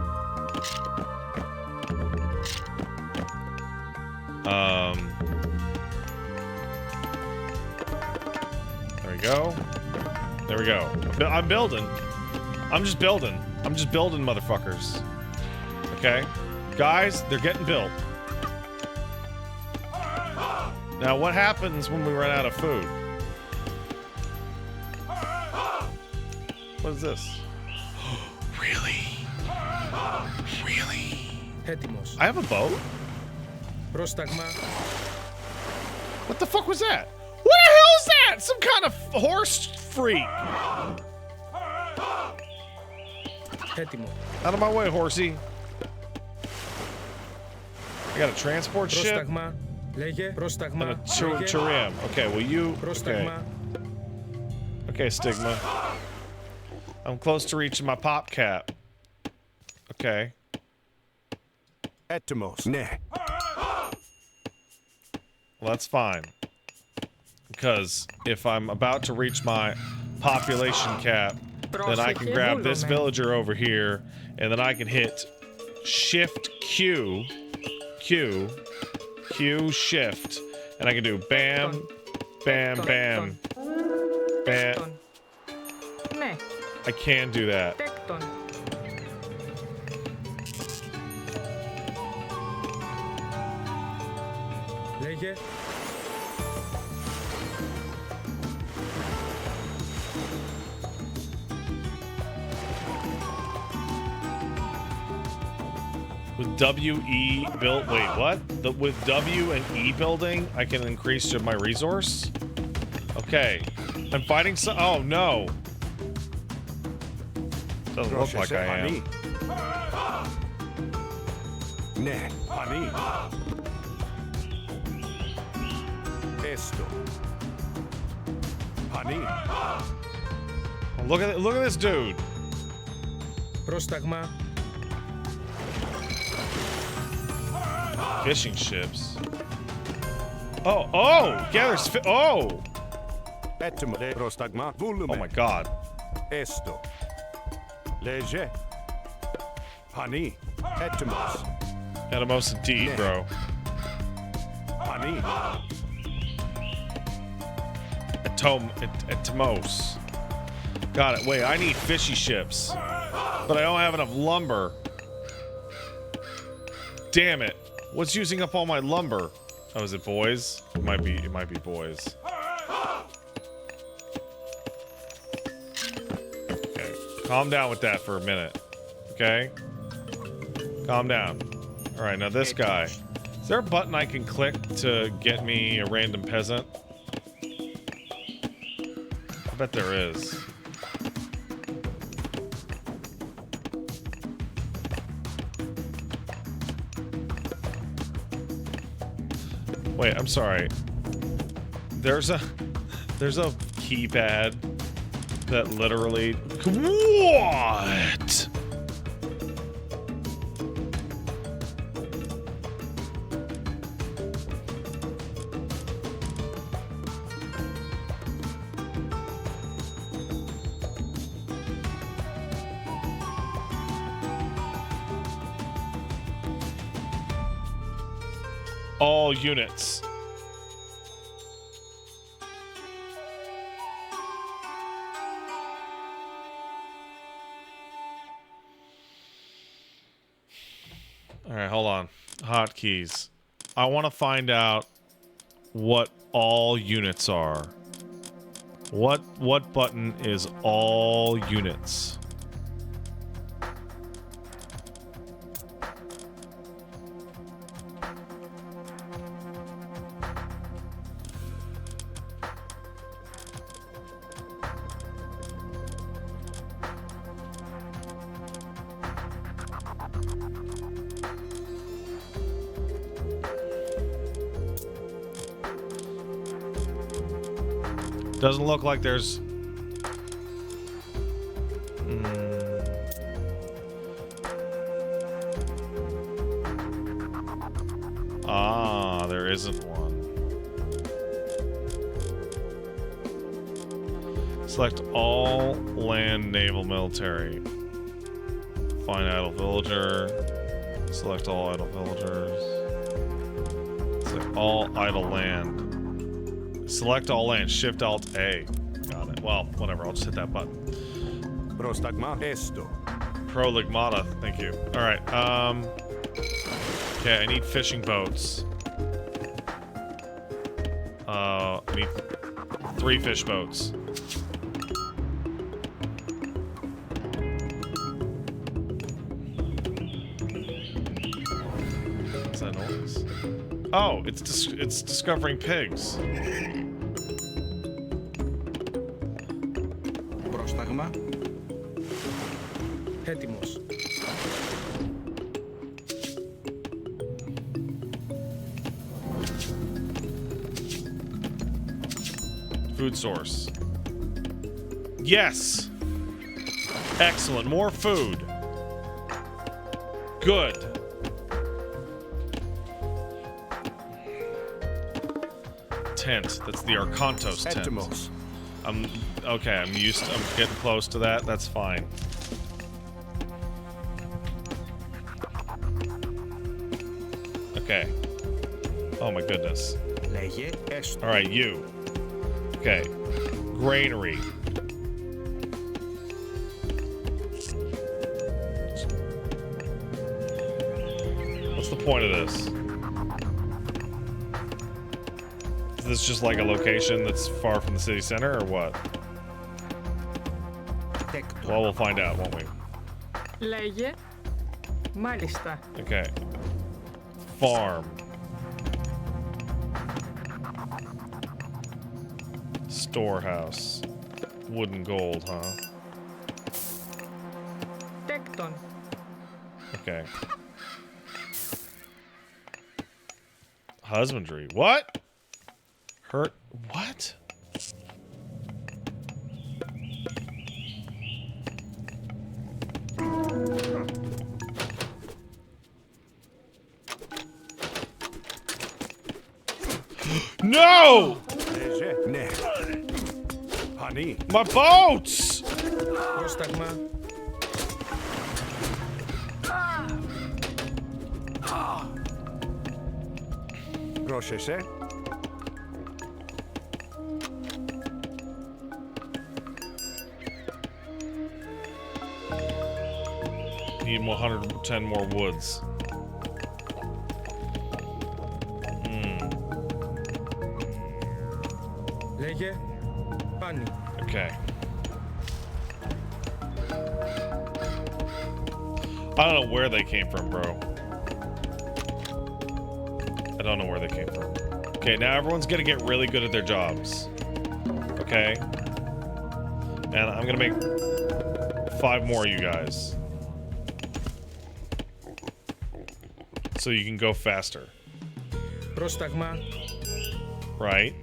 There we go. There we go. I'm building. I'm just building. I'm just building, motherfuckers. Okay? Guys, they're getting built. Now, what happens when we run out of food? What is this? Really? Really? Έτοιμος. I have a boat? Πρόσταγμα. What the fuck was that? What the hell is that? Some kind of horse freak. Έτοιμο. Out of my way, horsey. I got a transport ship Πρόσταγμα. Λέγε. and Πρόσταγμα. a Λέγε. Turim. Okay, well you... Okay. Πρόσταγμα. Okay, Stigma. I'm close to reaching my pop cap. Okay. Etymos. Ne. Well, that's fine. Because if I'm about to reach my population cap, then I can grab this villager over here, and then I can hit Shift Q, Q, Q, Shift, and I can do bam, bam, bam, bam. Ναι, I can do that. τέκτον. Λέγε. With W-E build, wait, what? With W and E building, I can increase my resource? Okay. I'm fighting some, oh no. Doesn't look like I am. Ne. Ani. Esto. Ani. Oh, look at this dude. Πρόσταγμα. Fishing ships. Oh, oh, yeah, there's oh. Etymos. Prostagma. Volume. Oh my god. Esto. Leje. Hani. Etymos. Etymos indeed, bro. Hani. Etymos. Got it. Wait, I need fishy ships. But I don't have enough lumber. Damn it. What's using up all my lumber? Oh, is it boys? It might be boys. Okay. Calm down with that for a minute. Okay? Calm down. Alright, now this guy. Is there a button I can click to get me a random peasant? I bet there is. Wait, I'm sorry. There's a keypad that literally what? All units. All right, hold on. Hotkeys. I want to find out what all units are. What button is all units? Doesn't look like there's... Ah, there isn't one. Select all land, naval, military. Find idle villager. Select all idle villagers. Select all idle land. Select all land. Shift Alt A. Got it. Well, whatever. I'll just hit that button. Prostagma. Esto. Proligmata. Thank you. All right. Okay, I need fishing boats. Need 3 fish boats. What's that noise? Oh, it's discovering pigs. Πρόσταγμα. Έτοιμος. Food source. Yes! Excellent. More food. Good. Tent. That's the Arkantos tent. Etimos. I'm getting close to that. That's fine. Okay. Oh my goodness. Alright, you. Okay. Granary. What's the point of this? Is this just like a location that's far from the city center, or what? Well, we'll find out, won't we? Λέγε. Μάλιστα. Okay. Farm. Storehouse. Wood and gold, huh? Τέκτον. Okay. Husbandry. What? Hurt. What? No! Honey. My boats! Πρόσταγμα. Πρόσεχε. Need 110 more woods. Λέγε. Πάνι. Okay. I don't know where they came from, bro. I don't know where they came from. Okay, now everyone's gonna get really good at their jobs. Okay? And I'm gonna make 5 more of you guys. So you can go faster. Πρόσταγμα. Right?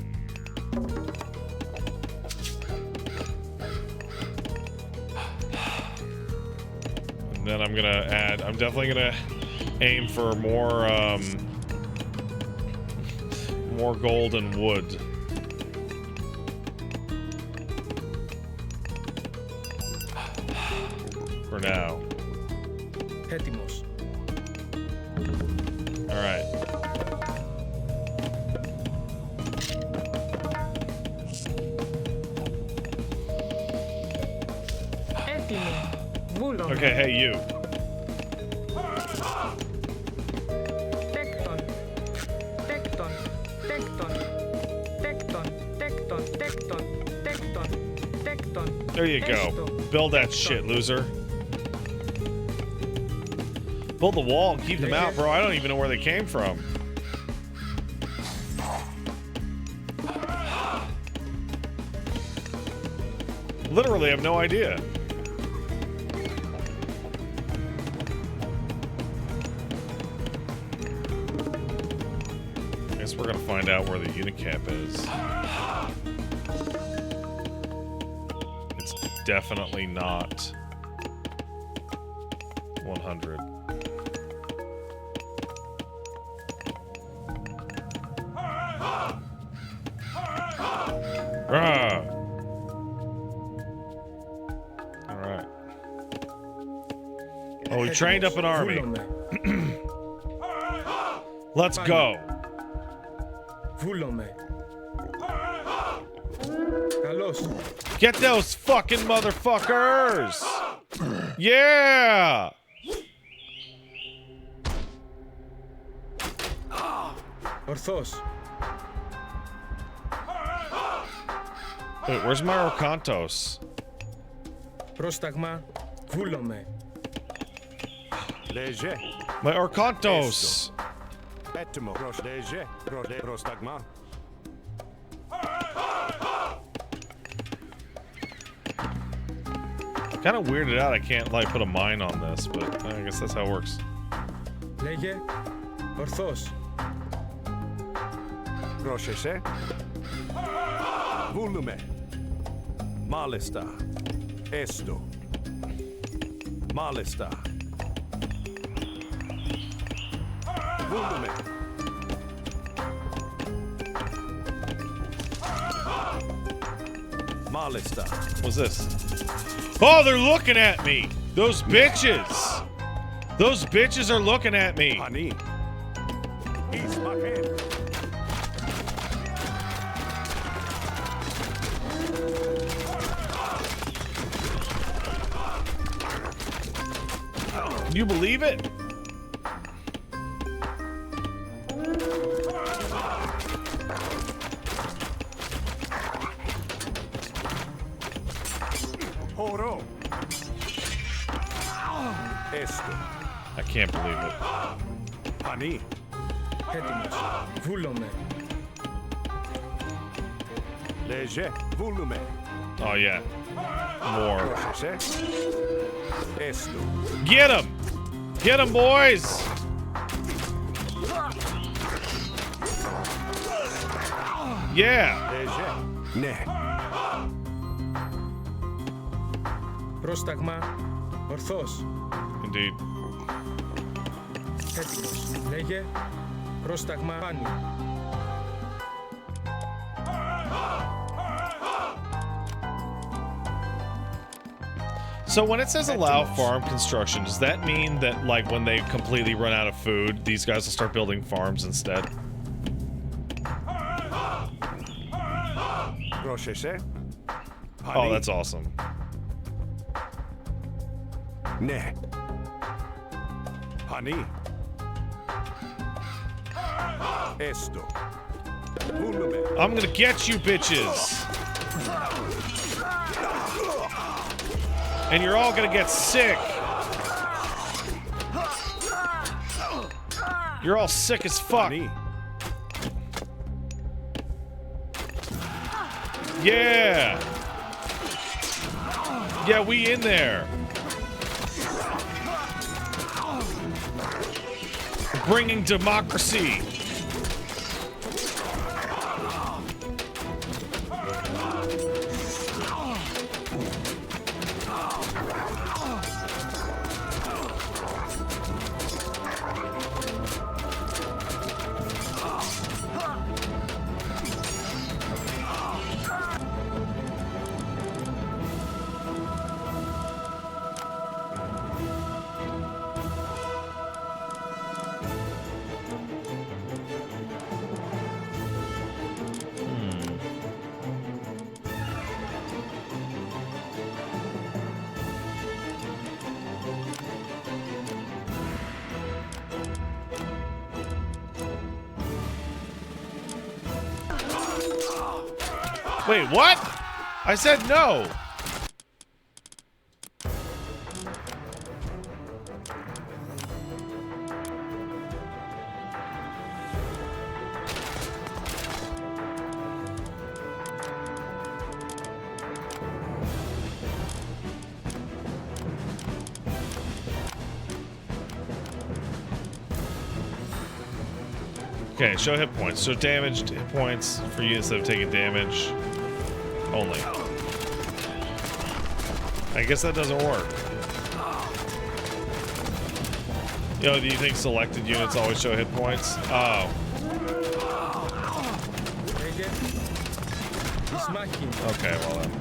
And then I'm gonna add, I'm definitely gonna aim for more gold and wood. For now. Έτοιμος. Alright. Έτοιμο. Βούλο. Okay, hey you. Τέκτον. Τέκτον. Τέκτον. Τέκτον. Τέκτον. Τέκτον. Τέκτον. Τέκτον. There you go. Build that shit, loser. Build the wall and keep them out, bro. I don't even know where they came from. Literally, I have no idea. I guess we're gonna find out where the unicap is. It's definitely not 100. Rah! Alright. Oh, we trained up an army. Let's go. Βούλομαι. Καλώς. Get those fucking motherfuckers! Yeah! Ορθώς. Wait, where's my Orkantos? Πρόσταγμα, βούλομαι. Léger. My Orkantos! Etimo. Léger. Prostagma. Kind of weirded out I can't like put a mine on this, but I guess that's how it works. Λέγε, ορθώς. Πρόσεχε. Βούλουμε. Μάλιστα. Έστω. Μάλιστα. Βούλουμε. Μάλιστα. What's this? Oh, they're looking at me! Those bitches! Those bitches are looking at me! Honey. He's my head. Can you believe it? Horo. Esto. I can't believe it. Honey. Έτοιμος. Βούλομαι. Léger. Volume. Oh, yeah. More. Πρόσεχε. Esto. Get him! Get him, boys! Yeah! Léger. Ναι. Πρόσταγμα, ορθώς. Indeed. Έτοιμος. Λέγε, πρόσταγμα, πάνω. So when it says allow farm construction, does that mean that like when they completely run out of food, these guys will start building farms instead? Πρόσεχε. Oh, that's awesome. Ναι. Honey. Esto. Volume. I'm gonna get you bitches! And you're all gonna get sick! You're all sick as fuck! Honey. Yeah! Yeah, we in there! Bringing democracy! Wait, what? I said no. Okay, show hit points. Show damaged hit points for units that have taken damage. Only. I guess that doesn't work. Yo, do you think selected units always show hit points? Oh. Λέγε,Ισμάχη. Okay, well then.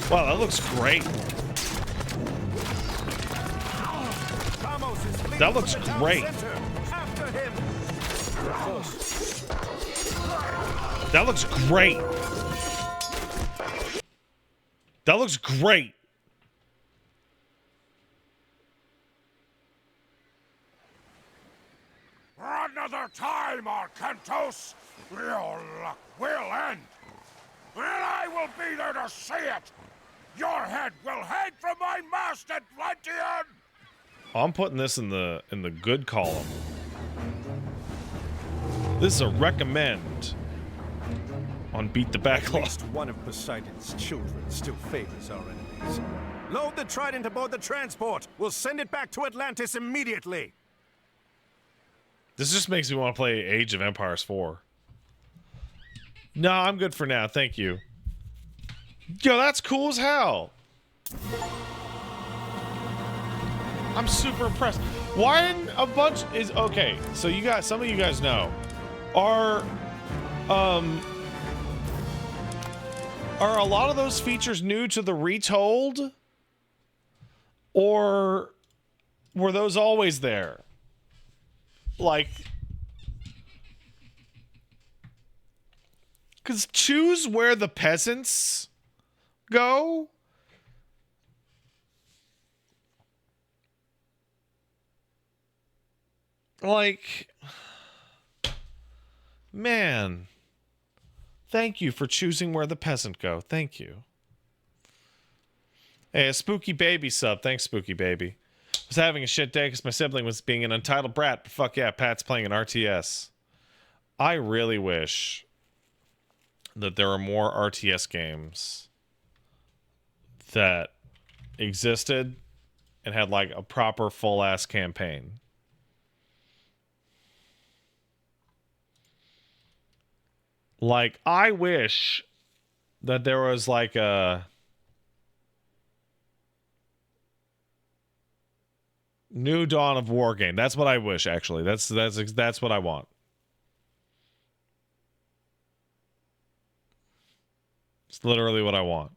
Wow, that looks great. That looks great. That looks great. That looks great. another time, Arcantos, your luck will end. And I will be there to see it. Your head will hang from my mast, Atlantean! I'm putting this in the good column. This is a recommend on Beat the At Backlog. least one of Poseidon's children still favors our enemies. Load the trident aboard the transport. We'll send it back to Atlantis immediately. This just makes me want to play Age of Empires 4. No, I'm good for now. Thank you. Yo, that's cool as hell. I'm super impressed. Why didn't a bunch is okay? So you guys, some of you guys know, are a lot of those features new to the Retold, or were those always there? Like, because choose where the peasants go. Like, man, thank you for choosing where the peasant go. Thank you. Hey, a spooky baby sub. Thanks, spooky baby. Was having a shit day because my sibling was being an entitled brat, but fuck yeah, Pat's playing an RTS. I really wish that there were more RTS games that existed and had like a proper full-ass campaign. Like, I wish that there was like a New Dawn of War game. That's what I wish, actually. That's what I want. It's literally what I want.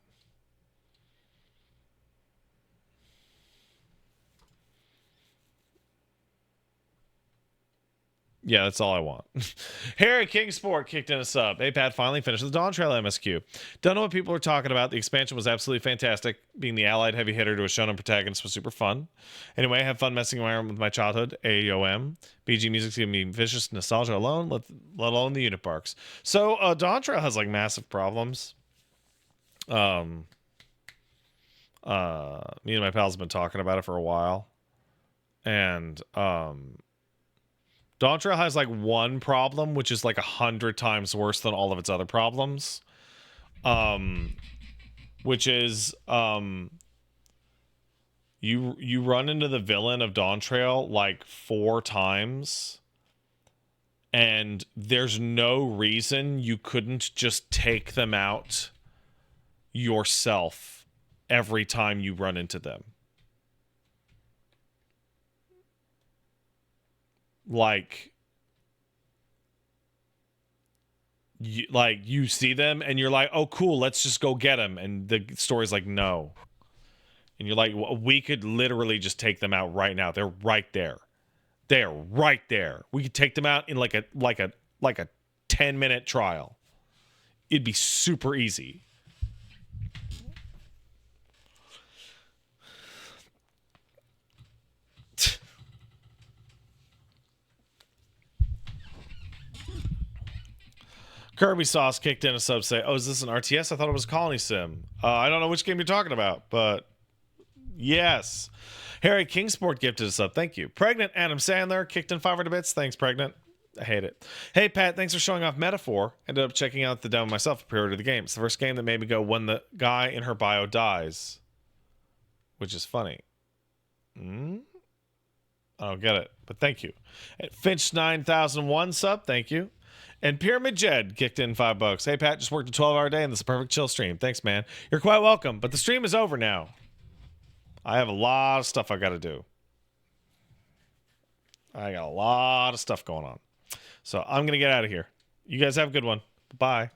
Yeah, that's all I want. Harry Kingsport kicked in a sub. Hey, Pat, finally finished the Dawn Trail MSQ. Don't know what people are talking about. The expansion was absolutely fantastic. Being the allied heavy hitter to a shonen protagonist was super fun. Anyway, have fun messing around with my childhood. AOM. BG music's giving me vicious nostalgia alone, let alone the unit barks. So, Dawn Trail has, like, massive problems. Me and my pals have been talking about it for a while. And, Dawn Trail has like one problem, which is like 100 times worse than all of its other problems. Which is you run into the villain of Dawn Trail like 4 times, and there's no reason you couldn't just take them out yourself every time you run into them. Like you see them and you're like, oh cool, let's just go get them, and the story's like, no. And you're like, well, we could literally just take them out right now. They're right there. They're right there. We could take them out in like a 10-minute trial. It'd be super easy. Kirby Sauce kicked in a sub say, oh, is this an RTS? I thought it was Colony Sim. I don't know which game you're talking about, but yes. Harry Kingsport gifted us up. Thank you. Pregnant Adam Sandler kicked in 500 bits. Thanks, Pregnant. I hate it. Hey, Pat, thanks for showing off Metaphor. Ended up checking out the demo myself to pre-order the game. It's the first game that made me go, when the guy in her bio dies. Which is funny. I don't get it, but thank you. Finch 9001 sub. Thank you. And Pyramid Jed kicked in $5. Hey, Pat, just worked a 12-hour day and this is a perfect chill stream. Thanks, man. You're quite welcome, but the stream is over now. I have a lot of stuff I got to do. I got a lot of stuff going on. So I'm going to get out of here. You guys have a good one. Bye.